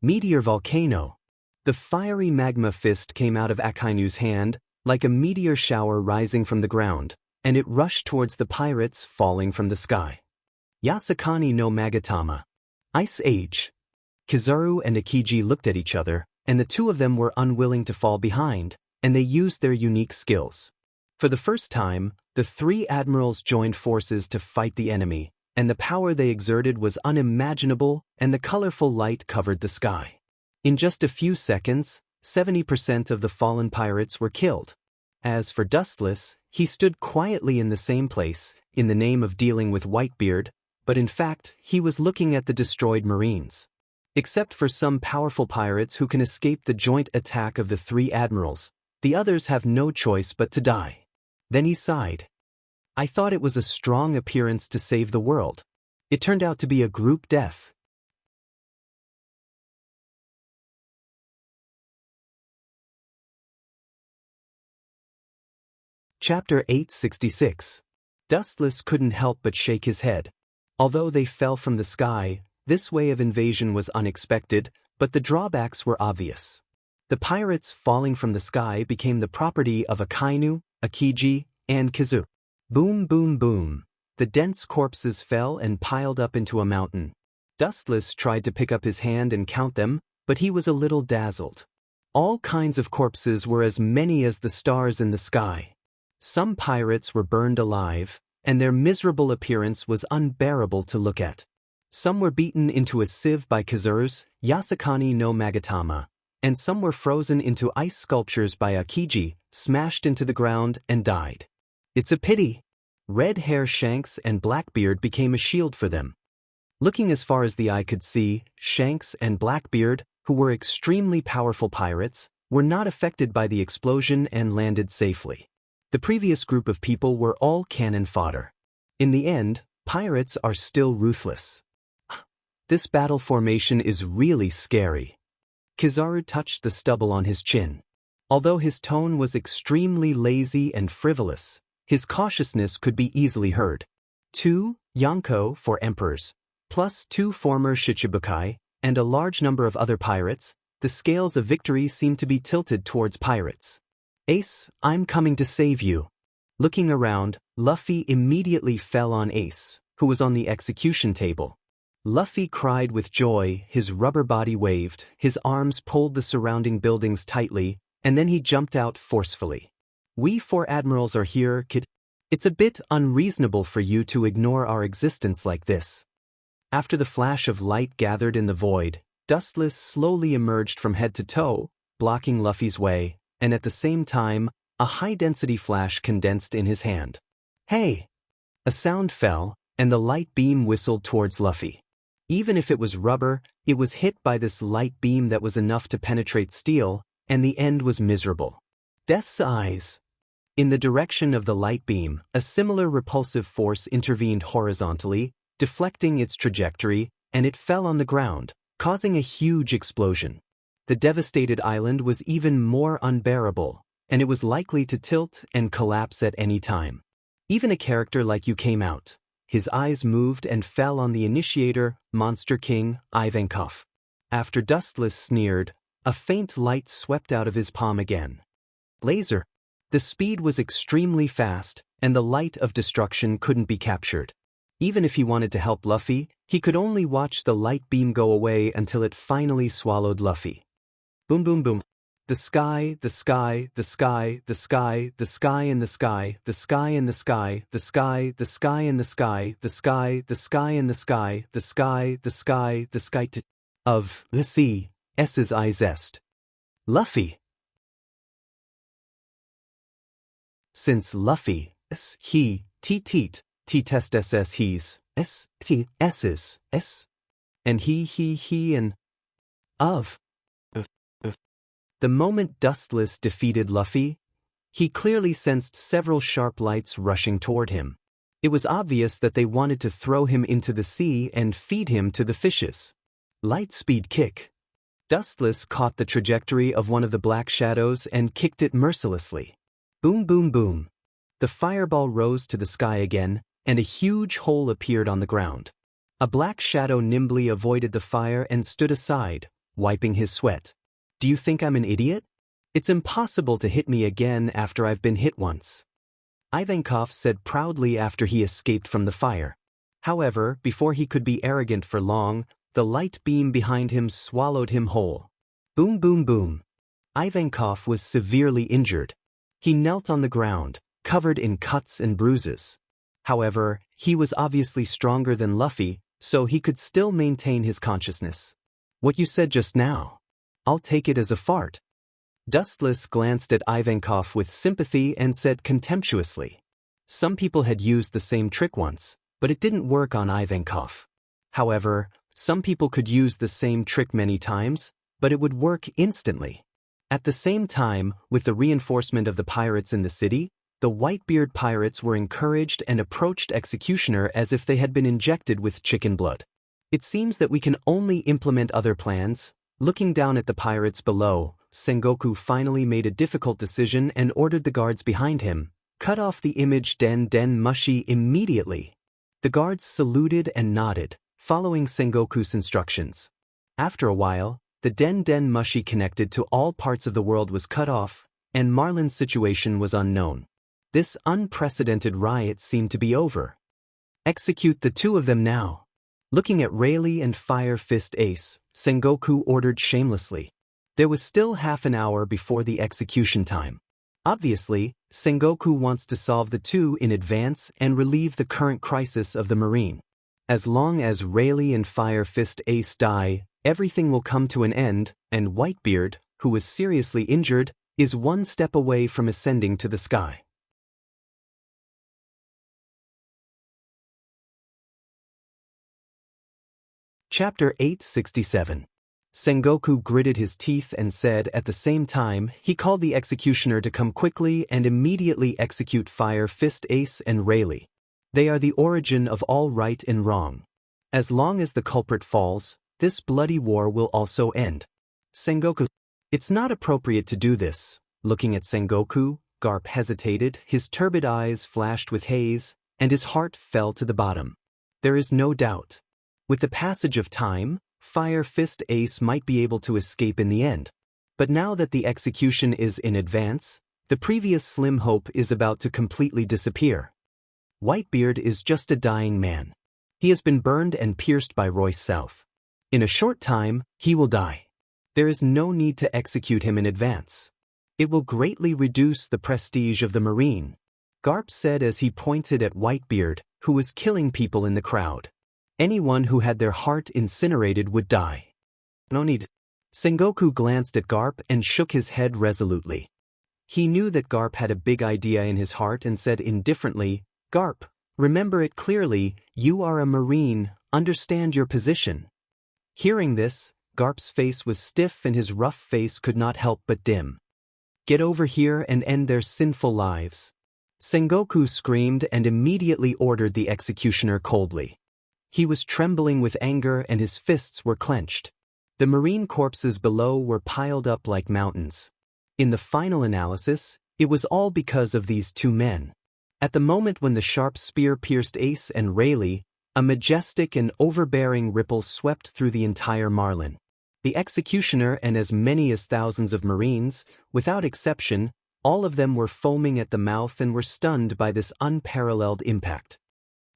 Meteor Volcano. The fiery magma fist came out of Akainu's hand, like a meteor shower rising from the ground, and it rushed towards the pirates falling from the sky. Yasakani no Magatama. Ice Age. Kizaru and Akiji looked at each other, and the two of them were unwilling to fall behind, and they used their unique skills. For the first time, the three admirals joined forces to fight the enemy, and the power they exerted was unimaginable, and the colorful light covered the sky. In just a few seconds, 70% of the fallen pirates were killed. As for Dustless, he stood quietly in the same place, in the name of dealing with Whitebeard, but in fact, he was looking at the destroyed Marines. Except for some powerful pirates who can escape the joint attack of the three admirals, the others have no choice but to die. Then he sighed. I thought it was a strong appearance to save the world. It turned out to be a group death. Chapter 866. Dustless couldn't help but shake his head. Although they fell from the sky, this way of invasion was unexpected, but the drawbacks were obvious. The pirates falling from the sky became the property of Akainu, Akiji, and Kizu. Boom, boom, boom. The dense corpses fell and piled up into a mountain. Dustless tried to pick up his hand and count them, but he was a little dazzled. All kinds of corpses were as many as the stars in the sky. Some pirates were burned alive, and their miserable appearance was unbearable to look at. Some were beaten into a sieve by Kizaru's Yasakani no Magatama, and some were frozen into ice sculptures by Akiji, smashed into the ground, and died. It's a pity. Red Hair Shanks and Blackbeard became a shield for them. Looking as far as the eye could see, Shanks and Blackbeard, who were extremely powerful pirates, were not affected by the explosion and landed safely. The previous group of people were all cannon fodder. In the end, pirates are still ruthless. This battle formation is really scary. Kizaru touched the stubble on his chin. Although his tone was extremely lazy and frivolous, his cautiousness could be easily heard. 2 Yonko for emperors, plus 2 former Shichibukai, and a large number of other pirates. The scales of victory seemed to be tilted towards pirates. Ace, I'm coming to save you. Looking around, Luffy immediately fell on Ace, who was on the execution table. Luffy cried with joy, his rubber body waved, his arms pulled the surrounding buildings tightly, and then he jumped out forcefully. We 4 admirals are here, kid. It's a bit unreasonable for you to ignore our existence like this. After the flash of light gathered in the void, Dustless slowly emerged from head to toe, blocking Luffy's way, and at the same time, a high-density flash condensed in his hand. Hey! A sound fell, and the light beam whistled towards Luffy. Even if it was rubber, it was hit by this light beam that was enough to penetrate steel, and the end was miserable. Death's eyes. In the direction of the light beam, a similar repulsive force intervened horizontally, deflecting its trajectory, and it fell on the ground, causing a huge explosion. The devastated island was even more unbearable, and it was likely to tilt and collapse at any time. Even a character like you came out. His eyes moved and fell on the initiator, Monster King, Ivankov. After Dustless sneered, a faint light swept out of his palm again. Laser. The speed was extremely fast, and the light of destruction couldn't be captured. Even if he wanted to help Luffy, he could only watch the light beam go away until it finally swallowed Luffy. Boom boom boom. The sky, the sky, the sky, the sky, the sky in the sky, the sky in the sky, the sky, the sky in the sky, the sky, the sky in the sky, the sky, the sky, the sky of the sea, S's eye zest. Luffy. Since Luffy, S, he, teat, test ss he's, s, t, s's, s, and he and of. The moment Dustless defeated Luffy, he clearly sensed several sharp lights rushing toward him. It was obvious that they wanted to throw him into the sea and feed him to the fishes. Light speed kick. Dustless caught the trajectory of one of the black shadows and kicked it mercilessly. Boom boom boom. The fireball rose to the sky again, and a huge hole appeared on the ground. A black shadow nimbly avoided the fire and stood aside, wiping his sweat. Do you think I'm an idiot? It's impossible to hit me again after I've been hit once. Ivankov said proudly after he escaped from the fire. However, before he could be arrogant for long, the light beam behind him swallowed him whole. Boom boom boom. Ivankov was severely injured. He knelt on the ground, covered in cuts and bruises. However, he was obviously stronger than Luffy, so he could still maintain his consciousness. What you said just now? I'll take it as a fart. Dustless glanced at Ivankov with sympathy and said contemptuously. Some people had used the same trick once, but it didn't work on Ivankov. However, some people could use the same trick many times, but it would work instantly. At the same time, with the reinforcement of the pirates in the city, the Whitebeard pirates were encouraged and approached Executioner as if they had been injected with chicken blood. It seems that we can only implement other plans. Looking down at the pirates below, Sengoku finally made a difficult decision and ordered the guards behind him, cut off the image Den Mushi immediately. The guards saluted and nodded, following Sengoku's instructions. After a while, the Den Mushi connected to all parts of the world was cut off, and Marlin's situation was unknown. This unprecedented riot seemed to be over. Execute the 2 of them now. Looking at Rayleigh and Fire Fist Ace, Sengoku ordered shamelessly. There was still half an hour before the execution time. Obviously, Sengoku wants to solve the 2 in advance and relieve the current crisis of the Marine. As long as Rayleigh and Fire Fist Ace die, everything will come to an end, and Whitebeard, who was seriously injured, is 1 step away from ascending to the sky. Chapter 867. Sengoku gritted his teeth and said at the same time he called the executioner to come quickly and immediately execute Fire Fist Ace and Rayleigh. They are the origin of all right and wrong. As long as the culprit falls, this bloody war will also end. Sengoku. It's not appropriate to do this. Looking at Sengoku, Garp hesitated, his turbid eyes flashed with haze, and his heart fell to the bottom. There is no doubt. With the passage of time, Fire Fist Ace might be able to escape in the end. But now that the execution is in advance, the previous slim hope is about to completely disappear. Whitebeard is just a dying man. He has been burned and pierced by Royce South. In a short time, he will die. There is no need to execute him in advance. It will greatly reduce the prestige of the Marine, Garp said as he pointed at Whitebeard, who was killing people in the crowd. Anyone who had their heart incinerated would die. No need. Sengoku glanced at Garp and shook his head resolutely. He knew that Garp had a big idea in his heart and said indifferently, "Garp, remember it clearly, you are a Marine, understand your position." Hearing this, Garp's face was stiff and his rough face could not help but dim. "Get over here and end their sinful lives." Sengoku screamed and immediately ordered the executioner coldly. He was trembling with anger and his fists were clenched. The Marine corpses below were piled up like mountains. In the final analysis, it was all because of these two men. At the moment when the sharp spear pierced Ace and Rayleigh, a majestic and overbearing ripple swept through the entire Marlin. The executioner and as many as thousands of Marines, without exception, all of them were foaming at the mouth and were stunned by this unparalleled impact.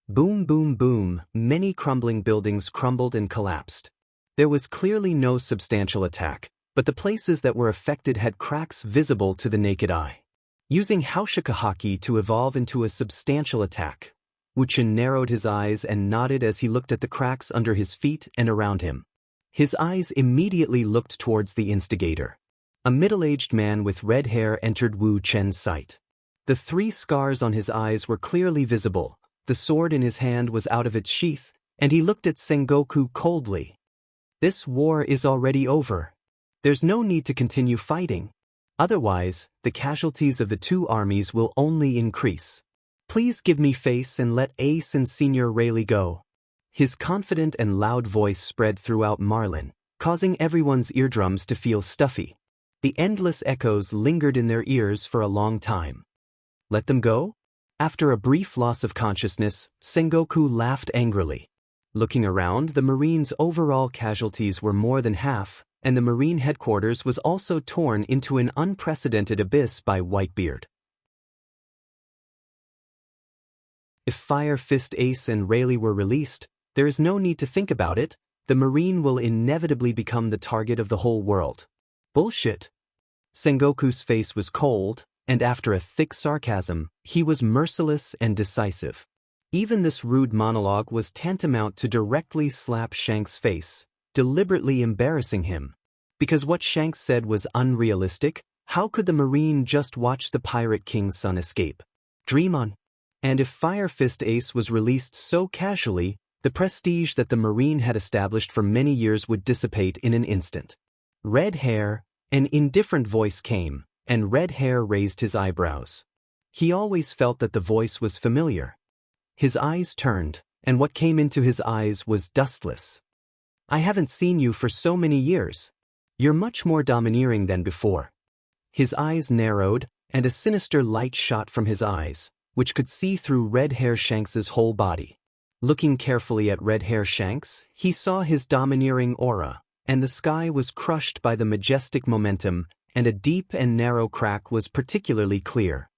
Boom, boom, boom, many crumbling buildings crumbled and collapsed. There was clearly no substantial attack, but the places that were affected had cracks visible to the naked eye. Using Haushika Haki to evolve into a substantial attack, Wuchen narrowed his eyes and nodded as he looked at the cracks under his feet and around him. His eyes immediately looked towards the instigator. A middle-aged man with red hair entered Wu Chen's sight. The 3 scars on his eyes were clearly visible, the sword in his hand was out of its sheath, and he looked at Sengoku coldly. "This war is already over. There's no need to continue fighting. Otherwise, the casualties of the 2 armies will only increase. Please give me face and let Ace and Senior Rayleigh go." His confident and loud voice spread throughout Marlin, causing everyone's eardrums to feel stuffy. The endless echoes lingered in their ears for a long time. "Let them go?" After a brief loss of consciousness, Sengoku laughed angrily. Looking around, the Marines' overall casualties were more than half, and the Marine headquarters was also torn into an unprecedented abyss by Whitebeard. If Fire Fist Ace and Rayleigh were released, there is no need to think about it, the Marine will inevitably become the target of the whole world. Bullshit. Sengoku's face was cold, and after a thick sarcasm, he was merciless and decisive. Even this rude monologue was tantamount to directly slap Shank's face, deliberately embarrassing him. Because what Shanks said was unrealistic, how could the Marine just watch the Pirate King's son escape? Dream on. And if Fire Fist Ace was released so casually, the prestige that the Marine had established for many years would dissipate in an instant. Red Hair, an indifferent voice came, and Red Hair raised his eyebrows. He always felt that the voice was familiar. His eyes turned, and what came into his eyes was dustless. "I haven't seen you for so many years. You're much more domineering than before." His eyes narrowed, and a sinister light shot from his eyes, which could see through Red Hair Shanks's whole body. Looking carefully at Red Hair Shanks, he saw his domineering aura, and the sky was crushed by the majestic momentum, and a deep and narrow crack was particularly clear.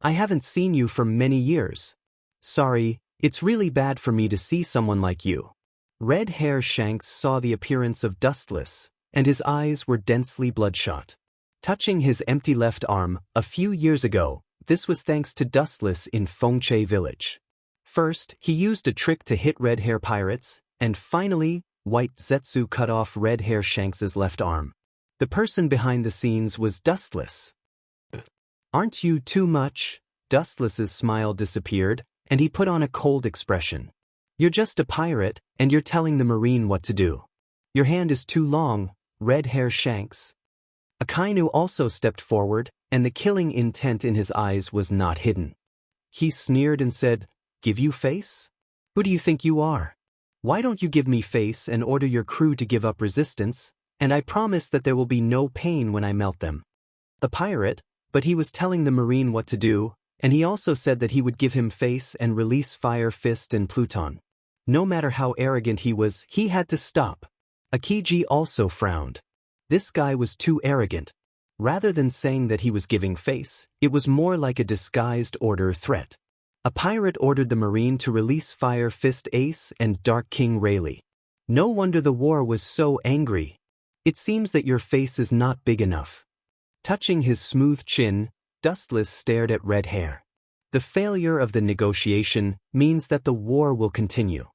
"I haven't seen you for many years. Sorry, it's really bad for me to see someone like you." Red Hair Shanks saw the appearance of Dustless, and his eyes were densely bloodshot. Touching his empty left arm, a few years ago, this was thanks to Dustless in Fengche Village. First, he used a trick to hit Red Hair pirates, and finally, White Zetsu cut off Red Hair Shanks's left arm. The person behind the scenes was Dustless. "Aren't you too much?" Dustless's smile disappeared, and he put on a cold expression. "You're just a pirate, and you're telling the Marine what to do. Your hand is too long, Red Hair Shanks." Akainu also stepped forward, and the killing intent in his eyes was not hidden. He sneered and said, "Give you face? Who do you think you are? Why don't you give me face and order your crew to give up resistance, And I promise that there will be no pain when I melt them. The pirate, but he was telling the Marine what to do, and he also said that he would give him face and release Fire Fist and Pluton. No matter how arrogant he was, he had to stop. Akiji also frowned. This guy was too arrogant. Rather than saying that he was giving face, it was more like a disguised order threat. A pirate ordered the Marine to release Fire Fist Ace and Dark King Rayleigh. No wonder the war was so angry. It seems that your face is not big enough. Touching his smooth chin, Dustless stared at Red Hair. The failure of the negotiation means that the war will continue.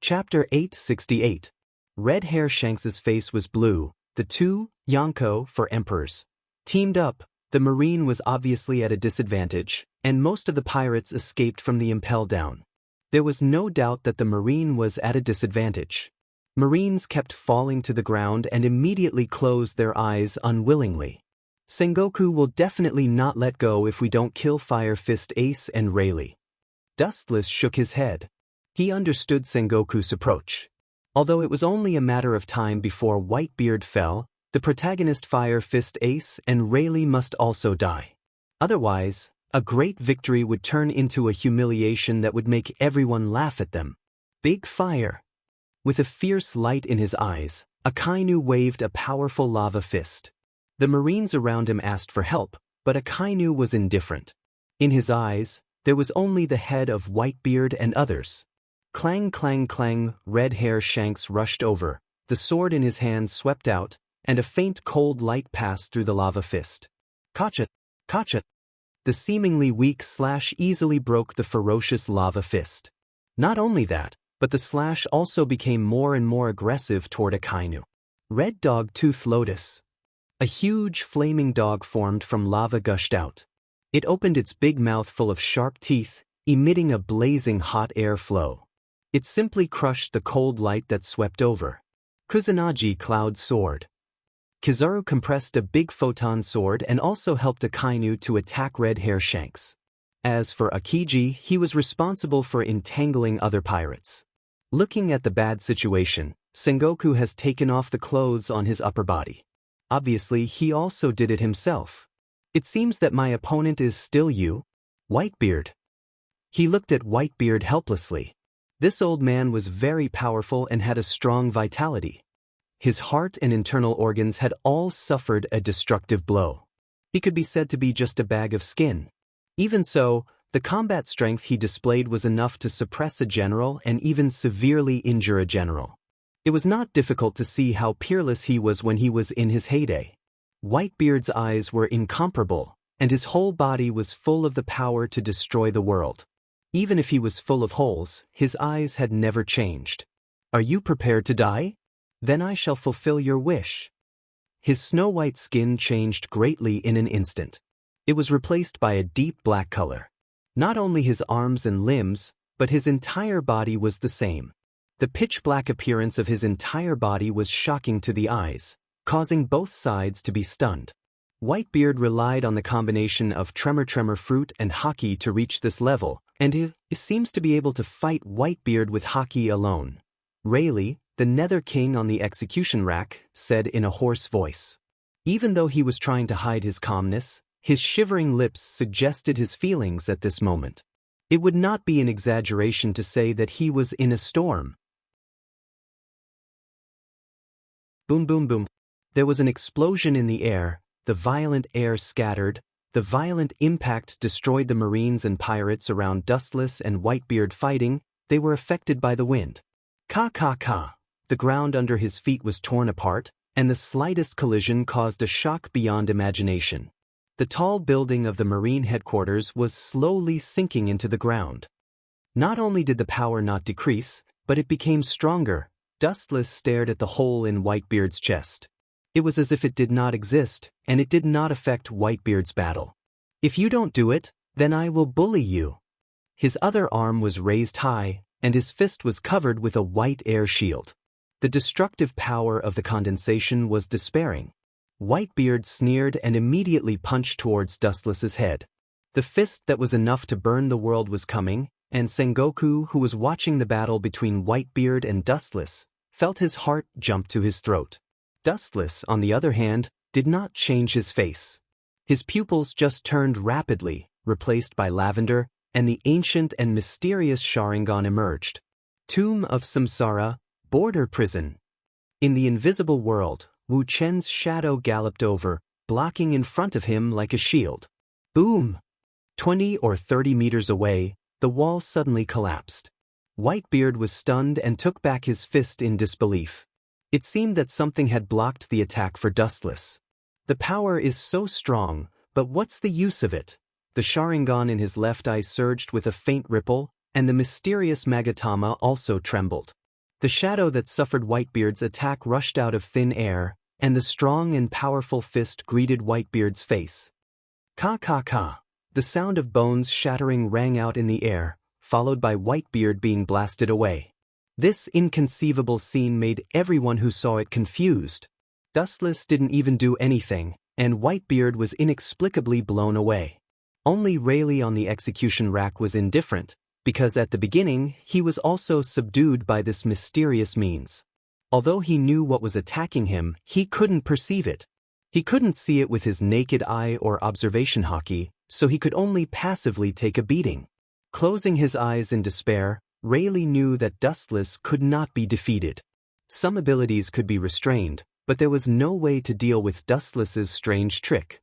Chapter 868. Red Hair Shanks's face was blue. The two, Yonko for emperors, teamed up. The Marine was obviously at a disadvantage, and most of the pirates escaped from the Impel Down. There was no doubt that the Marine was at a disadvantage. Marines kept falling to the ground and immediately closed their eyes unwillingly. Sengoku will definitely not let go if we don't kill Fire Fist Ace and Rayleigh. Dustless shook his head. He understood Sengoku's approach. Although it was only a matter of time before Whitebeard fell, the protagonist Fire Fist Ace and Rayleigh must also die. Otherwise, a great victory would turn into a humiliation that would make everyone laugh at them. Big Fire. With a fierce light in his eyes, Akainu waved a powerful lava fist. The Marines around him asked for help, but Akainu was indifferent. In his eyes, there was only the head of Whitebeard and others. Clang clang clang, Red Hair Shanks rushed over, the sword in his hand swept out, and a faint cold light passed through the lava fist. Kacha! Kacha! The seemingly weak slash easily broke the ferocious lava fist. Not only that, but the slash also became more and more aggressive toward Akainu. Red Dog Tooth Lotus. A huge flaming dog formed from lava gushed out. It opened its big mouth full of sharp teeth, emitting a blazing hot air flow. It simply crushed the cold light that swept over. Kusanagi Cloud Sword. Kizaru compressed a big photon sword and also helped Akainu to attack Red Hair Shanks. As for Akiji, he was responsible for entangling other pirates. Looking at the bad situation, Sengoku has taken off the clothes on his upper body. Obviously, he also did it himself. It seems that my opponent is still you, Whitebeard. He looked at Whitebeard helplessly. This old man was very powerful and had a strong vitality. His heart and internal organs had all suffered a destructive blow. He could be said to be just a bag of skin. Even so, the combat strength he displayed was enough to suppress a general and even severely injure a general. It was not difficult to see how peerless he was when he was in his heyday. Whitebeard's eyes were incomparable, and his whole body was full of the power to destroy the world. Even if he was full of holes, his eyes had never changed. Are you prepared to die? Then I shall fulfill your wish. His snow-white skin changed greatly in an instant. It was replaced by a deep black color. Not only his arms and limbs, but his entire body was the same. The pitch-black appearance of his entire body was shocking to the eyes, causing both sides to be stunned. Whitebeard relied on the combination of Tremor Fruit and Haki to reach this level, and he seems to be able to fight Whitebeard with Haki alone. Rayleigh, the Nether King on the execution rack, said in a hoarse voice. Even though he was trying to hide his calmness, his shivering lips suggested his feelings at this moment. It would not be an exaggeration to say that he was in a storm. Boom boom boom. There was an explosion in the air, the violent air scattered, the violent impact destroyed the Marines and pirates around Dustless and Whitebeard fighting. They were affected by the wind. Ka ka ka. The ground under his feet was torn apart, and the slightest collision caused a shock beyond imagination. The tall building of the Marine headquarters was slowly sinking into the ground. Not only did the power not decrease, but it became stronger. Dustless stared at the hole in Whitebeard's chest. It was as if it did not exist, and it did not affect Whitebeard's battle. If you don't do it, then I will bully you. His other arm was raised high, and his fist was covered with a white air shield. The destructive power of the condensation was despairing. Whitebeard sneered and immediately punched towards Dustless's head. The fist that was enough to burn the world was coming, and Sengoku, who was watching the battle between Whitebeard and Dustless, felt his heart jump to his throat. Dustless, on the other hand, did not change his face. His pupils just turned rapidly, replaced by lavender, and the ancient and mysterious Sharingan emerged. Tomb of Samsara, Border Prison. In the invisible world, Wu Chen's shadow galloped over, blocking in front of him like a shield. Boom! 20 or 30 meters away, the wall suddenly collapsed. Whitebeard was stunned and took back his fist in disbelief. It seemed that something had blocked the attack for Dustless. The power is so strong, but what's the use of it? The Sharingan in his left eye surged with a faint ripple, and the mysterious Magatama also trembled. The shadow that suffered Whitebeard's attack rushed out of thin air, and the strong and powerful fist greeted Whitebeard's face. Ka ka ka. The sound of bones shattering rang out in the air, followed by Whitebeard being blasted away. This inconceivable scene made everyone who saw it confused. Dustless didn't even do anything, and Whitebeard was inexplicably blown away. Only Rayleigh on the execution rack was indifferent, because at the beginning he was also subdued by this mysterious means. Although he knew what was attacking him, he couldn't perceive it. He couldn't see it with his naked eye or observation haki, so he could only passively take a beating. Closing his eyes in despair, Rayleigh knew that Dustless could not be defeated. Some abilities could be restrained, but there was no way to deal with Dustless's strange trick.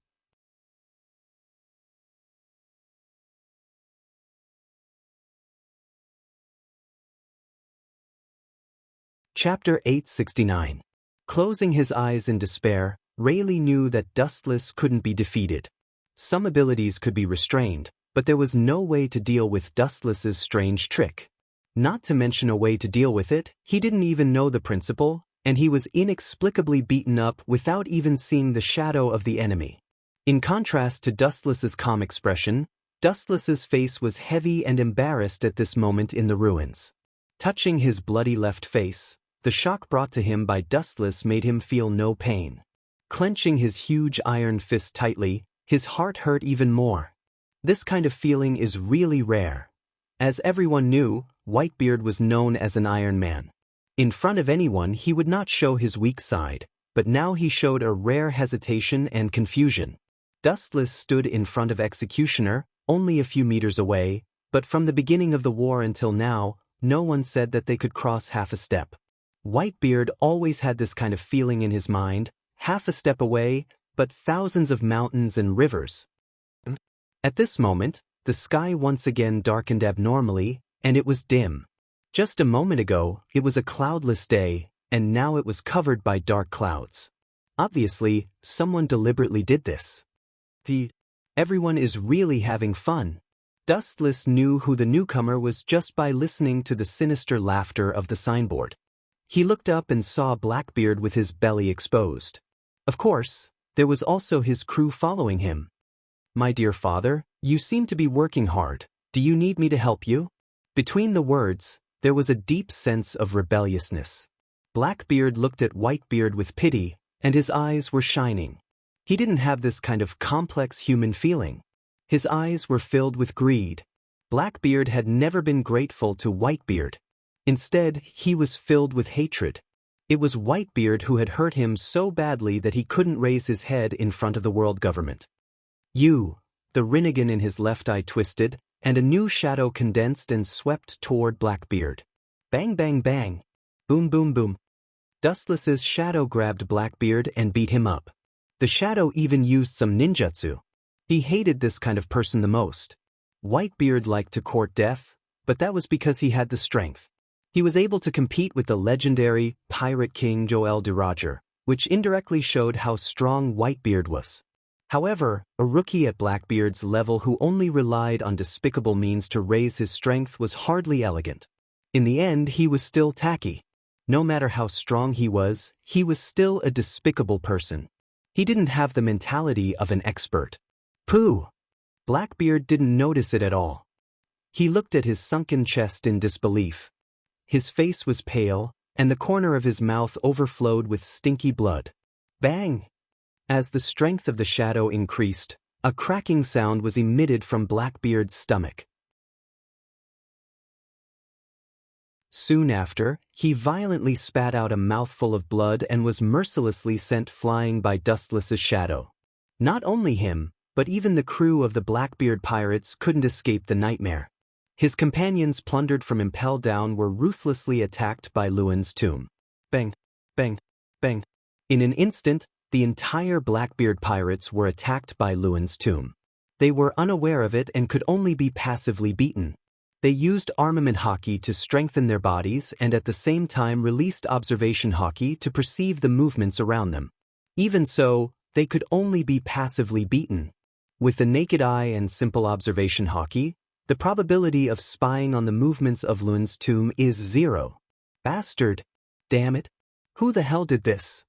Chapter 869. Closing his eyes in despair, Rayleigh knew that Dustless couldn't be defeated. Some abilities could be restrained, but there was no way to deal with Dustless's strange trick. Not to mention a way to deal with it, he didn't even know the principle, and he was inexplicably beaten up without even seeing the shadow of the enemy. In contrast to Dustless's calm expression, Dustless's face was heavy and embarrassed at this moment in the ruins. Touching his bloody left face, the shock brought to him by Dustless made him feel no pain. Clenching his huge iron fist tightly, his heart hurt even more. This kind of feeling is really rare. As everyone knew, Whitebeard was known as an Iron Man. In front of anyone he would not show his weak side, but now he showed a rare hesitation and confusion. Dustless stood in front of Executioner, only a few meters away, but from the beginning of the war until now, no one said that they could cross half a step. Whitebeard always had this kind of feeling in his mind, half a step away, but thousands of mountains and rivers. At this moment, the sky once again darkened abnormally, and it was dim. Just a moment ago, it was a cloudless day, and now it was covered by dark clouds. Obviously, someone deliberately did this. Everyone is really having fun. Dustless knew who the newcomer was just by listening to the sinister laughter of the signboard. He looked up and saw Blackbeard with his belly exposed. Of course, there was also his crew following him. "My dear father, you seem to be working hard. Do you need me to help you?" Between the words, there was a deep sense of rebelliousness. Blackbeard looked at Whitebeard with pity, and his eyes were shining. He didn't have this kind of complex human feeling. His eyes were filled with greed. Blackbeard had never been grateful to Whitebeard. Instead, he was filled with hatred. It was Whitebeard who had hurt him so badly that he couldn't raise his head in front of the world government. The Rinnegan in his left eye twisted, and a new shadow condensed and swept toward Blackbeard. Bang bang bang. Boom boom boom. Dustless's shadow grabbed Blackbeard and beat him up. The shadow even used some ninjutsu. He hated this kind of person the most. Whitebeard liked to court death, but that was because he had the strength. He was able to compete with the legendary Pirate King Joel de Roger, which indirectly showed how strong Whitebeard was. However, a rookie at Blackbeard's level who only relied on despicable means to raise his strength was hardly elegant. In the end, he was still tacky. No matter how strong he was still a despicable person. He didn't have the mentality of an expert. Pooh! Blackbeard didn't notice it at all. He looked at his sunken chest in disbelief. His face was pale, and the corner of his mouth overflowed with stinky blood. Bang! As the strength of the shadow increased, a cracking sound was emitted from Blackbeard's stomach. Soon after, he violently spat out a mouthful of blood and was mercilessly sent flying by Dustless's shadow. Not only him, but even the crew of the Blackbeard pirates couldn't escape the nightmare. His companions, plundered from Impel Down, were ruthlessly attacked by Lewin's tomb. Bang, bang, bang. In an instant, the entire Blackbeard pirates were attacked by Lewin's tomb. They were unaware of it and could only be passively beaten. They used armament hockey to strengthen their bodies and at the same time released observation hockey to perceive the movements around them. Even so, they could only be passively beaten. With the naked eye and simple observation hockey, the probability of spying on the movements of Lewin's tomb is 0. Bastard! Damn it! Who the hell did this?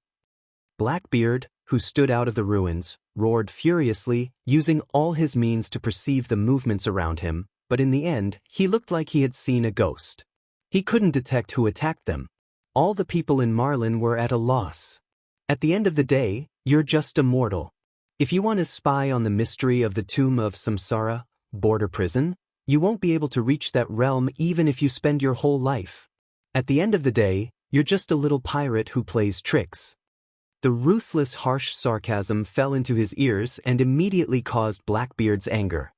Blackbeard, who stood out of the ruins, roared furiously, using all his means to perceive the movements around him, but in the end, he looked like he had seen a ghost. He couldn't detect who attacked them. All the people in Marlin were at a loss. At the end of the day, you're just a mortal. If you want to spy on the mystery of the tomb of Samsara, border prison, you won't be able to reach that realm even if you spend your whole life. At the end of the day, you're just a little pirate who plays tricks. The ruthless, harsh sarcasm fell into his ears and immediately caused Blackbeard's anger.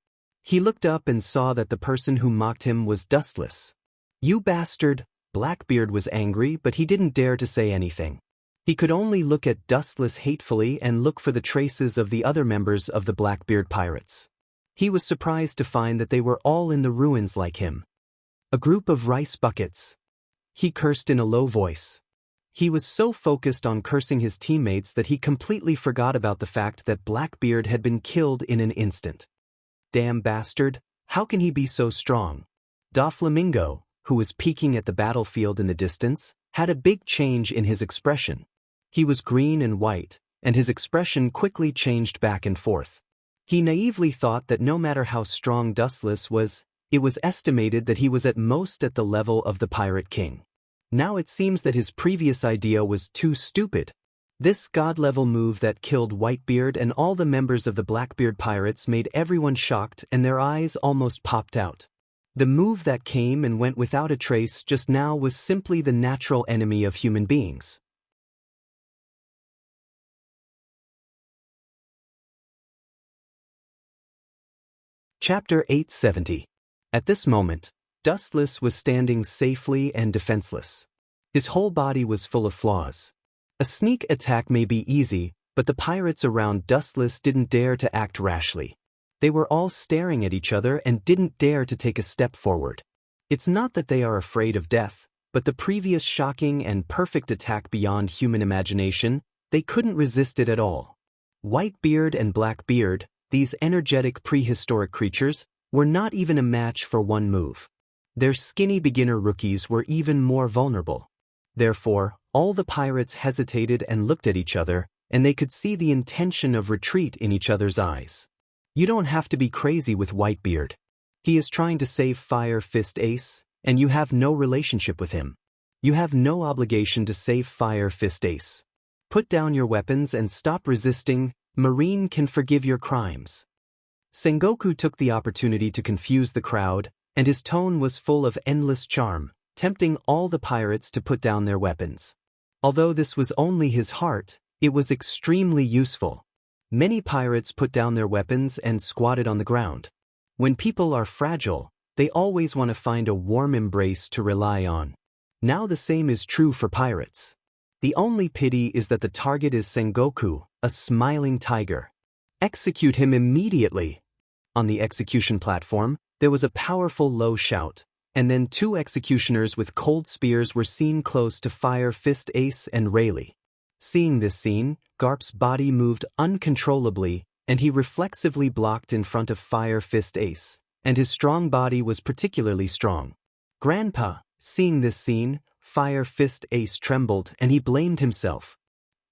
He looked up and saw that the person who mocked him was Dustless. You bastard! Blackbeard was angry, but he didn't dare to say anything. He could only look at Dustless hatefully and look for the traces of the other members of the Blackbeard pirates. He was surprised to find that they were all in the ruins like him. A group of rice buckets. He cursed in a low voice. He was so focused on cursing his teammates that he completely forgot about the fact that Blackbeard had been killed in an instant. Damn bastard, how can he be so strong? Doflamingo, who was peeking at the battlefield in the distance, had a big change in his expression. He was green and white, and his expression quickly changed back and forth. He naively thought that no matter how strong Dustless was, it was estimated that he was at most at the level of the Pirate King. Now it seems that his previous idea was too stupid. This god-level move that killed Whitebeard and all the members of the Blackbeard pirates made everyone shocked and their eyes almost popped out. The move that came and went without a trace just now was simply the natural enemy of human beings. Chapter 870. At this moment, Dustless was standing safely and defenseless. His whole body was full of flaws. A sneak attack may be easy, but the pirates around Dustless didn't dare to act rashly. They were all staring at each other and didn't dare to take a step forward. It's not that they are afraid of death, but the previous shocking and perfect attack beyond human imagination, they couldn't resist it at all. Whitebeard and Blackbeard, these energetic prehistoric creatures, were not even a match for one move. Their skinny beginner rookies were even more vulnerable. Therefore, all the pirates hesitated and looked at each other, and they could see the intention of retreat in each other's eyes. You don't have to be crazy with Whitebeard. He is trying to save Fire Fist Ace, and you have no relationship with him. You have no obligation to save Fire Fist Ace. Put down your weapons and stop resisting. Marine can forgive your crimes. Sengoku took the opportunity to confuse the crowd, and his tone was full of endless charm, tempting all the pirates to put down their weapons. Although this was only his heart, it was extremely useful. Many pirates put down their weapons and squatted on the ground. When people are fragile, they always want to find a warm embrace to rely on. Now the same is true for pirates. The only pity is that the target is Sengoku, a smiling tiger. Execute him immediately! On the execution platform, there was a powerful low shout, and then two executioners with cold spears were seen close to Fire Fist Ace and Rayleigh. Seeing this scene, Garp's body moved uncontrollably, and he reflexively blocked in front of Fire Fist Ace, and his strong body was particularly strong. Grandpa, seeing this scene, Fire Fist Ace trembled and he blamed himself.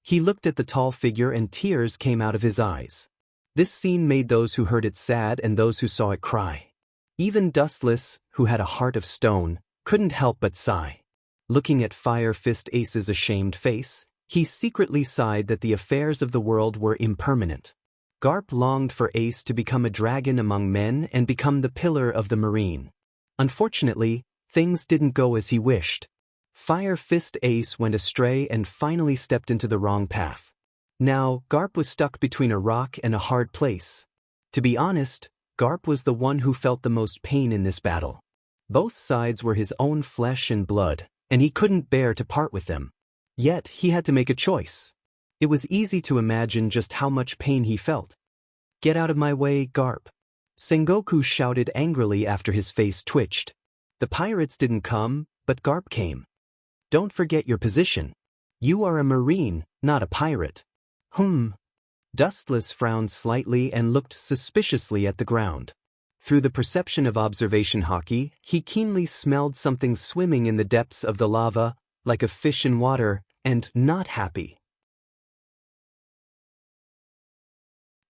He looked at the tall figure and tears came out of his eyes. This scene made those who heard it sad and those who saw it cry. Even Dustless, who had a heart of stone, couldn't help but sigh. Looking at Fire Fist Ace's ashamed face, he secretly sighed that the affairs of the world were impermanent. Garp longed for Ace to become a dragon among men and become the pillar of the marine. Unfortunately, things didn't go as he wished. Fire Fist Ace went astray and finally stepped into the wrong path. Now, Garp was stuck between a rock and a hard place. To be honest, Garp was the one who felt the most pain in this battle. Both sides were his own flesh and blood, and he couldn't bear to part with them. Yet, he had to make a choice. It was easy to imagine just how much pain he felt. "Get out of my way, Garp!" Sengoku shouted angrily after his face twitched. The pirates didn't come, but Garp came. "Don't forget your position. You are a marine, not a pirate." Dustless frowned slightly and looked suspiciously at the ground. Through the perception of observation hockey, he keenly smelled something swimming in the depths of the lava, like a fish in water, and not happy.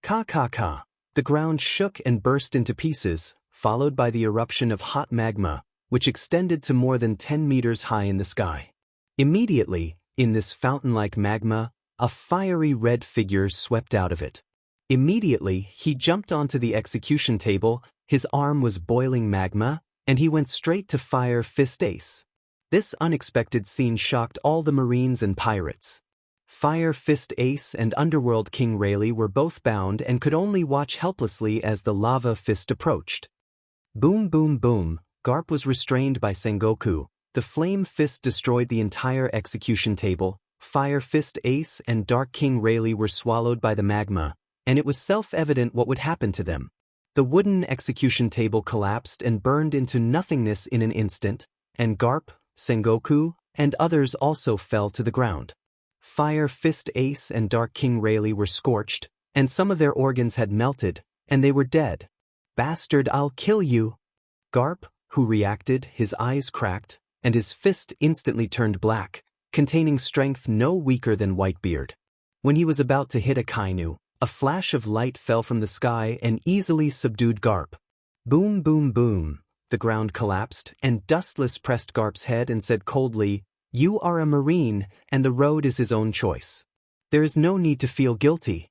Ka. The ground shook and burst into pieces, followed by the eruption of hot magma, which extended to more than 10 meters high in the sky. Immediately, in this fountain-like magma, a fiery red figure swept out of it. Immediately, he jumped onto the execution table, his arm was boiling magma, and he went straight to Fire Fist Ace. This unexpected scene shocked all the Marines and pirates. Fire Fist Ace and Underworld King Rayleigh were both bound and could only watch helplessly as the lava fist approached. Boom boom boom, Garp was restrained by Sengoku. The flame fist destroyed the entire execution table. Fire Fist Ace and Dark King Rayleigh were swallowed by the magma, and it was self-evident what would happen to them. The wooden execution table collapsed and burned into nothingness in an instant, and Garp, Sengoku, and others also fell to the ground. Fire Fist Ace and Dark King Rayleigh were scorched, and some of their organs had melted, and they were dead. "Bastard, I'll kill you!" Garp, who reacted, his eyes cracked, and his fist instantly turned black, containing strength no weaker than Whitebeard. When he was about to hit Akainu, a flash of light fell from the sky and easily subdued Garp. Boom boom boom, the ground collapsed, and Dustless pressed Garp's head and said coldly, "You are a Marine, and the road is his own choice. There is no need to feel guilty.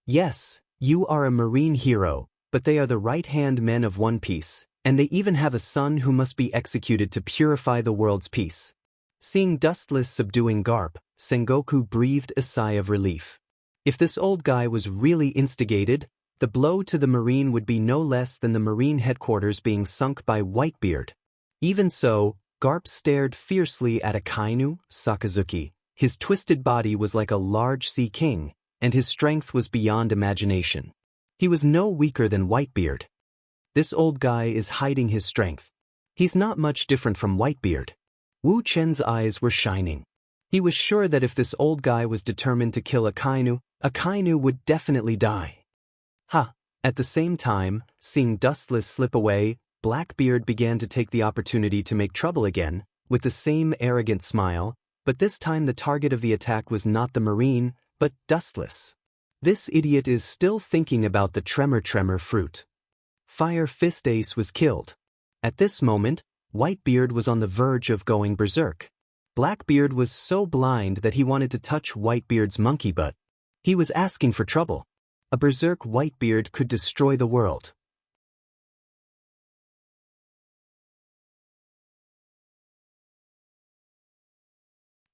Yes, you are a Marine hero, but they are the right-hand men of One Piece, and they even have a son who must be executed to purify the world's peace." Seeing Dustless subduing Garp, Sengoku breathed a sigh of relief. If this old guy was really instigated, the blow to the Marine would be no less than the Marine headquarters being sunk by Whitebeard. Even so, Garp stared fiercely at Akainu, Sakazuki. His twisted body was like a large sea king, and his strength was beyond imagination. He was no weaker than Whitebeard. This old guy is hiding his strength. He's not much different from Whitebeard. Wu Chen's eyes were shining. He was sure that if this old guy was determined to kill Akainu, Akainu would definitely die. At the same time, seeing Dustless slip away, Blackbeard began to take the opportunity to make trouble again, with the same arrogant smile, but this time the target of the attack was not the Marine, but Dustless. This idiot is still thinking about the tremor fruit. Fire Fist Ace was killed. At this moment, Whitebeard was on the verge of going berserk. Blackbeard was so blind that he wanted to touch Whitebeard's monkey butt. He was asking for trouble. A berserk Whitebeard could destroy the world.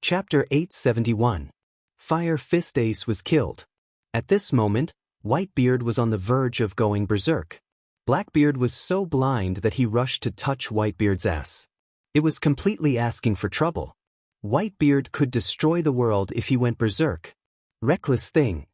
Chapter 871. Fire Fist Ace was killed. At this moment, Whitebeard was on the verge of going berserk. Blackbeard was so blind that he rushed to touch Whitebeard's ass. It was completely asking for trouble. Whitebeard could destroy the world if he went berserk. Reckless thing.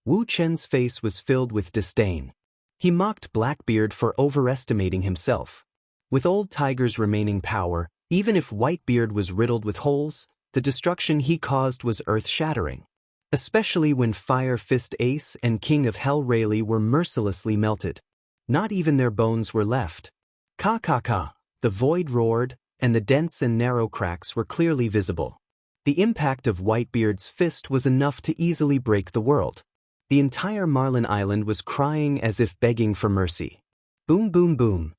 Wu Chen's face was filled with disdain. He mocked Blackbeard for overestimating himself. With Old Tiger's remaining power, even if Whitebeard was riddled with holes, the destruction he caused was earth-shattering. Especially when Fire Fist Ace and King of Hell Rayleigh were mercilessly melted. Not even their bones were left. Ka. The void roared, and the dense and narrow cracks were clearly visible. The impact of Whitebeard's fist was enough to easily break the world. The entire Marlin Island was crying as if begging for mercy. Boom boom boom.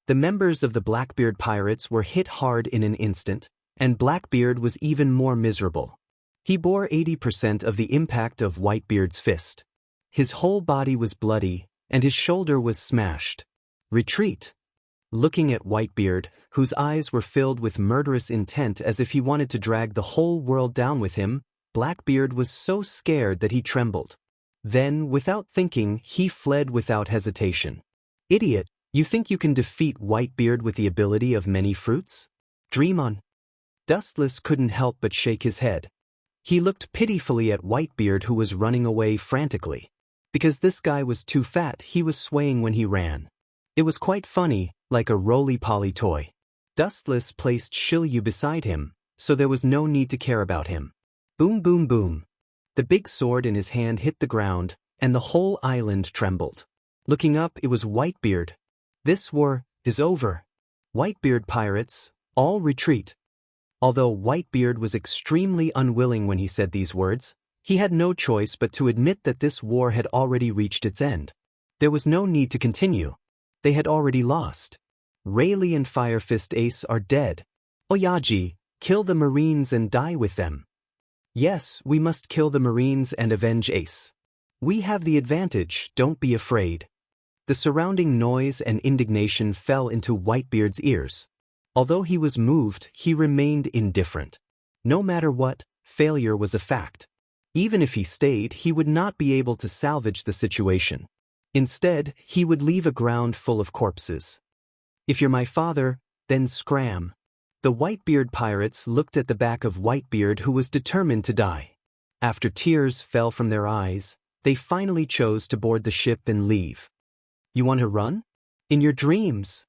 The members of the Blackbeard pirates were hit hard in an instant, and Blackbeard was even more miserable. He bore 80% of the impact of Whitebeard's fist. His whole body was bloody, and his shoulder was smashed. Retreat. Looking at Whitebeard, whose eyes were filled with murderous intent as if he wanted to drag the whole world down with him, Blackbeard was so scared that he trembled. Then, without thinking, he fled without hesitation. Idiot, you think you can defeat Whitebeard with the ability of many fruits? Dream on. Dustless couldn't help but shake his head. He looked pitifully at Whitebeard, who was running away frantically. Because this guy was too fat, he was swaying when he ran. It was quite funny, like a roly-poly toy. Dustless placed Shilyu beside him, so there was no need to care about him. Boom boom boom. The big sword in his hand hit the ground, and the whole island trembled. Looking up, it was Whitebeard. This war is over. Whitebeard pirates, all retreat. Although Whitebeard was extremely unwilling when he said these words, he had no choice but to admit that this war had already reached its end. There was no need to continue. They had already lost. Rayleigh and Fire Fist Ace are dead. Oyaji, kill the Marines and die with them. Yes, we must kill the Marines and avenge Ace. We have the advantage, don't be afraid. The surrounding noise and indignation fell into Whitebeard's ears. Although he was moved, he remained indifferent. No matter what, failure was a fact. Even if he stayed, he would not be able to salvage the situation. Instead, he would leave a ground full of corpses. If you're my father, then scram. The Whitebeard pirates looked at the back of Whitebeard, who was determined to die. After tears fell from their eyes, they finally chose to board the ship and leave. You want to run? In your dreams.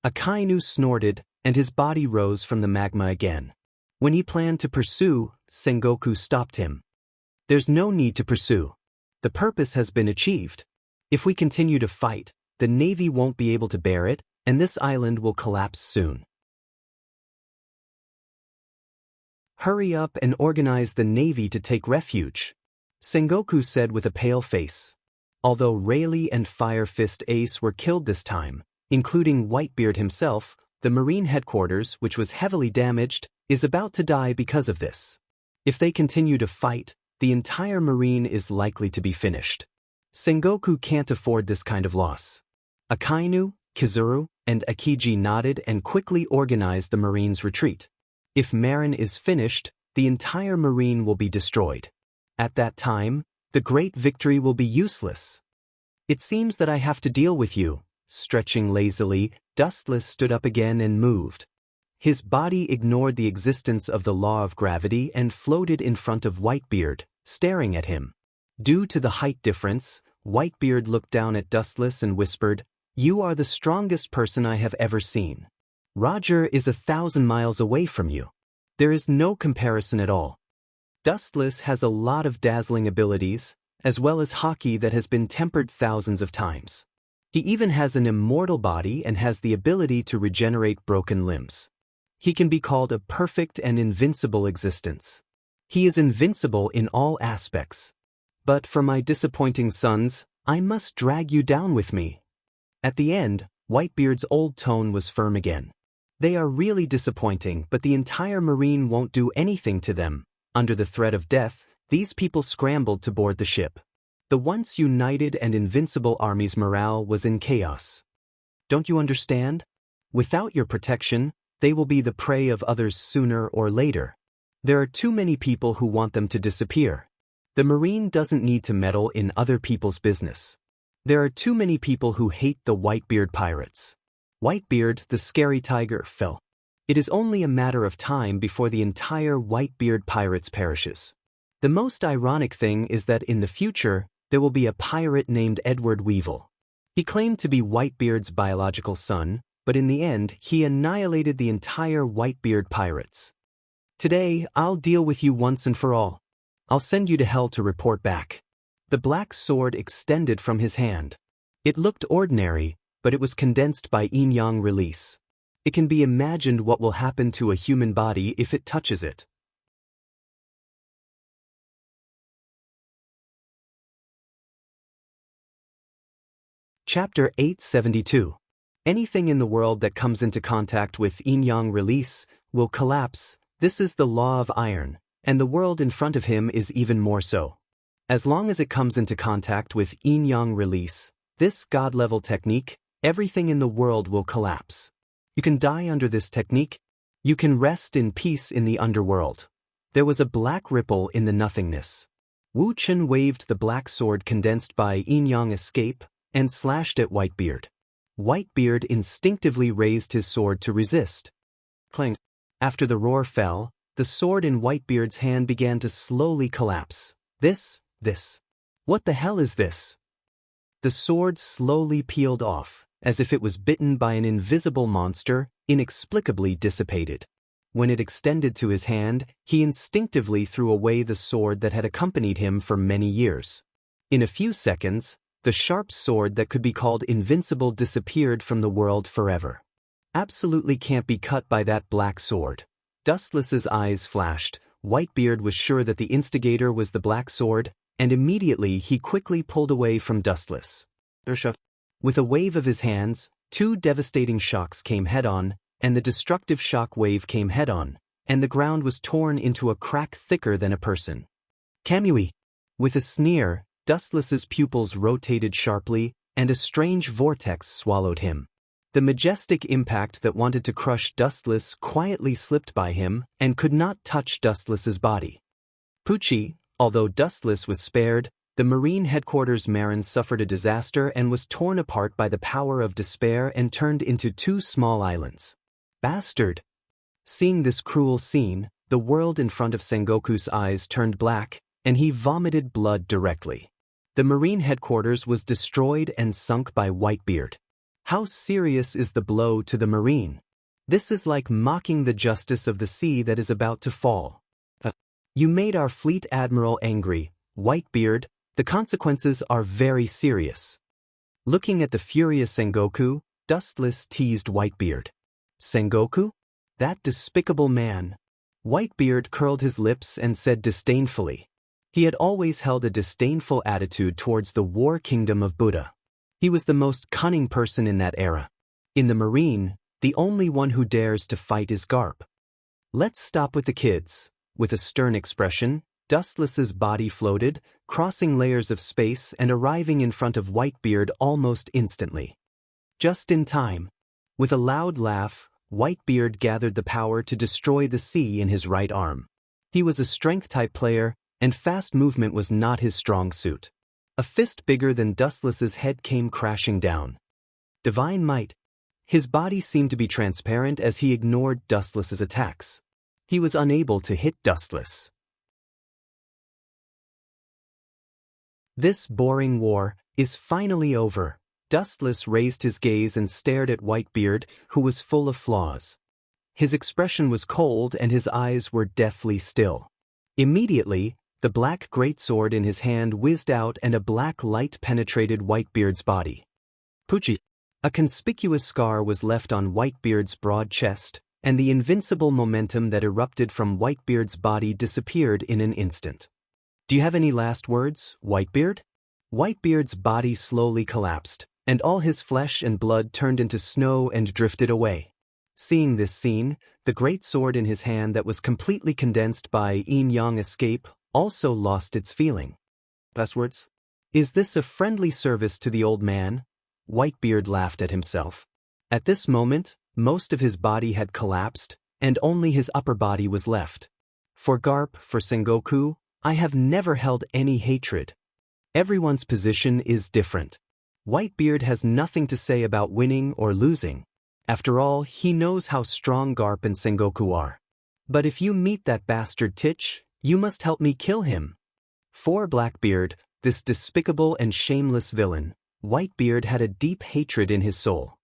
Akainu snorted, and his body rose from the magma again. When he planned to pursue, Sengoku stopped him. There's no need to pursue. The purpose has been achieved. If we continue to fight, the Navy won't be able to bear it, and this island will collapse soon. Hurry up and organize the Navy to take refuge, Sengoku said with a pale face. Although Rayleigh and Fire Fist Ace were killed this time, including Whitebeard himself, the Marine headquarters, which was heavily damaged, is about to die because of this. If they continue to fight, the entire Marine is likely to be finished. Sengoku can't afford this kind of loss. Akainu, Kizuru, and Akiji nodded and quickly organized the Marine's retreat. If Marin is finished, the entire Marine will be destroyed. At that time, the great victory will be useless. It seems that I have to deal with you. Stretching lazily, Dustless stood up again and moved. His body ignored the existence of the law of gravity and floated in front of Whitebeard, staring at him. Due to the height difference, Whitebeard looked down at Dustless and whispered, "You are the strongest person I have ever seen. Roger is 1,000 miles away from you. There is no comparison at all. Dustless has a lot of dazzling abilities, as well as hockey that has been tempered thousands of times. He even has an immortal body and has the ability to regenerate broken limbs. He can be called a perfect and invincible existence. He is invincible in all aspects. But for my disappointing sons, I must drag you down with me." At the end, Whitebeard's old tone was firm again. They are really disappointing, but the entire Marine won't do anything to them. Under the threat of death, these people scrambled to board the ship. The once united and invincible army's morale was in chaos. Don't you understand? Without your protection, they will be the prey of others sooner or later. There are too many people who want them to disappear. The Marine doesn't need to meddle in other people's business. There are too many people who hate the Whitebeard pirates. Whitebeard, the scary tiger, fell. It is only a matter of time before the entire Whitebeard pirates perishes. The most ironic thing is that in the future, there will be a pirate named Edward Weevil. He claimed to be Whitebeard's biological son, but in the end, he annihilated the entire Whitebeard pirates. Today, I'll deal with you once and for all. I'll send you to hell to report back. The black sword extended from his hand. It looked ordinary, but it was condensed by yin-yang release. It can be imagined what will happen to a human body if it touches it. Chapter 872. Anything in the world that comes into contact with yin-yang release will collapse. This is the law of iron, and the world in front of him is even more so. As long as it comes into contact with yin-yang release, this god-level technique, everything in the world will collapse. You can die under this technique. You can rest in peace in the underworld. There was a black ripple in the nothingness. Wu Chen waved the black sword condensed by yin-yang escape and slashed at Whitebeard. Whitebeard instinctively raised his sword to resist. Clang. After the roar fell, the sword in Whitebeard's hand began to slowly collapse. This. What the hell is this? The sword slowly peeled off, as if it was bitten by an invisible monster, inexplicably dissipated. When it extended to his hand, he instinctively threw away the sword that had accompanied him for many years. In a few seconds, the sharp sword that could be called invincible disappeared from the world forever. Absolutely can't be cut by that black sword. Dustless's eyes flashed. Whitebeard was sure that the instigator was the black sword, and immediately he quickly pulled away from Dustless. With a wave of his hands, two devastating shocks came head-on, and the destructive shock wave came head-on, and the ground was torn into a crack thicker than a person. Kamui! With a sneer, Dustless's pupils rotated sharply, and a strange vortex swallowed him. The majestic impact that wanted to crush Dustless quietly slipped by him and could not touch Dustless's body. Pucci, although Dustless was spared, the Marine Headquarters Marin suffered a disaster and was torn apart by the power of despair and turned into two small islands. Bastard! Seeing this cruel scene, the world in front of Sengoku's eyes turned black, and he vomited blood directly. The Marine Headquarters was destroyed and sunk by Whitebeard. How serious is the blow to the Marine? This is like mocking the justice of the sea that is about to fall. You made our fleet admiral angry, Whitebeard. The consequences are very serious. Looking at the furious Sengoku, Dustless teased Whitebeard. Sengoku? That despicable man. Whitebeard curled his lips and said disdainfully. He had always held a disdainful attitude towards the war kingdom of Buddha. He was the most cunning person in that era. In the Marine, the only one who dares to fight is Garp. Let's stop with the kids. With a stern expression, Dustless's body floated, crossing layers of space and arriving in front of Whitebeard almost instantly. Just in time. With a loud laugh, Whitebeard gathered the power to destroy the sea in his right arm. He was a strength-type player, and fast movement was not his strong suit. A fist bigger than Dustless's head came crashing down. Divine might. His body seemed to be transparent as he ignored Dustless's attacks. He was unable to hit Dustless. This boring war is finally over. Dustless raised his gaze and stared at Whitebeard, who was full of flaws. His expression was cold and his eyes were deathly still. Immediately, the black greatsword in his hand whizzed out and a black light penetrated Whitebeard's body. Pucci. A conspicuous scar was left on Whitebeard's broad chest, and the invincible momentum that erupted from Whitebeard's body disappeared in an instant. Do you have any last words, Whitebeard? Whitebeard's body slowly collapsed, and all his flesh and blood turned into snow and drifted away. Seeing this scene, the great sword in his hand that was completely condensed by yin-yang escape also lost its feeling. Last words? Is this a friendly service to the old man? Whitebeard laughed at himself. At this moment, most of his body had collapsed, and only his upper body was left. For Garp, for Sengoku, I have never held any hatred. Everyone's position is different. Whitebeard has nothing to say about winning or losing. After all, he knows how strong Garp and Sengoku are. But if you meet that bastard Titch, you must help me kill him. For Blackbeard, this despicable and shameless villain, Whitebeard had a deep hatred in his soul.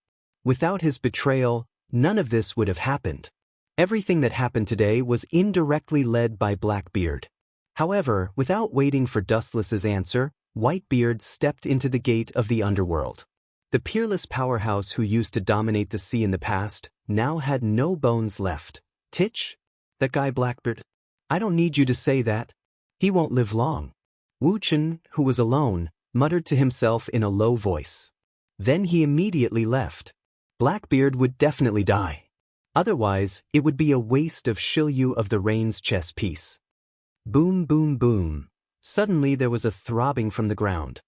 Without his betrayal, none of this would have happened. Everything that happened today was indirectly led by Blackbeard. However, without waiting for Dustless's answer, Whitebeard stepped into the gate of the underworld. The peerless powerhouse who used to dominate the sea in the past now had no bones left. Titch? That guy Blackbeard? I don't need you to say that. He won't live long. Wu Chen, who was alone, muttered to himself in a low voice. Then he immediately left. Blackbeard would definitely die. Otherwise, it would be a waste of Shiryu of the Rain's chess piece. Boom, boom, boom. Suddenly there was a throbbing from the ground.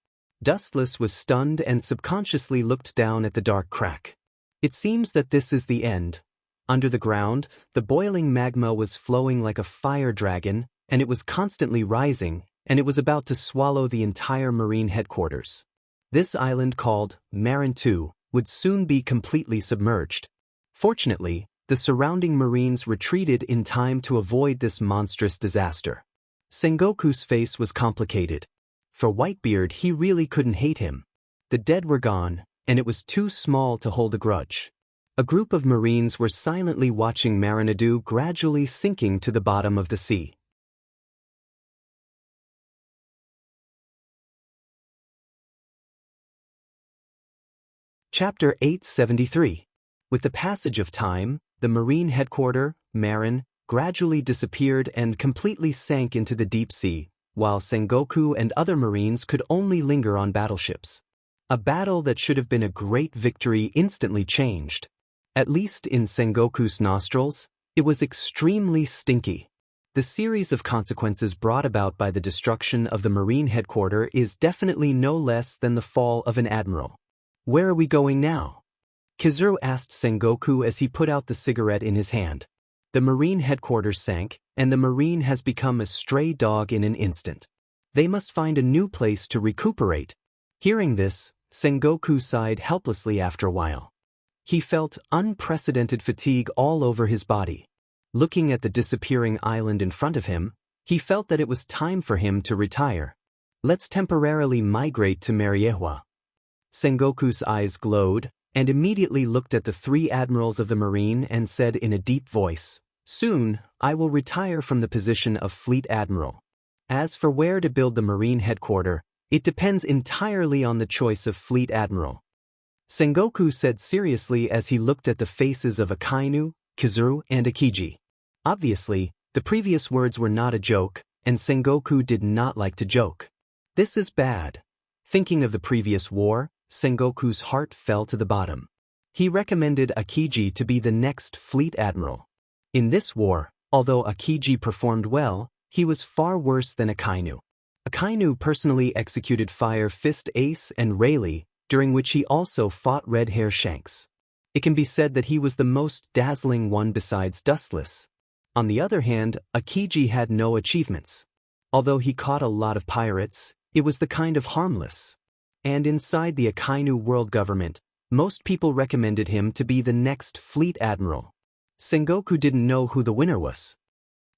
Dustless was stunned and subconsciously looked down at the dark crack. It seems that this is the end. Under the ground, the boiling magma was flowing like a fire dragon, and it was constantly rising, and it was about to swallow the entire marine headquarters. This island, called Marin 2, would soon be completely submerged. Fortunately, the surrounding marines retreated in time to avoid this monstrous disaster. Sengoku's face was complicated. For Whitebeard, he really couldn't hate him. The dead were gone, and it was too small to hold a grudge. A group of marines were silently watching Marinadu gradually sinking to the bottom of the sea. Chapter 873. With the passage of time, the marine headquarters, Marin, gradually disappeared and completely sank into the deep sea, while Sengoku and other marines could only linger on battleships. A battle that should have been a great victory instantly changed. At least in Sengoku's nostrils, it was extremely stinky. The series of consequences brought about by the destruction of the marine headquarters is definitely no less than the fall of an admiral. Where are we going now? Kizuru asked Sengoku as he put out the cigarette in his hand. The marine headquarters sank, and the marine has become a stray dog in an instant. They must find a new place to recuperate. Hearing this, Sengoku sighed helplessly after a while. He felt unprecedented fatigue all over his body. Looking at the disappearing island in front of him, he felt that it was time for him to retire. Let's temporarily migrate to Mariewa. Sengoku's eyes glowed, and immediately looked at the three admirals of the marine and said in a deep voice, "Soon, I will retire from the position of fleet admiral. As for where to build the marine headquarters, it depends entirely on the choice of fleet admiral." Sengoku said seriously as he looked at the faces of Akainu, Kizuru, and Akiji. Obviously, the previous words were not a joke, and Sengoku did not like to joke. This is bad. Thinking of the previous war, Sengoku's heart fell to the bottom. He recommended Akiji to be the next fleet admiral. In this war, although Akiji performed well, he was far worse than Akainu. Akainu personally executed Fire Fist Ace and Rayleigh, during which he also fought Red Hair Shanks. It can be said that he was the most dazzling one besides Dustless. On the other hand, Akiji had no achievements. Although he caught a lot of pirates, it was the kind of harmless. And inside the Akainu world government, most people recommended him to be the next fleet admiral. Sengoku didn't know who the winner was.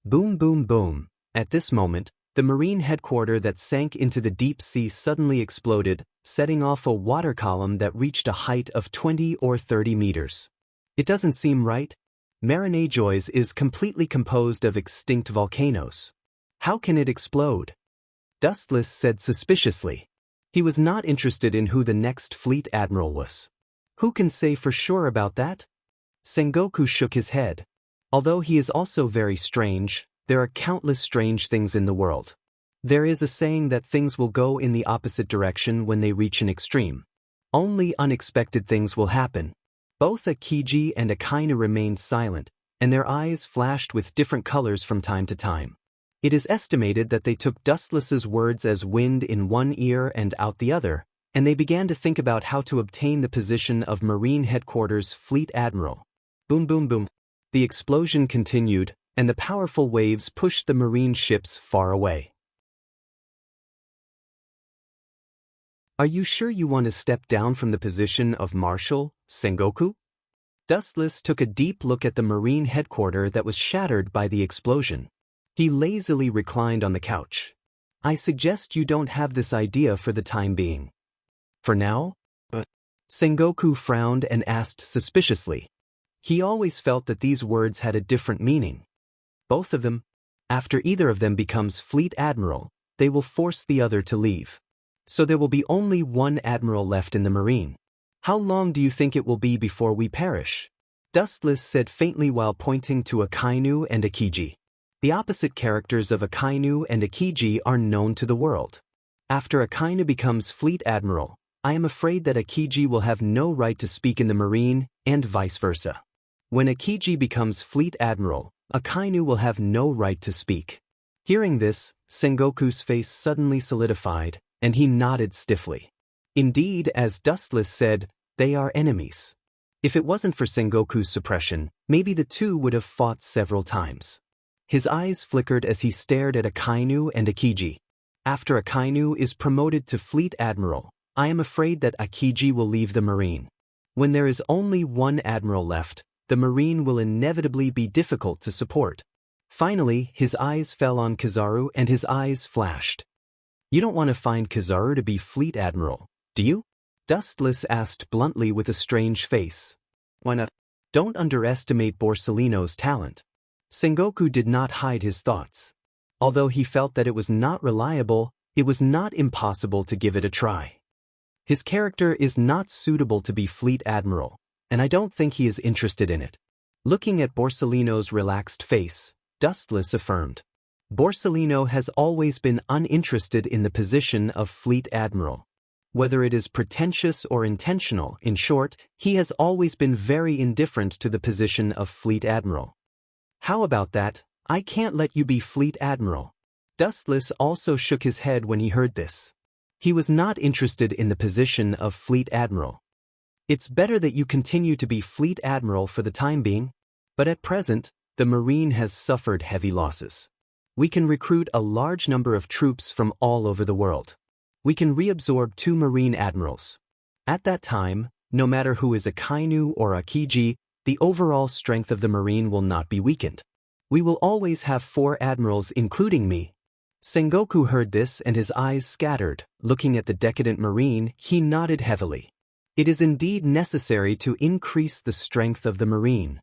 Boom, boom, boom. At this moment, the marine headquarters that sank into the deep sea suddenly exploded, setting off a water column that reached a height of 20 or 30 meters. It doesn't seem right. Marinejois is completely composed of extinct volcanoes. How can it explode? Dustless said suspiciously. He was not interested in who the next fleet admiral was. Who can say for sure about that? Sengoku shook his head. Although he is also very strange, there are countless strange things in the world. There is a saying that things will go in the opposite direction when they reach an extreme. Only unexpected things will happen. Both Akiji and Akainu remained silent, and their eyes flashed with different colors from time to time. It is estimated that they took Dustless's words as wind in one ear and out the other, and they began to think about how to obtain the position of Marine Headquarters Fleet Admiral. Boom, boom, boom. The explosion continued, and the powerful waves pushed the marine ships far away. Are you sure you want to step down from the position of Marshal, Sengoku? Dustless took a deep look at the Marine Headquarters that was shattered by the explosion. He lazily reclined on the couch. I suggest you don't have this idea for the time being. For now? Sengoku frowned and asked suspiciously. He always felt that these words had a different meaning. Both of them. After either of them becomes Fleet Admiral, they will force the other to leave. So there will be only one admiral left in the Marine. How long do you think it will be before we perish? Dustless said faintly while pointing to Akainu and Akiji. The opposite characters of Akainu and Akiji are known to the world. After Akainu becomes Fleet Admiral, I am afraid that Akiji will have no right to speak in the Marine, and vice versa. When Akiji becomes Fleet Admiral, Akainu will have no right to speak. Hearing this, Sengoku's face suddenly solidified, and he nodded stiffly. Indeed, as Dustless said, they are enemies. If it wasn't for Sengoku's suppression, maybe the two would have fought several times. His eyes flickered as he stared at Akainu and Akiji. After Akainu is promoted to Fleet Admiral, I am afraid that Akiji will leave the Marine. When there is only one admiral left, the Marine will inevitably be difficult to support. Finally, his eyes fell on Kizaru and his eyes flashed. You don't want to find Kizaru to be Fleet Admiral, do you? Dustless asked bluntly with a strange face. Why not? Don't underestimate Borsellino's talent. Sengoku did not hide his thoughts. Although he felt that it was not reliable, it was not impossible to give it a try. His character is not suitable to be Fleet Admiral, and I don't think he is interested in it. Looking at Borsellino's relaxed face, Dustless affirmed. Borsellino has always been uninterested in the position of Fleet Admiral. Whether it is pretentious or intentional, in short, he has always been very indifferent to the position of Fleet Admiral. How about that? I can't let you be Fleet Admiral. Dustless also shook his head when he heard this. He was not interested in the position of Fleet Admiral. It's better that you continue to be Fleet Admiral for the time being, but at present, the Marine has suffered heavy losses. We can recruit a large number of troops from all over the world. We can reabsorb 2 Marine Admirals. At that time, no matter who is Akainu or Akiji, the overall strength of the Marine will not be weakened. We will always have 4 Admirals including me. Sengoku heard this and his eyes scattered. Looking at the decadent Marine, he nodded heavily. It is indeed necessary to increase the strength of the Marine.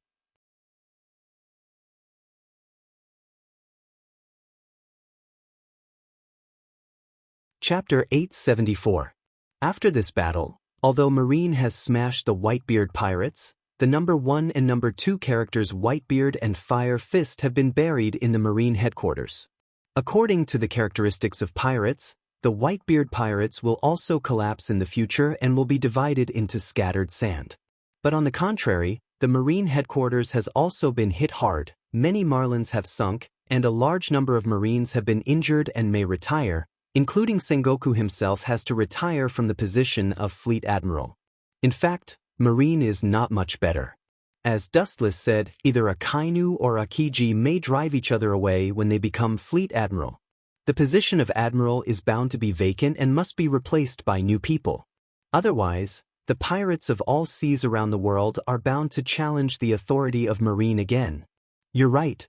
Chapter 874. After this battle, although Marine has smashed the Whitebeard pirates, the number 1 and number 2 characters Whitebeard and Fire Fist have been buried in the Marine headquarters. According to the characteristics of pirates, the Whitebeard pirates will also collapse in the future and will be divided into scattered sand. But on the contrary, the Marine headquarters has also been hit hard, many Marlins have sunk, and a large number of Marines have been injured and may retire, including Sengoku himself has to retire from the position of Fleet Admiral. In fact, Marine is not much better. As Dustless said, either Akainu or Akiji may drive each other away when they become Fleet Admiral. The position of Admiral is bound to be vacant and must be replaced by new people. Otherwise, the pirates of all seas around the world are bound to challenge the authority of Marine again. You're right.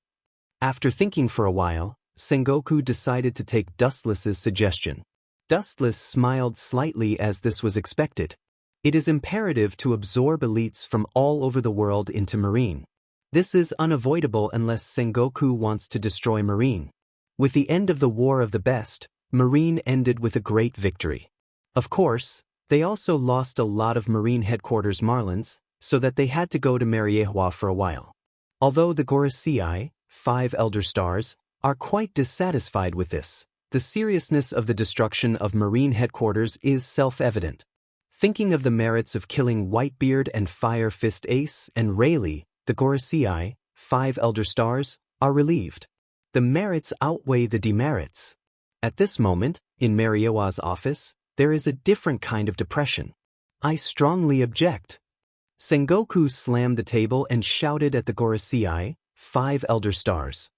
After thinking for a while, Sengoku decided to take Dustless's suggestion. Dustless smiled slightly as this was expected. It is imperative to absorb elites from all over the world into Marine. This is unavoidable unless Sengoku wants to destroy Marine. With the end of the War of the Best, Marine ended with a great victory. Of course, they also lost a lot of Marine headquarters Marlins, so that they had to go to Mariewa for a while. Although the Gorosei, 5 Elder Stars, are quite dissatisfied with this, the seriousness of the destruction of Marine headquarters is self-evident. Thinking of the merits of killing Whitebeard and Fire Fist Ace and Rayleigh, the Gorosei, 5 Elder Stars, are relieved. The merits outweigh the demerits. At this moment, in Mariewa's office, there is a different kind of depression. I strongly object. Sengoku slammed the table and shouted at the Gorosei, 5 Elder Stars.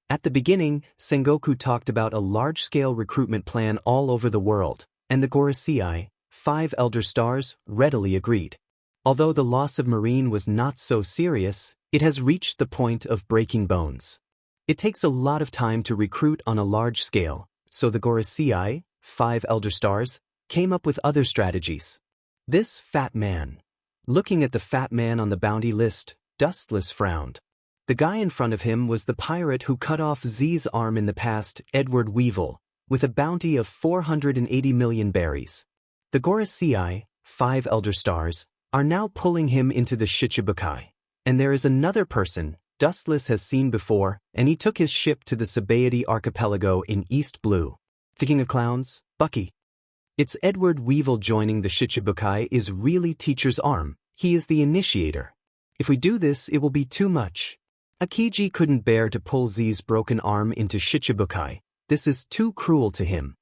At the beginning, Sengoku talked about a large-scale recruitment plan all over the world, and the Gorosei, 5 Elder Stars, readily agreed. Although the loss of Marine was not so serious, it has reached the point of breaking bones. It takes a lot of time to recruit on a large scale, so the Gorosei, 5 Elder Stars, came up with other strategies. This fat man. Looking at the fat man on the bounty list, Dustless frowned. The guy in front of him was the pirate who cut off Z's arm in the past, Edward Weevil, with a bounty of 480 million berries. The Gorosei, 5 Elder Stars, are now pulling him into the Shichibukai. And there is another person Dustless has seen before, and he took his ship to the Sabaody archipelago in East Blue. Thinking of clowns, Bucky. It's Edward Weevil joining the Shichibukai is really Teacher's arm. He is the initiator. If we do this, it will be too much. Akiji couldn't bear to pull Z's broken arm into Shichibukai. This is too cruel to him.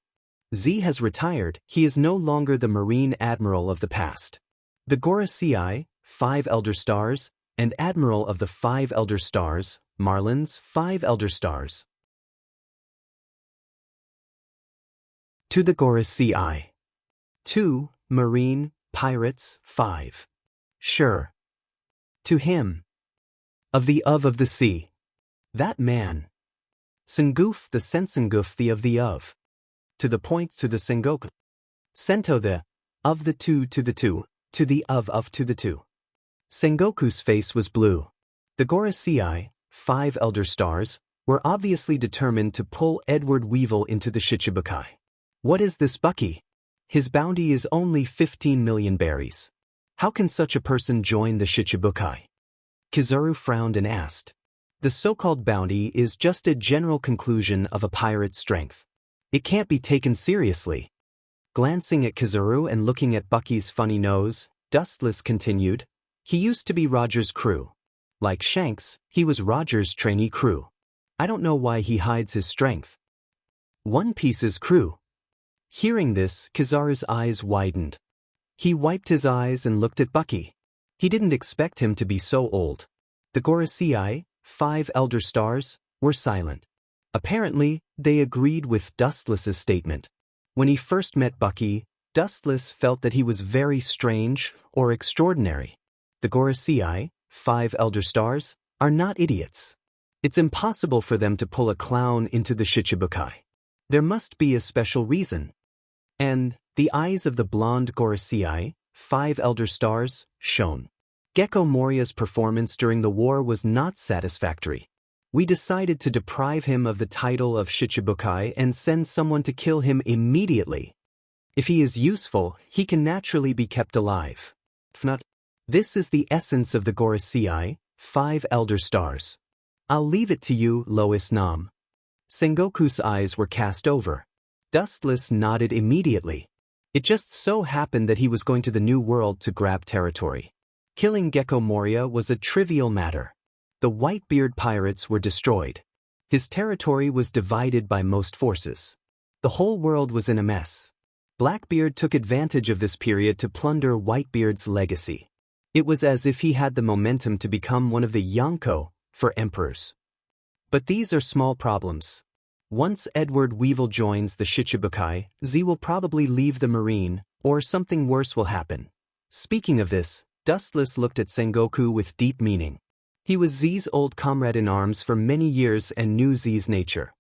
Z has retired, he is no longer the Marine Admiral of the past. The Gorosei, 5 Elder Stars, and Admiral of the 5 Elder Stars, Marlins, 5 Elder Stars. To the Gorosei. 2. Marine, Pirates, 5. Sure. To him. Of the sea. That man. Senguf the Sensenguf the of the of. To the point to the Sengoku. Sento the, of the two to the two, to the of to the two. Sengoku's face was blue. The Gorosei, 5 Elder Stars, were obviously determined to pull Edward Weevil into the Shichibukai. What is this Bucky? His bounty is only 15 million berries. How can such a person join the Shichibukai? Kizaru frowned and asked. The so-called bounty is just a general conclusion of a pirate's strength. It can't be taken seriously. Glancing at Kizaru and looking at Bucky's funny nose, Dustless continued, he used to be Roger's crew. Like Shanks, he was Roger's trainee crew. I don't know why he hides his strength. One Piece's crew. Hearing this, Kizaru's eyes widened. He wiped his eyes and looked at Bucky. He didn't expect him to be so old. The Gorosei, 5 Elder Stars, were silent. Apparently, they agreed with Dustless's statement. When he first met Bucky, Dustless felt that he was very strange or extraordinary. The Gorosei, 5 Elder Stars, are not idiots. It's impossible for them to pull a clown into the Shichibukai. There must be a special reason. And the eyes of the blonde Gorosei, 5 Elder Stars, shone. Gecko Moria's performance during the war was not satisfactory. We decided to deprive him of the title of Shichibukai and send someone to kill him immediately. If he is useful, he can naturally be kept alive. This is the essence of the Gorosei, 5 Elder Stars. I'll leave it to you, Lois Nam. Sengoku's eyes were cast over. Dustless nodded immediately. It just so happened that he was going to the New World to grab territory. Killing Gecko Moria was a trivial matter. The Whitebeard pirates were destroyed. His territory was divided by most forces. The whole world was in a mess. Blackbeard took advantage of this period to plunder Whitebeard's legacy. It was as if he had the momentum to become one of the Yonko for emperors. But these are small problems. Once Edward Weevil joins the Shichibukai, Z will probably leave the Marine, or something worse will happen. Speaking of this, Dustless looked at Sengoku with deep meaning. He was Z's old comrade in arms for many years and knew Z's nature.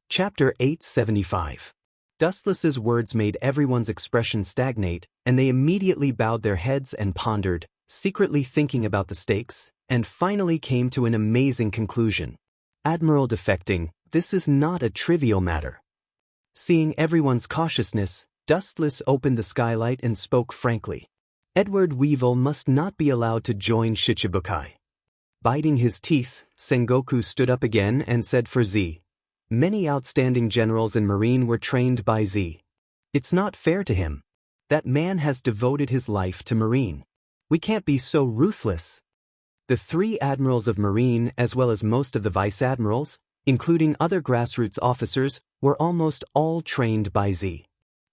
Chapter 875. Dustless's words made everyone's expression stagnate, and they immediately bowed their heads and pondered, secretly thinking about the stakes, and finally came to an amazing conclusion. Admiral defecting, this is not a trivial matter. Seeing everyone's cautiousness, Dustless opened the skylight and spoke frankly. Edward Weevil must not be allowed to join Shichibukai. Biting his teeth, Sengoku stood up again and said for Z. Many outstanding generals in Marine were trained by Z. It's not fair to him. That man has devoted his life to Marine. We can't be so ruthless. The 3 admirals of Marine as well as most of the vice admirals, including other grassroots officers, were almost all trained by Z.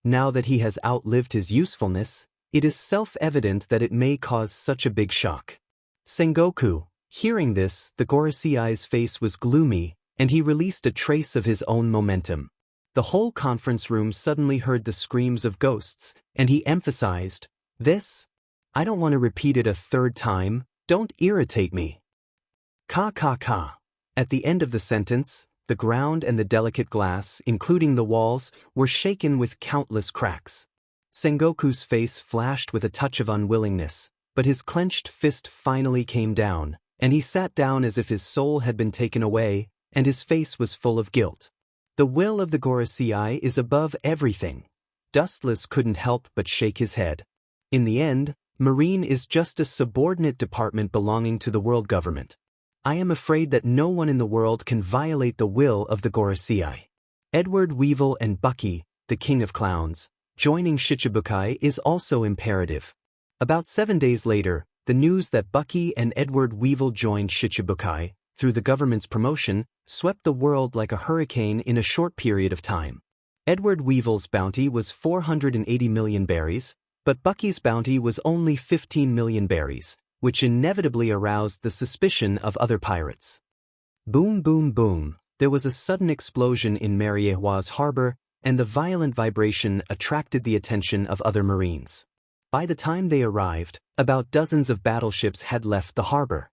Now that he has outlived his usefulness, it is self-evident that it may cause such a big shock. Sengoku, hearing this, the Gorosei's face was gloomy, and he released a trace of his own momentum. The whole conference room suddenly heard the screams of ghosts, and he emphasized, "This? I don't want to repeat it a third time, don't irritate me." Ka ka ka. At the end of the sentence, the ground and the delicate glass, including the walls, were shaken with countless cracks. Sengoku's face flashed with a touch of unwillingness, but his clenched fist finally came down, and he sat down as if his soul had been taken away, and his face was full of guilt. The will of the Gorosei is above everything. Dustless couldn't help but shake his head. In the end, Marine is just a subordinate department belonging to the world government. I am afraid that no one in the world can violate the will of the Gorosei. Edward Weevil and Bucky, the king of clowns, joining Shichibukai is also imperative. About 7 days later, the news that Bucky and Edward Weevil joined Shichibukai through the government's promotion swept the world like a hurricane in a short period of time. Edward Weevil's bounty was 480 million berries, but Bucky's bounty was only 15 million berries, which inevitably aroused the suspicion of other pirates. Boom boom boom, there was a sudden explosion in Mariehua's harbor, and the violent vibration attracted the attention of other marines. By the time they arrived, about dozens of battleships had left the harbor.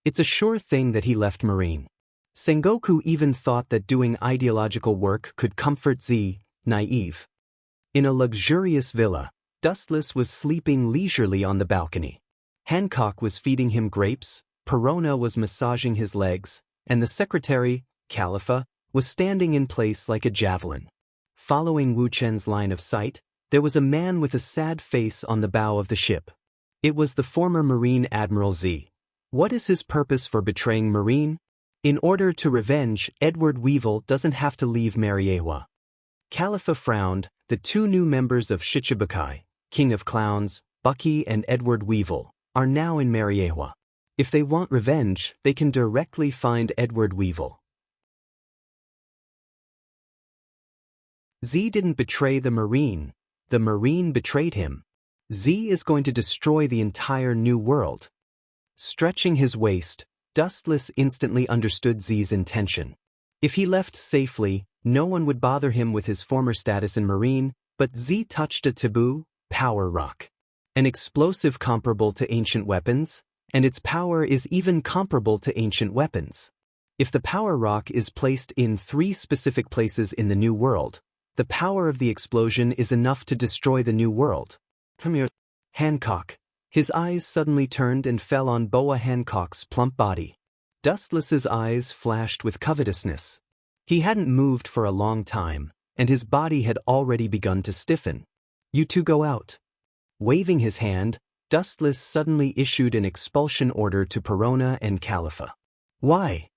It's a sure thing that he left Marine. Sengoku even thought that doing ideological work could comfort Z, naive. In a luxurious villa, Dustless was sleeping leisurely on the balcony. Hancock was feeding him grapes, Perona was massaging his legs, and the secretary, Khalifa, was standing in place like a javelin. Following Wu Chen's line of sight, there was a man with a sad face on the bow of the ship. It was the former Marine Admiral Z. What is his purpose for betraying Marine? In order to revenge, Edward Weevil doesn't have to leave Mariehua. Khalifa frowned. The two new members of Shichibukai, King of Clowns, Bucky and Edward Weevil, are now in Mariehua. If they want revenge, they can directly find Edward Weevil. Z didn't betray the Marine betrayed him. Z is going to destroy the entire new world. Stretching his waist, Dustless instantly understood Z's intention. If he left safely, no one would bother him with his former status in Marine, but Z touched a taboo, power rock. An explosive comparable to ancient weapons, and its power is even comparable to ancient weapons. If the power rock is placed in 3 specific places in the new world, the power of the explosion is enough to destroy the new world. Come here, Hancock. His eyes suddenly turned and fell on Boa Hancock's plump body. Dustless's eyes flashed with covetousness. He hadn't moved for a long time, and his body had already begun to stiffen. You two go out. Waving his hand, Dustless suddenly issued an expulsion order to Perona and Khalifa. Why?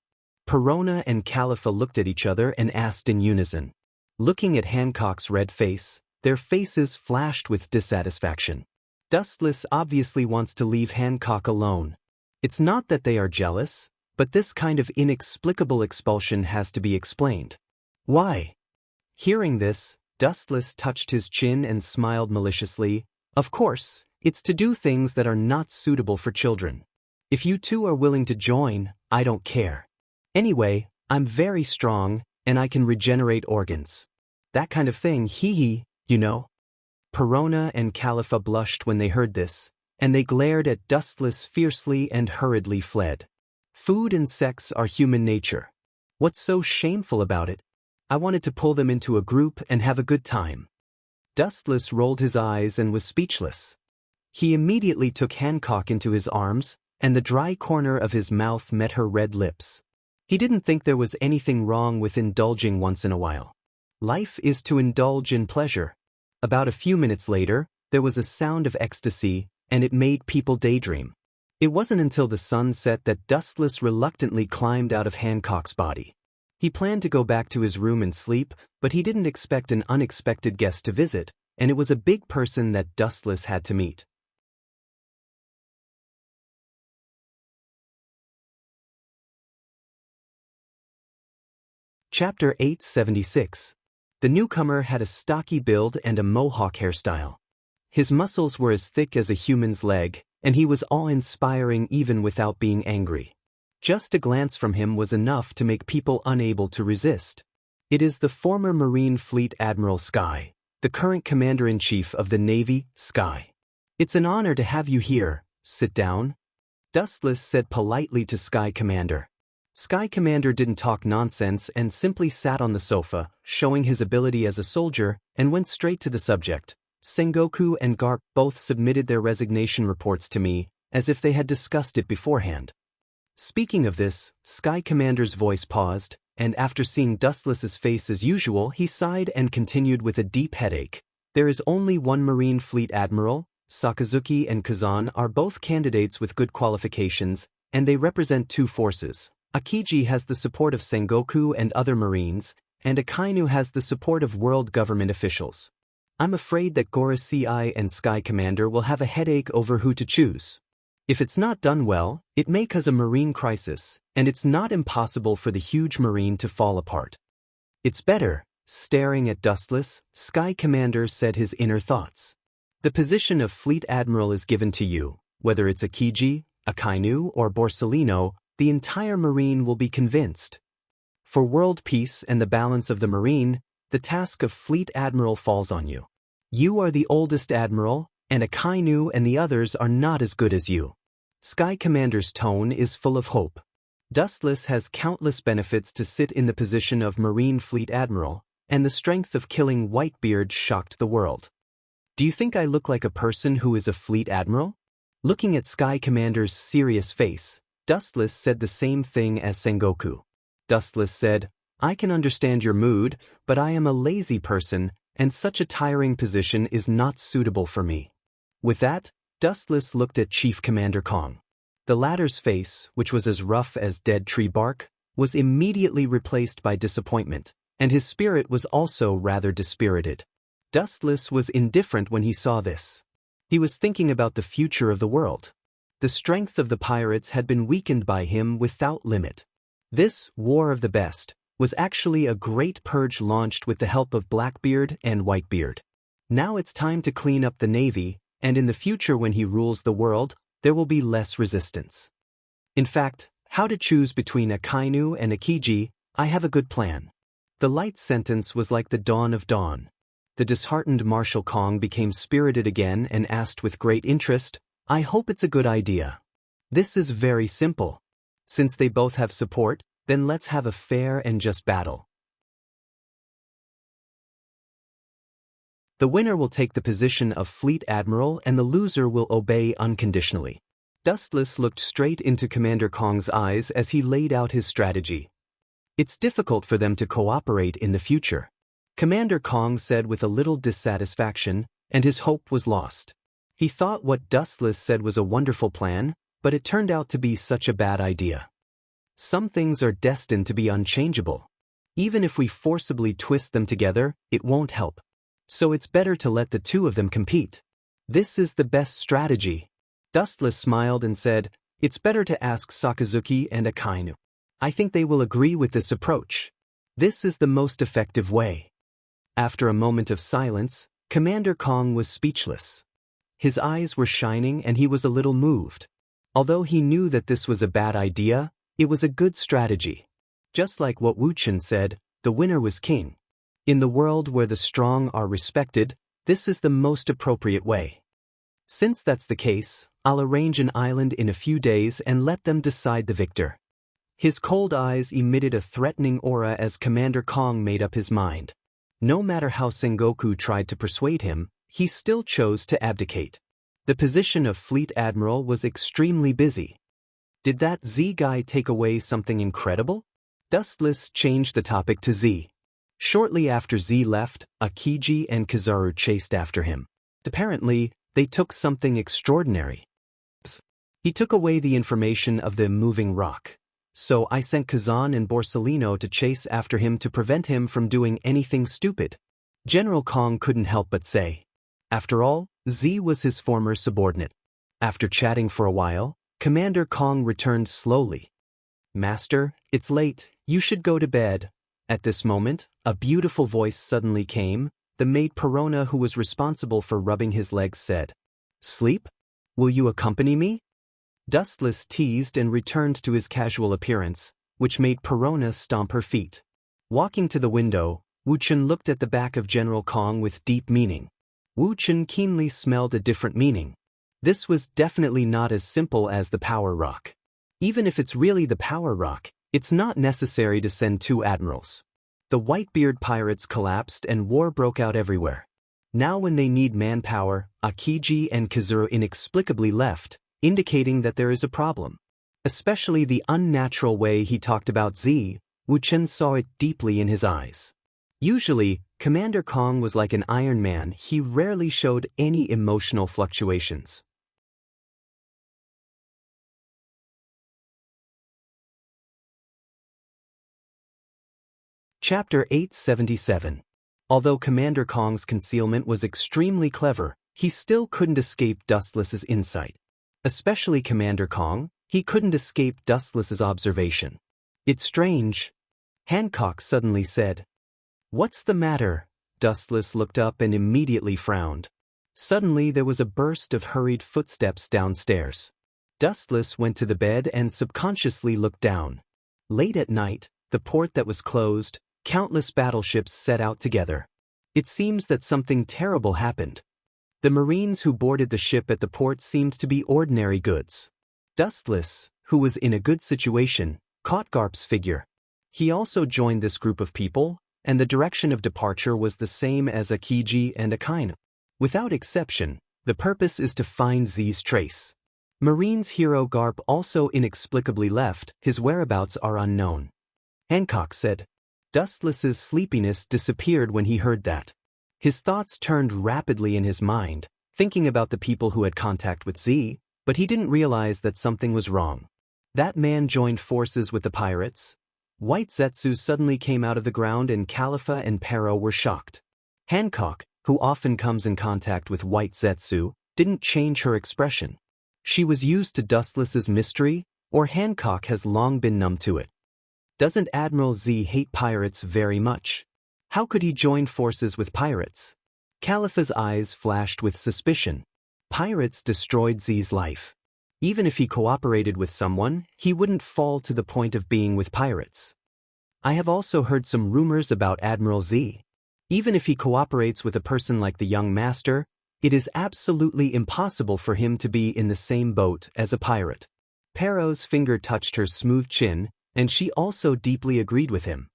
Perona and Khalifa looked at each other and asked in unison. Looking at Hancock's red face, their faces flashed with dissatisfaction. Dustless obviously wants to leave Hancock alone. It's not that they are jealous, but this kind of inexplicable expulsion has to be explained. Why? Hearing this, Dustless touched his chin and smiled maliciously. Of course, it's to do things that are not suitable for children. If you two are willing to join, I don't care. Anyway, I'm very strong, and I can regenerate organs. That kind of thing, hee-hee, you know. Perona and Khalifa blushed when they heard this, and they glared at Dustless fiercely and hurriedly fled. Food and sex are human nature. What's so shameful about it? I wanted to pull them into a group and have a good time. Dustless rolled his eyes and was speechless. He immediately took Hancock into his arms, and the dry corner of his mouth met her red lips. He didn't think there was anything wrong with indulging once in a while. Life is to indulge in pleasure. About a few minutes later, there was a sound of ecstasy, and it made people daydream. It wasn't until the sun set that Dustless reluctantly climbed out of Hancock's body. He planned to go back to his room and sleep, but he didn't expect an unexpected guest to visit, and it was a big person that Dustless had to meet. Chapter 876. The newcomer had a stocky build and a mohawk hairstyle. His muscles were as thick as a human's leg, and he was awe-inspiring even without being angry. Just a glance from him was enough to make people unable to resist. It is the former Marine Fleet Admiral Sky, the current Commander-in-Chief of the Navy, Sky. It's an honor to have you here. Sit down. Dustless said politely to Sky Commander. Sky Commander didn't talk nonsense and simply sat on the sofa, showing his ability as a soldier, and went straight to the subject. Sengoku and Garp both submitted their resignation reports to me, as if they had discussed it beforehand. Speaking of this, Sky Commander's voice paused, and after seeing Dustless's face as usual, he sighed and continued with a deep headache. There is only one Marine Fleet Admiral. Sakazuki and Kazan are both candidates with good qualifications, and they represent 2 forces. Akiji has the support of Sengoku and other Marines, and Akainu has the support of world government officials. I'm afraid that Gora CI and Sky Commander will have a headache over who to choose. If it's not done well, it may cause a marine crisis, and it's not impossible for the huge marine to fall apart. It's better. Staring at Dustless, Sky Commander said his inner thoughts. The position of Fleet Admiral is given to you. Whether it's Akiji, Akainu, or Borsalino, the entire marine will be convinced. For world peace and the balance of the marine, the task of Fleet Admiral falls on you. You are the oldest admiral, and Akainu and the others are not as good as you. Sky Commander's tone is full of hope. Dustless has countless benefits to sit in the position of Marine Fleet Admiral, and the strength of killing Whitebeard shocked the world. Do you think I look like a person who is a Fleet Admiral? Looking at Sky Commander's serious face, Dustless said the same thing as Sengoku. Dustless said, I can understand your mood, but I am a lazy person, and such a tiring position is not suitable for me. With that, Dustless looked at Chief Commander Kong. The latter's face, which was as rough as dead tree bark, was immediately replaced by disappointment, and his spirit was also rather dispirited. Dustless was indifferent when he saw this. He was thinking about the future of the world. The strength of the pirates had been weakened by him without limit. This War of the Best was actually a great purge launched with the help of Blackbeard and Whitebeard. Now it's time to clean up the Navy, and in the future when he rules the world, there will be less resistance. In fact, how to choose between Akainu and Akiji, I have a good plan. The light sentence was like the dawn of dawn. The disheartened Marshal Kong became spirited again and asked with great interest, I hope it's a good idea. This is very simple. Since they both have support, then let's have a fair and just battle. The winner will take the position of Fleet Admiral and the loser will obey unconditionally. Dustless looked straight into Commander Kong's eyes as he laid out his strategy. It's difficult for them to cooperate in the future. Commander Kong said with a little dissatisfaction, and his hope was lost. He thought what Dustless said was a wonderful plan, but it turned out to be such a bad idea. Some things are destined to be unchangeable. Even if we forcibly twist them together, it won't help. So it's better to let the two of them compete. This is the best strategy. Dustless smiled and said, it's better to ask Sakazuki and Akainu. I think they will agree with this approach. This is the most effective way. After a moment of silence, Commander Kong was speechless. His eyes were shining and he was a little moved. Although he knew that this was a bad idea, it was a good strategy. Just like what Wu Chen said, the winner was king. In the world where the strong are respected, this is the most appropriate way. Since that's the case, I'll arrange an island in a few days and let them decide the victor. His cold eyes emitted a threatening aura as Commander Kong made up his mind. No matter how Sengoku tried to persuade him, he still chose to abdicate. The position of Fleet Admiral was extremely busy. Did that Z guy take away something incredible? Dustless changed the topic to Z. Shortly after Z left, Akiji and Kizaru chased after him. Apparently, they took something extraordinary. He took away the information of the moving rock. So I sent Kazan and Borsalino to chase after him to prevent him from doing anything stupid. General Kong couldn't help but say. After all, Z was his former subordinate. After chatting for a while, Commander Kong returned slowly. Master, it's late, you should go to bed. At this moment, a beautiful voice suddenly came. The maid Perona who was responsible for rubbing his legs said, Sleep? Will you accompany me? Dustless teased and returned to his casual appearance, which made Perona stomp her feet. Walking to the window, Wu Chen looked at the back of General Kong with deep meaning. Wu Chen keenly smelled a different meaning. This was definitely not as simple as the power rock. Even if it's really the power rock, it's not necessary to send two admirals. The Whitebeard pirates collapsed and war broke out everywhere. Now when they need manpower, Akiji and Kizuru inexplicably left, indicating that there is a problem. Especially the unnatural way he talked about Z, Wu Chen saw it deeply in his eyes. Usually, Commander Kong was like an Iron Man, he rarely showed any emotional fluctuations. Chapter 877. Although Commander Kong's concealment was extremely clever, he still couldn't escape Dustless's insight. Especially Commander Kong, he couldn't escape Dustless's observation. "It's strange," Hancock suddenly said. "What's the matter?" Dustless looked up and immediately frowned. Suddenly there was a burst of hurried footsteps downstairs. Dustless went to the bed and subconsciously looked down. Late at night, the port that was closed, countless battleships set out together. It seems that something terrible happened. The Marines who boarded the ship at the port seemed to be ordinary goods. Dustless, who was in a good situation, caught Garp's figure. He also joined this group of people, and the direction of departure was the same as Akiji and Akainu. Without exception, the purpose is to find Z's trace. Marines hero Garp also inexplicably left, his whereabouts are unknown. Hancock said. Dustless's sleepiness disappeared when he heard that. His thoughts turned rapidly in his mind, thinking about the people who had contact with Z, but he didn't realize that something was wrong. That man joined forces with the pirates. White Zetsu suddenly came out of the ground and Califa and Pero were shocked. Hancock, who often comes in contact with White Zetsu, didn't change her expression. She was used to Dustless's mystery, or Hancock has long been numb to it. Doesn't Admiral Z hate pirates very much? How could he join forces with pirates? Califa's eyes flashed with suspicion. Pirates destroyed Z's life. Even if he cooperated with someone, he wouldn't fall to the point of being with pirates. I have also heard some rumors about Admiral Z. Even if he cooperates with a person like the young master, it is absolutely impossible for him to be in the same boat as a pirate. Pero's finger touched her smooth chin, and she also deeply agreed with him.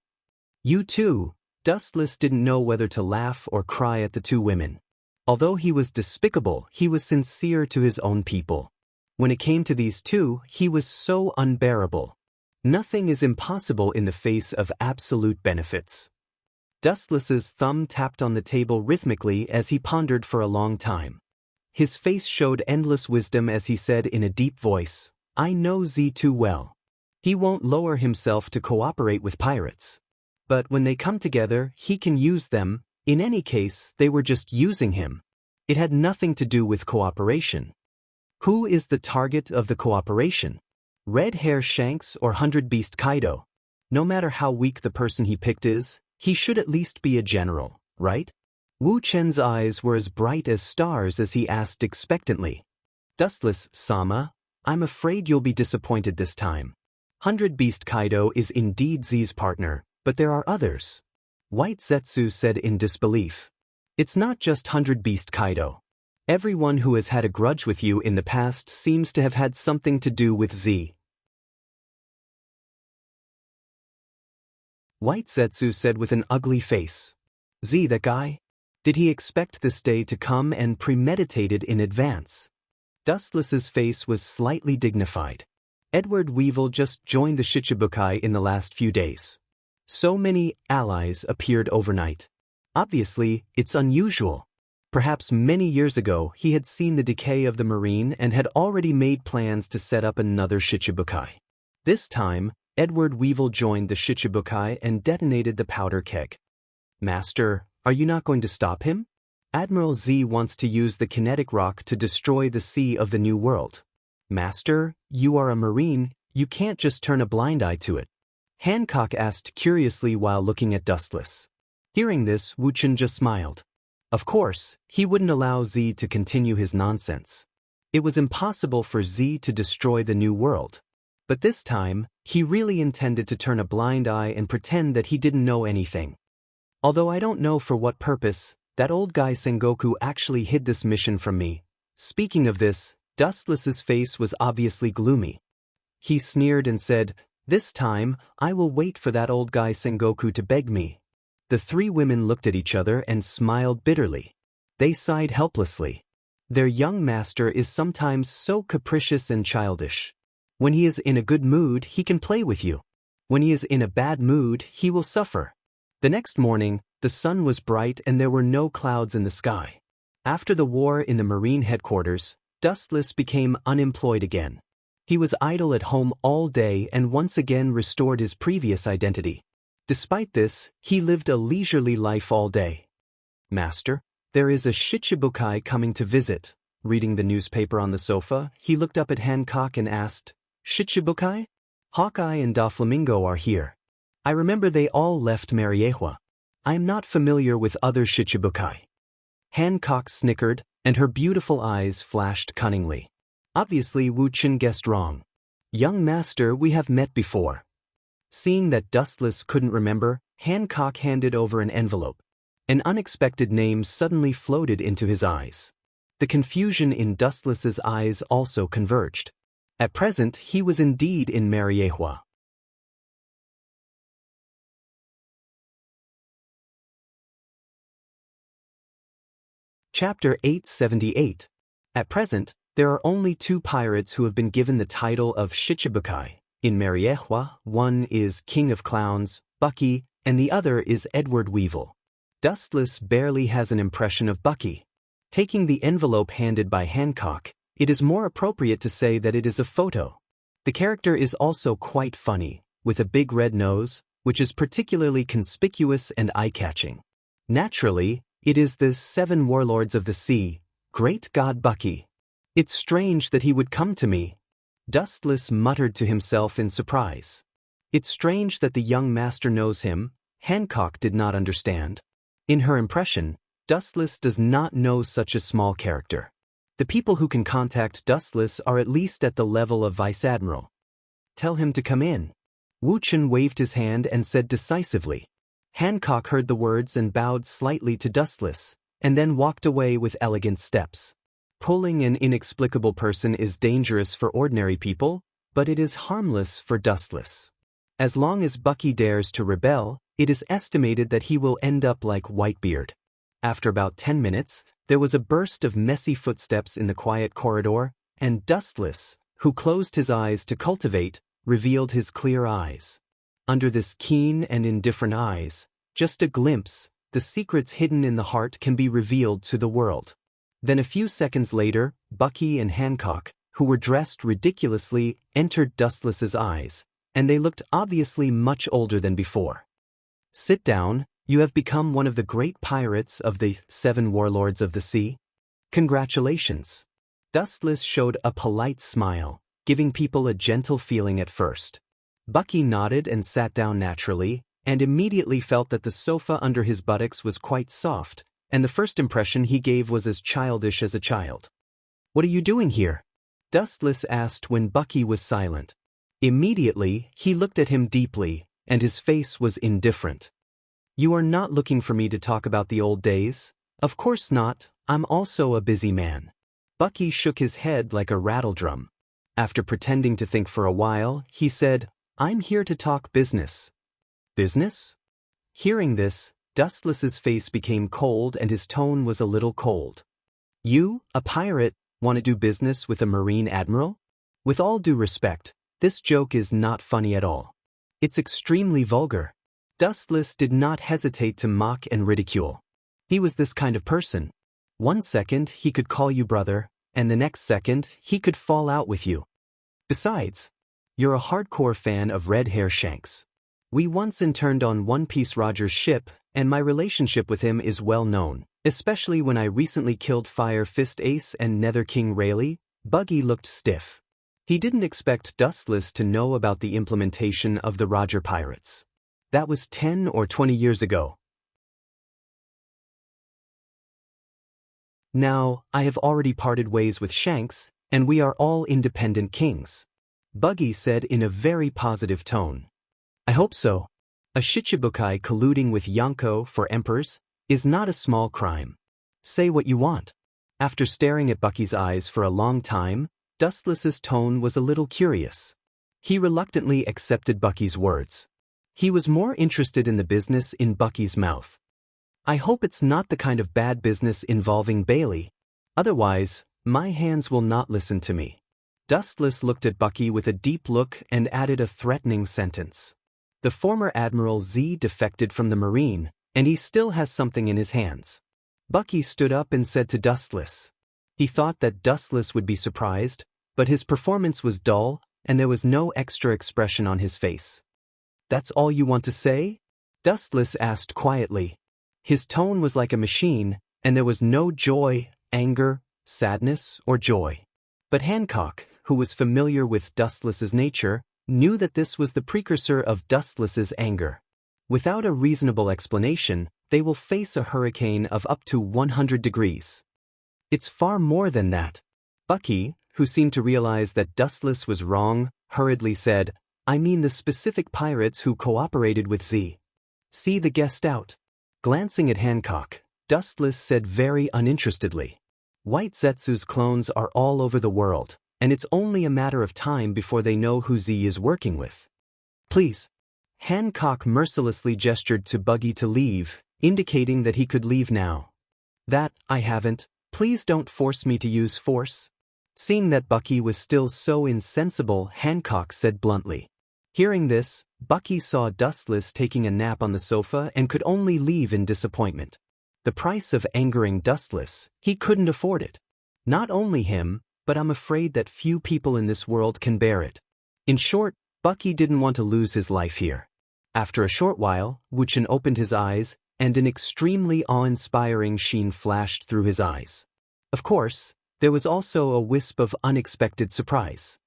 You too. Dustless didn't know whether to laugh or cry at the two women. Although he was despicable, he was sincere to his own people. When it came to these two, he was so unbearable. Nothing is impossible in the face of absolute benefits. Dustless's thumb tapped on the table rhythmically as he pondered for a long time. His face showed endless wisdom as he said in a deep voice, I know Z too well. He won't lower himself to cooperate with pirates. But when they come together, he can use them. In any case, they were just using him. It had nothing to do with cooperation. Who is the target of the cooperation? Red Hair Shanks or 100 Beast Kaido? No matter how weak the person he picked is, he should at least be a general, right? Wu Chen's eyes were as bright as stars as he asked expectantly. Dustless-sama, I'm afraid you'll be disappointed this time. 100 Beast Kaido is indeed Z's partner, but there are others. White Zetsu said in disbelief. It's not just 100 Beast Kaido. Everyone who has had a grudge with you in the past seems to have had something to do with Z. White Zetsu said with an ugly face. Z, that guy? Did he expect this day to come and premeditated in advance? Dustless's face was slightly dignified. Edward Weevil just joined the Shichibukai in the last few days. So many allies appeared overnight. Obviously, it's unusual. Perhaps many years ago he had seen the decay of the Marine and had already made plans to set up another Shichibukai. This time, Edward Weevil joined the Shichibukai and detonated the powder keg. Master, are you not going to stop him? Admiral Z wants to use the kinetic rock to destroy the sea of the New World. Master, you are a Marine, you can't just turn a blind eye to it. Hancock asked curiously while looking at Dustless. Hearing this, Wu Chen just smiled. Of course, he wouldn't allow Z to continue his nonsense. It was impossible for Z to destroy the New World. But this time, he really intended to turn a blind eye and pretend that he didn't know anything. Although I don't know for what purpose, that old guy Sengoku actually hid this mission from me. Speaking of this, Dustless's face was obviously gloomy. He sneered and said, This time, I will wait for that old guy Sengoku to beg me. The three women looked at each other and smiled bitterly. They sighed helplessly. Their young master is sometimes so capricious and childish. When he is in a good mood, he can play with you. When he is in a bad mood, he will suffer. The next morning, the sun was bright and there were no clouds in the sky. After the war in the Marine headquarters, Dustless became unemployed again. He was idle at home all day and once again restored his previous identity. Despite this, he lived a leisurely life all day. Master, there is a Shichibukai coming to visit. reading the newspaper on the sofa, he looked up at Hancock and asked, "Shichibukai? Hawkeye and Doflamingo are here. I remember they all left Mariewa. I am not familiar with other Shichibukai." Hancock snickered, and her beautiful eyes flashed cunningly. Obviously, Wu Chen guessed wrong. "Young master, we have met before." Seeing that Dustless couldn't remember, Hancock handed over an envelope. An unexpected name suddenly floated into his eyes. The confusion in Dustless's eyes also converged. At present, he was indeed in Mariewa. Chapter 878. At present, there are only 2 pirates who have been given the title of Shichibukai. In Mariewa, one is King of Clowns, Bucky, and the other is Edward Weevil. Dustless barely has an impression of Bucky. Taking the envelope handed by Hancock, it is more appropriate to say that it is a photo. The character is also quite funny, with a big red nose, which is particularly conspicuous and eye-catching. Naturally, it is the 7 warlords of the sea, Great God Bucky. "It's strange that he would come to me," Dustless muttered to himself in surprise. It's strange that the young master knows him. Hancock did not understand. In her impression, Dustless does not know such a small character. The people who can contact Dustless are at least at the level of Vice Admiral. "Tell him to come in." Wu Chen waved his hand and said decisively. Hancock heard the words and bowed slightly to Dustless, and then walked away with elegant steps. Pulling an inexplicable person is dangerous for ordinary people, but it is harmless for Dustless. As long as Bucky dares to rebel, it is estimated that he will end up like Whitebeard. After about 10 minutes, there was a burst of messy footsteps in the quiet corridor, and Dustless, who closed his eyes to cultivate, revealed his clear eyes. Under this keen and indifferent eyes, just a glimpse, the secrets hidden in the heart can be revealed to the world. Then a few seconds later, Bucky and Hancock, who were dressed ridiculously, entered Dustless's eyes, and they looked obviously much older than before. "Sit down. You have become one of the great pirates of the 7 warlords of the sea. Congratulations." Dustless showed a polite smile, giving people a gentle feeling at first. Bucky nodded and sat down naturally, and immediately felt that the sofa under his buttocks was quite soft, and the first impression he gave was as childish as a child. "What are you doing here?" Dustless asked when Bucky was silent. Immediately, he looked at him deeply, and his face was indifferent. "You are not looking for me to talk about the old days?" "Of course not, I'm also a busy man." Bucky shook his head like a rattledrum. After pretending to think for a while, he said, "I'm here to talk business." "Business?" Hearing this, Dustless's face became cold and his tone was a little cold. "You, a pirate, want to do business with a marine admiral?" With all due respect, this joke is not funny at all. It's extremely vulgar. Dustless did not hesitate to mock and ridicule. He was this kind of person. One second he could call you brother, and the next second he could fall out with you. Besides, you're a hardcore fan of Red Hair Shanks. We once interned on One Piece Roger's ship, and my relationship with him is well known, especially when I recently killed Fire Fist Ace and Nether King Rayleigh. Buggy looked stiff. He didn't expect Dustless to know about the implementation of the Roger Pirates. That was 10 or 20 years ago. Now, I have already parted ways with Shanks, and we are all independent kings. Buggy said in a very positive tone. I hope so. A Shichibukai colluding with Yonko for emperors is not a small crime. Say what you want. After staring at Bucky's eyes for a long time, Dustless's tone was a little curious. He reluctantly accepted Bucky's words. He was more interested in the business in Bucky's mouth. I hope it's not the kind of bad business involving Bailey. Otherwise, my hands will not listen to me. Dustless looked at Bucky with a deep look and added a threatening sentence. The former Admiral Z defected from the Marine, and he still has something in his hands. Bucky stood up and said to Dustless. He thought that Dustless would be surprised, but his performance was dull, and there was no extra expression on his face. That's all you want to say? Dustless asked quietly. His tone was like a machine, and there was no joy, anger, sadness, or joy. But Hancock, who was familiar with Dustless's nature, knew that this was the precursor of Dustless's anger. Without a reasonable explanation, they will face a hurricane of up to 100 degrees. It's far more than that. Bucky, who seemed to realize that Dustless was wrong, hurriedly said, I mean the specific pirates who cooperated with Z. See the guest out. Glancing at Hancock, Dustless said very uninterestedly, White Zetsu's clones are all over the world, and it's only a matter of time before they know who Z is working with. Please. Hancock mercilessly gestured to Buggy to leave, indicating that he could leave now. That, I haven't. Please don't force me to use force. Seeing that Bucky was still so insensible, Hancock said bluntly. Hearing this, Bucky saw Dustless taking a nap on the sofa and could only leave in disappointment. The price of angering Dustless, he couldn't afford it. Not only him, but I'm afraid that few people in this world can bear it. In short, Bucky didn't want to lose his life here. After a short while, Wuchen opened his eyes, and an extremely awe-inspiring sheen flashed through his eyes. Of course, there was also a wisp of unexpected surprise.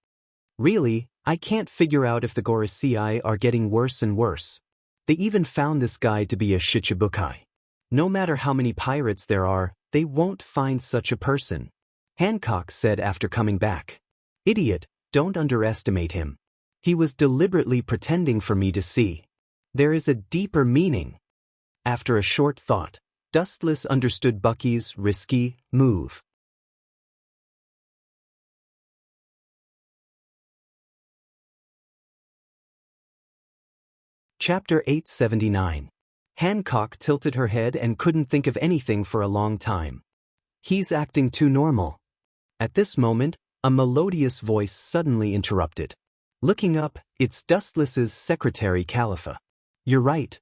Really, I can't figure out if the Gorosei are getting worse and worse. They even found this guy to be a Shichibukai. No matter how many pirates there are, they won't find such a person. Hancock said after coming back. Idiot, don't underestimate him. He was deliberately pretending for me to see. There is a deeper meaning. After a short thought, Dustless understood Bucky's risky move. Chapter 879. Hancock tilted her head and couldn't think of anything for a long time. He's acting too normal. At this moment, a melodious voice suddenly interrupted. Looking up, it's Dustless's secretary Califa. You're right.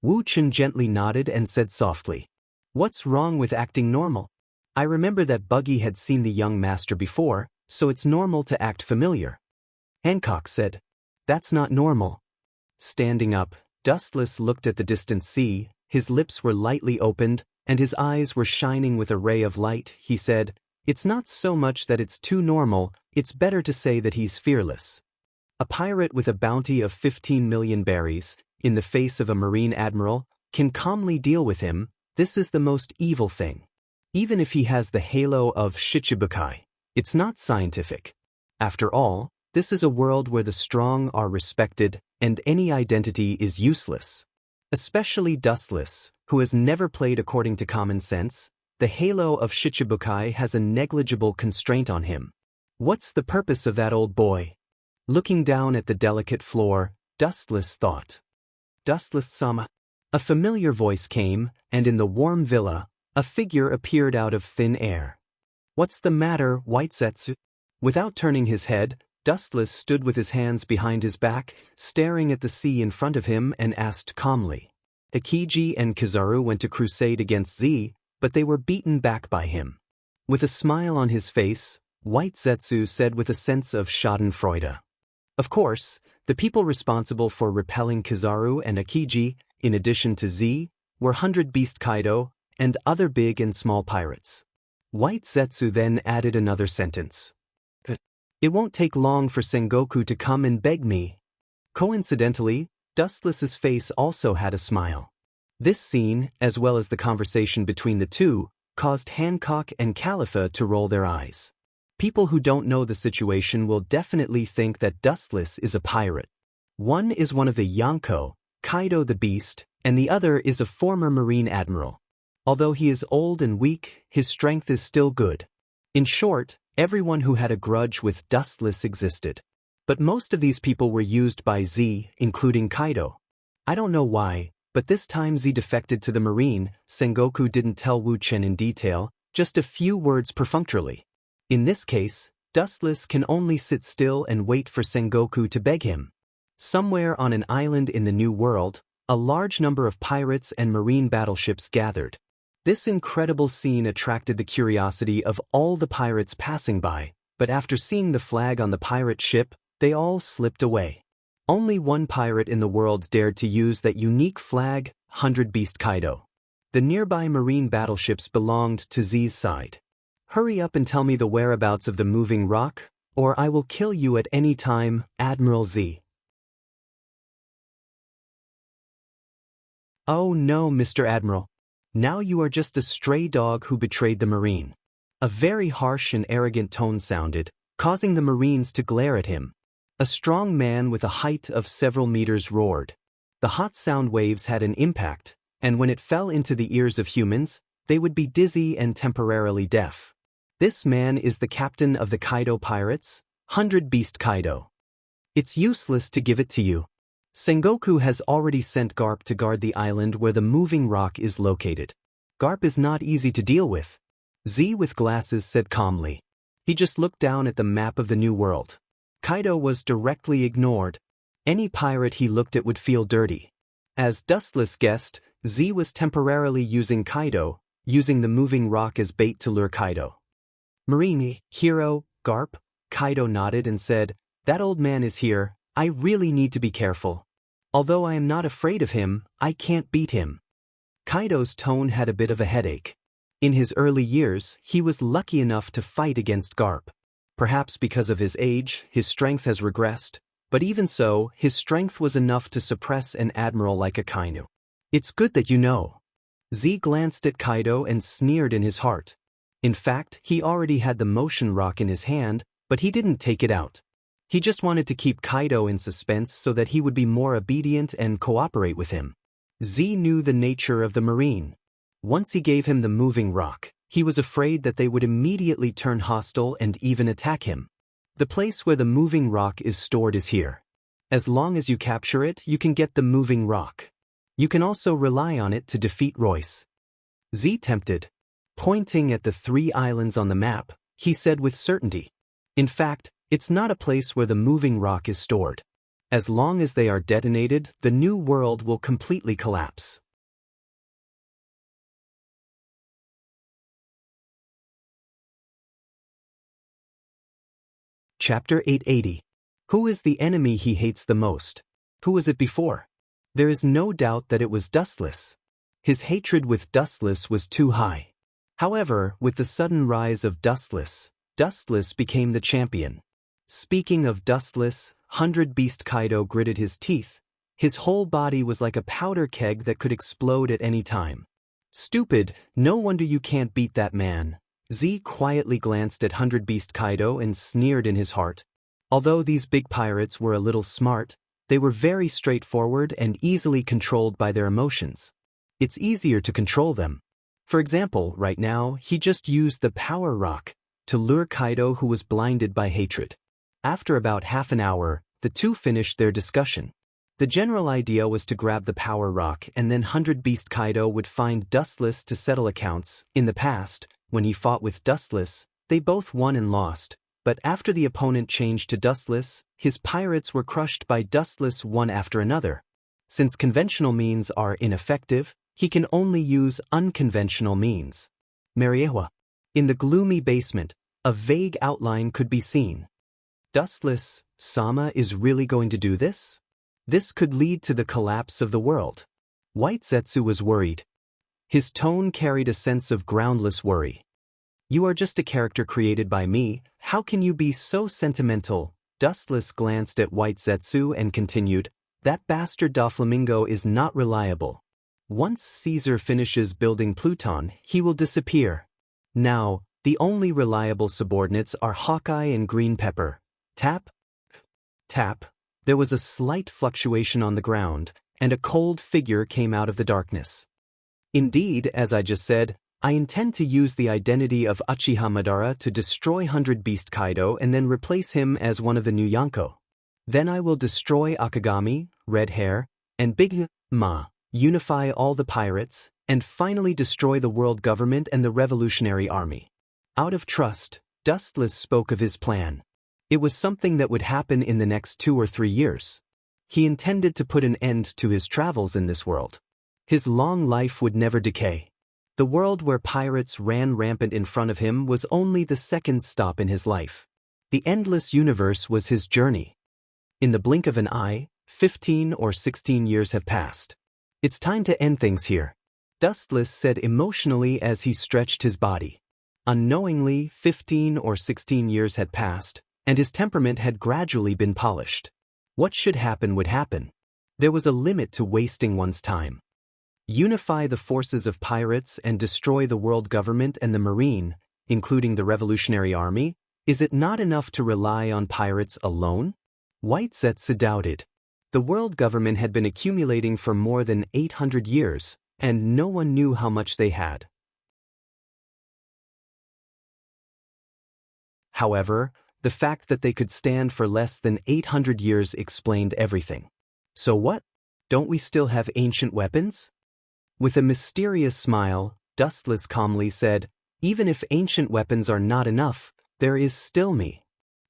Wuchen gently nodded and said softly. What's wrong with acting normal? I remember that Buggy had seen the young master before, so it's normal to act familiar. Hancock said. That's not normal. Standing up, Dustless looked at the distant sea, his lips were lightly opened, and his eyes were shining with a ray of light. He said, It's not so much that it's too normal, it's better to say that he's fearless. A pirate with a bounty of 15 million berries, in the face of a marine admiral, can calmly deal with him. This is the most evil thing. Even if he has the halo of Shichibukai, it's not scientific. After all, this is a world where the strong are respected, and any identity is useless. Especially Dustless, who has never played according to common sense, the halo of Shichibukai has a negligible constraint on him. What's the purpose of that old boy? Looking down at the delicate floor, Dustless thought. Dustless-sama. A familiar voice came, and in the warm villa, a figure appeared out of thin air. What's the matter, White Zetsu? Without turning his head, Dustless stood with his hands behind his back, staring at the sea in front of him and asked calmly. Akiji and Kizaru went to crusade against Z, but they were beaten back by him. With a smile on his face, White Zetsu said with a sense of schadenfreude. Of course, the people responsible for repelling Kizaru and Akiji, in addition to Z, were 100 Beast Kaido, and other big and small pirates. White Zetsu then added another sentence. It won't take long for Sengoku to come and beg me. Coincidentally, Dustless's face also had a smile. This scene, as well as the conversation between the two, caused Hancock and Califa to roll their eyes. People who don't know the situation will definitely think that Dustless is a pirate. One is one of the Yonko, Kaido the Beast, and the other is a former marine admiral. Although he is old and weak, his strength is still good. In short, everyone who had a grudge with Dustless existed. But most of these people were used by Z, including Kaido. I don't know why, but this time Z defected to the marine. Sengoku didn't tell Wuchen in detail, just a few words perfunctorily. In this case, Dustless can only sit still and wait for Sengoku to beg him. Somewhere on an island in the New World, a large number of pirates and marine battleships gathered. This incredible scene attracted the curiosity of all the pirates passing by, but after seeing the flag on the pirate ship, they all slipped away. Only one pirate in the world dared to use that unique flag, 100 Beast Kaido. The nearby marine battleships belonged to Z's side. Hurry up and tell me the whereabouts of the moving rock, or I will kill you at any time, Admiral Z. Oh no, Mr. Admiral. Now you are just a stray dog who betrayed the Marine. A very harsh and arrogant tone sounded, causing the Marines to glare at him. A strong man with a height of several meters roared. The hot sound waves had an impact, and when it fell into the ears of humans, they would be dizzy and temporarily deaf. This man is the captain of the Kaido pirates, 100 Beast Kaido. It's useless to give it to you. Sengoku has already sent Garp to guard the island where the moving rock is located. Garp is not easy to deal with. Z with glasses said calmly. He just looked down at the map of the new world. Kaido was directly ignored. Any pirate he looked at would feel dirty. As Dustless guessed, Z was temporarily using Kaido, using the moving rock as bait to lure Kaido. Marine, hero, Garp, Kaido nodded and said, "That old man is here, I really need to be careful. Although I am not afraid of him, I can't beat him." Kaido's tone had a bit of a headache. In his early years, he was lucky enough to fight against Garp. Perhaps because of his age, his strength has regressed, but even so, his strength was enough to suppress an admiral like Akainu. It's good that you know. Z glanced at Kaido and sneered in his heart. In fact, he already had the motion rock in his hand, but he didn't take it out. He just wanted to keep Kaido in suspense so that he would be more obedient and cooperate with him. Z knew the nature of the Marine. Once he gave him the moving rock, he was afraid that they would immediately turn hostile and even attack him. The place where the moving rock is stored is here. As long as you capture it, you can get the moving rock. You can also rely on it to defeat Royce. Z tempted. Pointing at the 3 islands on the map, he said with certainty. In fact, it's not a place where the moving rock is stored. As long as they are detonated, the new world will completely collapse. Chapter 880. Who is the enemy he hates the most? Who was it before? There is no doubt that it was Dustless. His hatred with Dustless was too high. However, with the sudden rise of Dustless, Dustless became the champion. Speaking of Dustless, 100 Beast Kaido gritted his teeth. His whole body was like a powder keg that could explode at any time. Stupid, no wonder you can't beat that man. Z quietly glanced at 100 Beast Kaido and sneered in his heart. Although these big pirates were a little smart, they were very straightforward and easily controlled by their emotions. It's easier to control them. For example, right now, he just used the power rock to lure Kaido, who was blinded by hatred. After about half an hour, the two finished their discussion. The general idea was to grab the power rock and then 100 Beast Kaido would find Dustless to settle accounts. In the past, when he fought with Dustless, they both won and lost, but after the opponent changed to Dustless, his pirates were crushed by Dustless one after another. Since conventional means are ineffective, he can only use unconventional means. Mariewa. In the gloomy basement, a vague outline could be seen. Dustless, Sama is really going to do this? This could lead to the collapse of the world. White Zetsu was worried. His tone carried a sense of groundless worry. You are just a character created by me, how can you be so sentimental? Dustless glanced at White Zetsu and continued, that bastard Doflamingo is not reliable. Once Caesar finishes building Pluton, he will disappear. Now, the only reliable subordinates are Hawkeye and Green Pepper. Tap. Tap. There was a slight fluctuation on the ground, and a cold figure came out of the darkness. Indeed, as I just said, I intend to use the identity of Uchiha Madara to destroy 100 Beast Kaido and then replace him as one of the new Yonko. Then I will destroy Akagami, Red Hair, and Big Ma, unify all the pirates, and finally destroy the world government and the revolutionary army. Out of trust, Dustless spoke of his plan. It was something that would happen in the next 2 or 3 years. He intended to put an end to his travels in this world. His long life would never decay. The world where pirates ran rampant in front of him was only the second stop in his life. The endless universe was his journey. In the blink of an eye, 15 or 16 years have passed. It's time to end things here, Dustless said emotionally as he stretched his body. Unknowingly, 15 or 16 years had passed, and his temperament had gradually been polished. What should happen would happen. There was a limit to wasting one's time. Unify the forces of pirates and destroy the world government and the marine, including the Revolutionary Army? Is it not enough to rely on pirates alone? White Zetsu doubted. The world government had been accumulating for more than 800 years, and no one knew how much they had. However, the fact that they could stand for less than 800 years explained everything. So what? Don't we still have ancient weapons? With a mysterious smile, Dustless calmly said, "Even if ancient weapons are not enough, there is still me."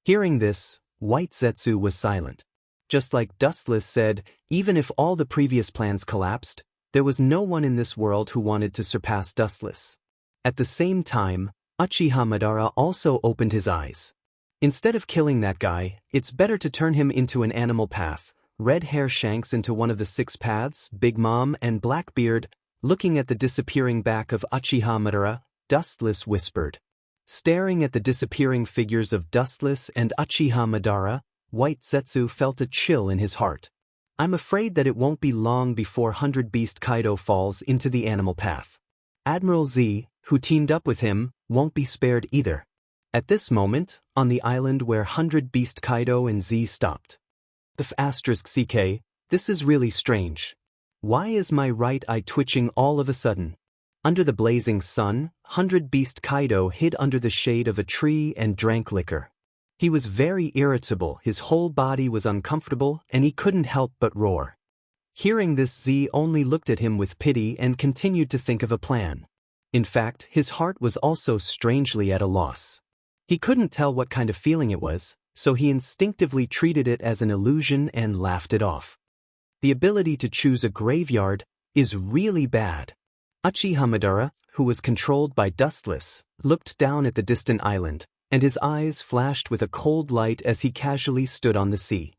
Hearing this, White Zetsu was silent. Just like Dustless said, even if all the previous plans collapsed, there was no one in this world who wanted to surpass Dustless. At the same time, Uchiha Madara also opened his eyes. Instead of killing that guy, it's better to turn him into an animal path. Red Hair Shanks into one of the 6 paths, Big Mom and Blackbeard. Looking at the disappearing back of Uchiha Madara, Dustless whispered. Staring at the disappearing figures of Dustless and Uchiha Madara, White Zetsu felt a chill in his heart. I'm afraid that it won't be long before 100 Beast Kaido falls into the animal path. Admiral Z, who teamed up with him, won't be spared either. At this moment, on the island where 100 Beast Kaido and Z stopped. The *CK, this is really strange. Why is my right eye twitching all of a sudden? Under the blazing sun, 100 Beast Kaido hid under the shade of a tree and drank liquor. He was very irritable, his whole body was uncomfortable, and he couldn't help but roar. Hearing this, Z only looked at him with pity and continued to think of a plan. In fact, his heart was also strangely at a loss. He couldn't tell what kind of feeling it was, so he instinctively treated it as an illusion and laughed it off. The ability to choose a graveyard is really bad. Uchiha Madara, who was controlled by Dustless, looked down at the distant island, and his eyes flashed with a cold light as he casually stood on the sea.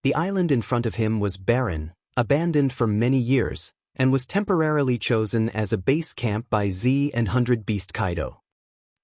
The island in front of him was barren, abandoned for many years, and was temporarily chosen as a base camp by Z and 100 Beast Kaido.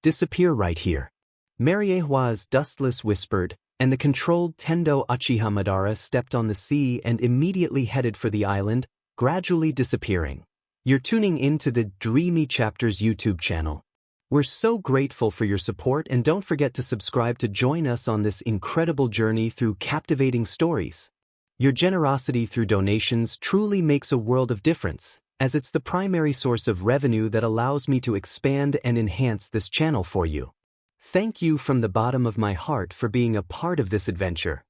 Disappear right here. Mariehua's Dustless whispered, and the controlled Tendo Uchiha Madara stepped on the sea and immediately headed for the island, gradually disappearing. You're tuning into the Dreamy Chapters YouTube channel. We're so grateful for your support, and don't forget to subscribe to join us on this incredible journey through captivating stories. Your generosity through donations truly makes a world of difference, as it's the primary source of revenue that allows me to expand and enhance this channel for you. Thank you from the bottom of my heart for being a part of this adventure.